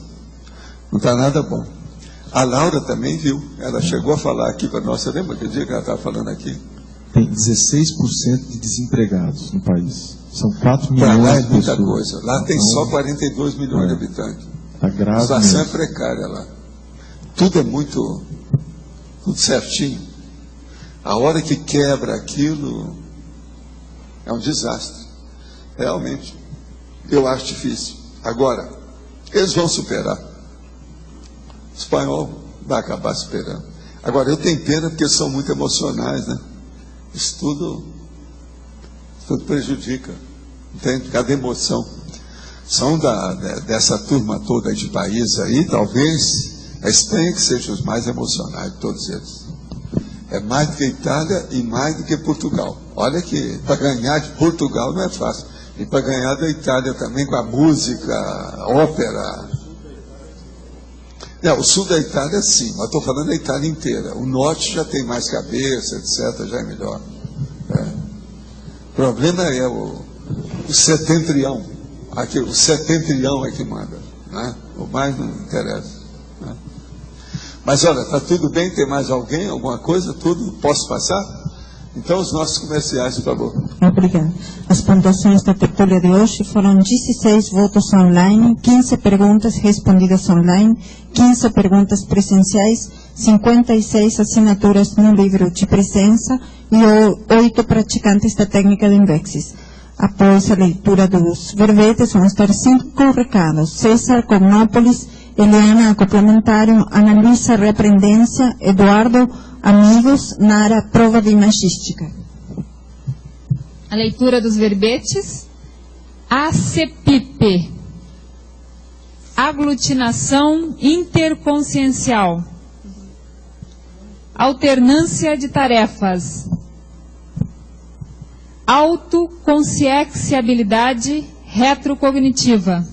Não está nada bom. A Laura também viu, ela chegou a falar aqui para nós, você lembra que dia que ela estava falando aqui? Tem 16% de desempregados no país. São 4 milhões de pessoas. Lá é muita pessoas. Coisa. Lá tem só 42 milhões de habitantes. Tá grave. A situação é precária lá. Tudo é tudo certinho. A hora que quebra aquilo, é um desastre. Realmente. Eu acho difícil. Agora, eles vão superar. O espanhol vai acabar superando. Agora, eu tenho pena porque eles são muito emocionais, né? Isso tudo prejudica, entende? Cada emoção. São dessa turma toda de países aí, talvez a Espanha que seja os mais emocionais de todos eles. É mais do que a Itália e mais do que Portugal. Olha que para ganhar de Portugal não é fácil. E para ganhar da Itália também com a música, a ópera. Não, o sul da Itália sim, mas estou falando da Itália inteira. O norte já tem mais cabeça, etc., já é melhor. O problema é o setentrião. Aqui, o setentrião é que manda. Né? O mais não interessa. Né? Mas olha, está tudo bem? Tem mais alguém? Alguma coisa? Tudo? Posso passar? Então, os nossos comerciais, por favor. Obrigada. As pontuações da tertúlia de hoje foram 16 votos online, 15 perguntas respondidas online, 15 perguntas presenciais, 56 assinaturas no livro de presença e 8 praticantes da técnica de Invexis. Após a leitura dos verbetes, vão estar 5 recados. César Cognópolis, Eliana Acoplamentário, Ana Luísa Reaprendência, Eduardo Amigos, Nara Prova de Imagística. A leitura dos verbetes. ACPIP, Aglutinação Interconsciencial. Alternância de tarefas. Autoconscienciabilidade retrocognitiva.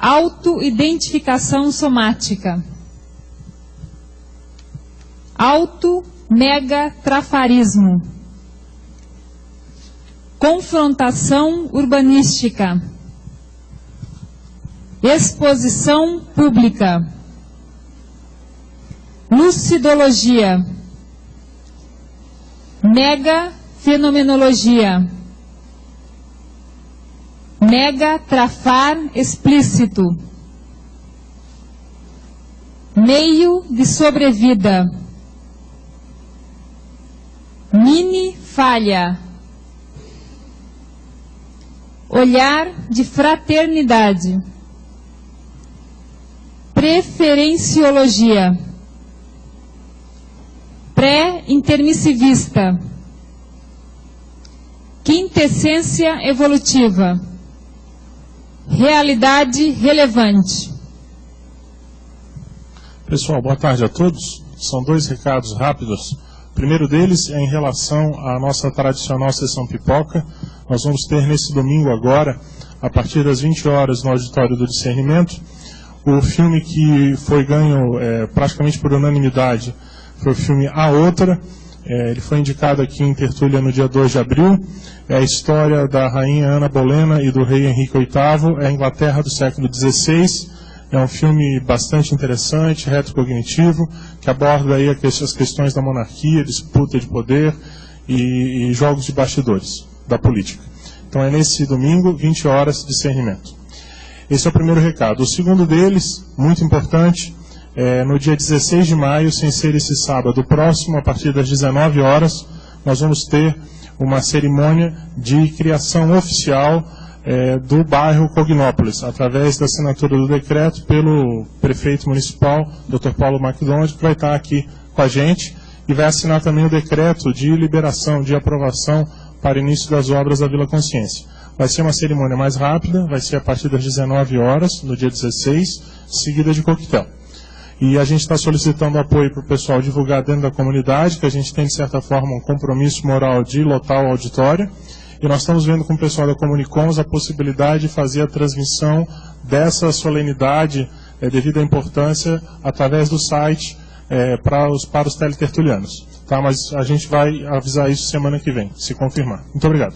Autoidentificação somática. Auto-megatrafarismo. Confrontação urbanística. Exposição pública. Lucidologia. Mega-fenomenologia. Mega-trafar explícito. Meio de sobrevida. Mini-falha. Olhar de fraternidade. Preferenciologia. Pré-intermissivista. Quintessência evolutiva. Realidade relevante. Pessoal, boa tarde a todos. São 2 recados rápidos. O primeiro deles é em relação à nossa tradicional sessão pipoca. Nós vamos ter nesse domingo agora, a partir das 20 horas, no Auditório do Discernimento, o filme que foi ganho praticamente por unanimidade, foi o filme A Outra. Ele foi indicado aqui em tertúlia no dia 2 de abril. É a história da rainha Ana Bolena e do rei Henrique VIII, é a Inglaterra do século XVI. É um filme bastante interessante, retrocognitivo, que aborda aí as questões da monarquia, disputa de poder e jogos de bastidores da política. Então é nesse domingo, 20 horas, discernimento. Esse é o primeiro recado. O segundo deles, muito importante, no dia 16 de maio, sem ser esse sábado próximo, a partir das 19 horas, nós vamos ter uma cerimônia de criação oficial do bairro Cognópolis, através da assinatura do decreto pelo prefeito municipal, Dr. Paulo MacDonald, que vai estar aqui com a gente, e vai assinar também o decreto de liberação, de aprovação para início das obras da Vila Consciência. Vai ser uma cerimônia mais rápida, vai ser a partir das 19 horas, no dia 16, seguida de coquetel. E a gente está solicitando apoio para o pessoal divulgar dentro da comunidade, que a gente tem, de certa forma, um compromisso moral de lotar o auditório. E nós estamos vendo com o pessoal da Comunicons a possibilidade de fazer a transmissão dessa solenidade, devido à importância, através do site, para os teletertulianos. Tá? Mas a gente vai avisar isso semana que vem, se confirmar. Muito obrigado.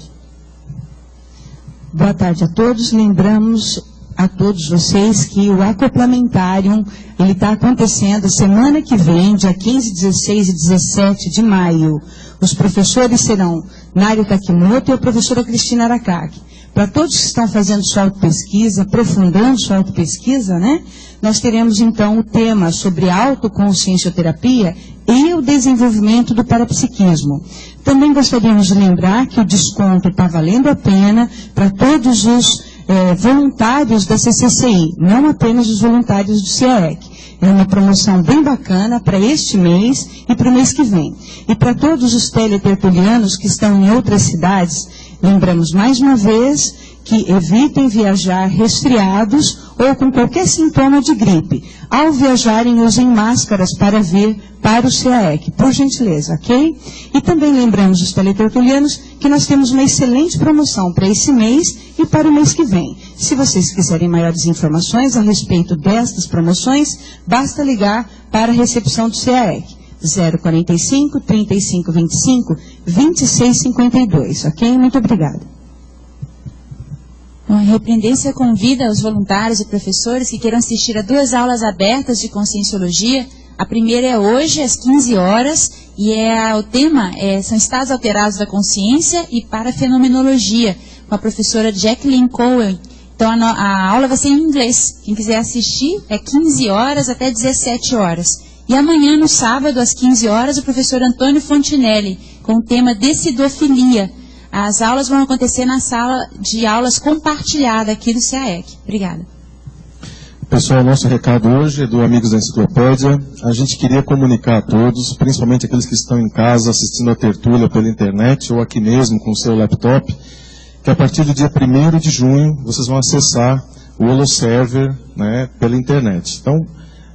Boa tarde a todos. Lembramos a todos vocês que o Acoplamentário ele está acontecendo semana que vem, dia 15, 16 e 17 de maio. Os professores serão Nário Takimoto e a professora Cristina Aracaki. Para todos que estão fazendo sua autopesquisa, aprofundando sua autopesquisa, né? Nós teremos então o tema sobre autoconsciencioterapia e o desenvolvimento do parapsiquismo. Também gostaríamos de lembrar que o desconto está valendo a pena para todos os voluntários da CCCI, não apenas os voluntários do CIEEC. É uma promoção bem bacana para este mês e para o mês que vem. E para todos os teletertulianos que estão em outras cidades, lembramos mais uma vez que evitem viajar resfriados ou com qualquer sintoma de gripe. Ao viajarem, usem máscaras para vir para o CIEEC, por gentileza, ok? E também lembramos os teletertulianos que nós temos uma excelente promoção para esse mês e para o mês que vem. Se vocês quiserem maiores informações a respeito destas promoções, basta ligar para a recepção do CIEEC. 045 3525 2652, ok? Muito obrigada. Bom, a Repreendência convida os voluntários e professores que queiram assistir a 2 aulas abertas de Conscienciologia. A primeira é hoje, às 15 horas, e o tema são estados alterados da consciência e parafenomenologia, com a professora Jacqueline Cohen. Então, a aula vai ser em inglês. Quem quiser assistir, é 15 horas até 17 horas. E amanhã, no sábado, às 15 horas, o professor Antônio Fontinelli, com o tema Decidofilia. As aulas vão acontecer na sala de aulas compartilhada aqui do CAEC. Obrigada. Pessoal, nosso recado hoje é do Amigos da Enciclopédia. A gente queria comunicar a todos, principalmente aqueles que estão em casa assistindo a tertúlia pela internet ou aqui mesmo com o seu laptop, que a partir do dia 1º de junho vocês vão acessar o Holoserver, né, pela internet. Então,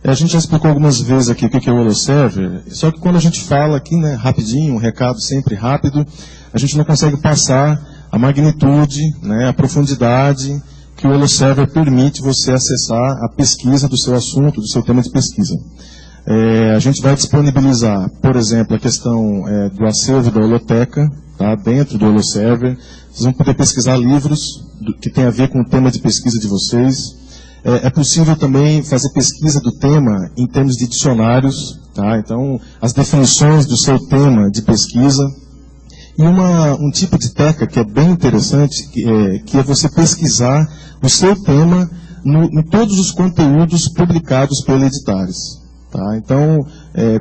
a gente já explicou algumas vezes aqui o que é o Holoserver, só que quando a gente fala aqui, né, rapidinho, um recado sempre rápido, a gente não consegue passar a magnitude, né, a profundidade que o Holoserver permite você acessar a pesquisa do seu assunto, do seu tema de pesquisa. A gente vai disponibilizar, por exemplo, a questão do acervo da holoteca, tá, dentro do Holoserver. Vocês vão poder pesquisar livros que tem a ver com o tema de pesquisa de vocês. É possível também fazer pesquisa do tema em termos de dicionários, tá? Então, as definições do seu tema de pesquisa. E um tipo de teca que é bem interessante, que é você pesquisar o seu tema em todos os conteúdos publicados pela Editares. Tá? Então,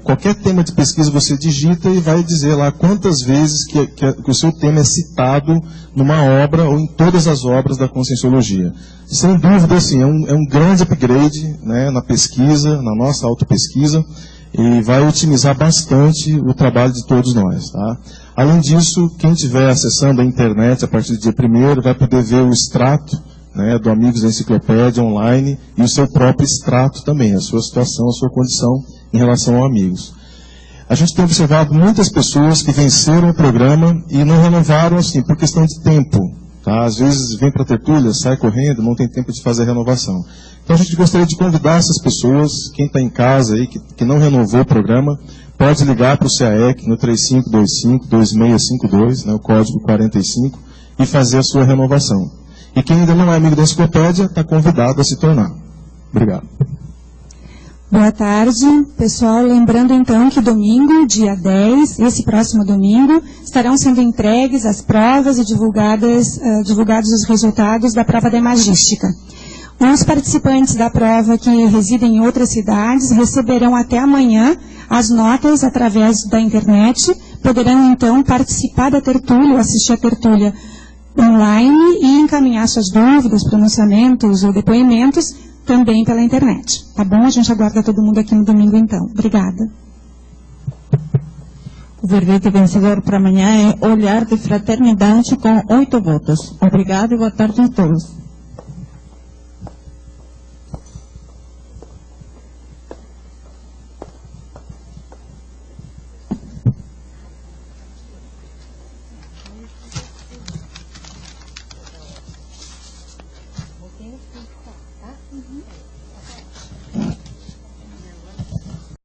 qualquer tema de pesquisa você digita e vai dizer lá quantas vezes que o seu tema é citado numa obra ou em todas as obras da Conscienciologia. Sem dúvida, assim, é um grande upgrade, né, na pesquisa, na nossa autopesquisa, e vai otimizar bastante o trabalho de todos nós. Tá? Além disso, quem estiver acessando a internet a partir do dia 1º vai poder ver o extrato, né, do Amigos da Enciclopédia online e o seu próprio extrato também, a sua situação, a sua condição em relação ao Amigos. A gente tem observado muitas pessoas que venceram o programa e não renovaram assim, por questão de tempo. Tá? Às vezes vem para a tertúlia, sai correndo, não tem tempo de fazer a renovação. Então a gente gostaria de convidar essas pessoas, quem está em casa aí, que não renovou o programa, pode ligar para o CAEC no 3525-2652, né, o código 45, e fazer a sua renovação. E quem ainda não é amigo da enciclopédia, está convidado a se tornar. Obrigado. Boa tarde, pessoal. Lembrando então que domingo, dia 10, esse próximo domingo, estarão sendo entregues as provas e divulgados os resultados da prova da Imagística. Os participantes da prova que residem em outras cidades receberão até amanhã as notas através da internet, poderão então participar da tertúlia, assistir a tertúlia online e encaminhar suas dúvidas, pronunciamentos ou depoimentos também pela internet. Tá bom? A gente aguarda todo mundo aqui no domingo então. Obrigada. O verdete vencedor para amanhã é Olhar de Fraternidade com 8 votos. Obrigada e boa tarde a todos.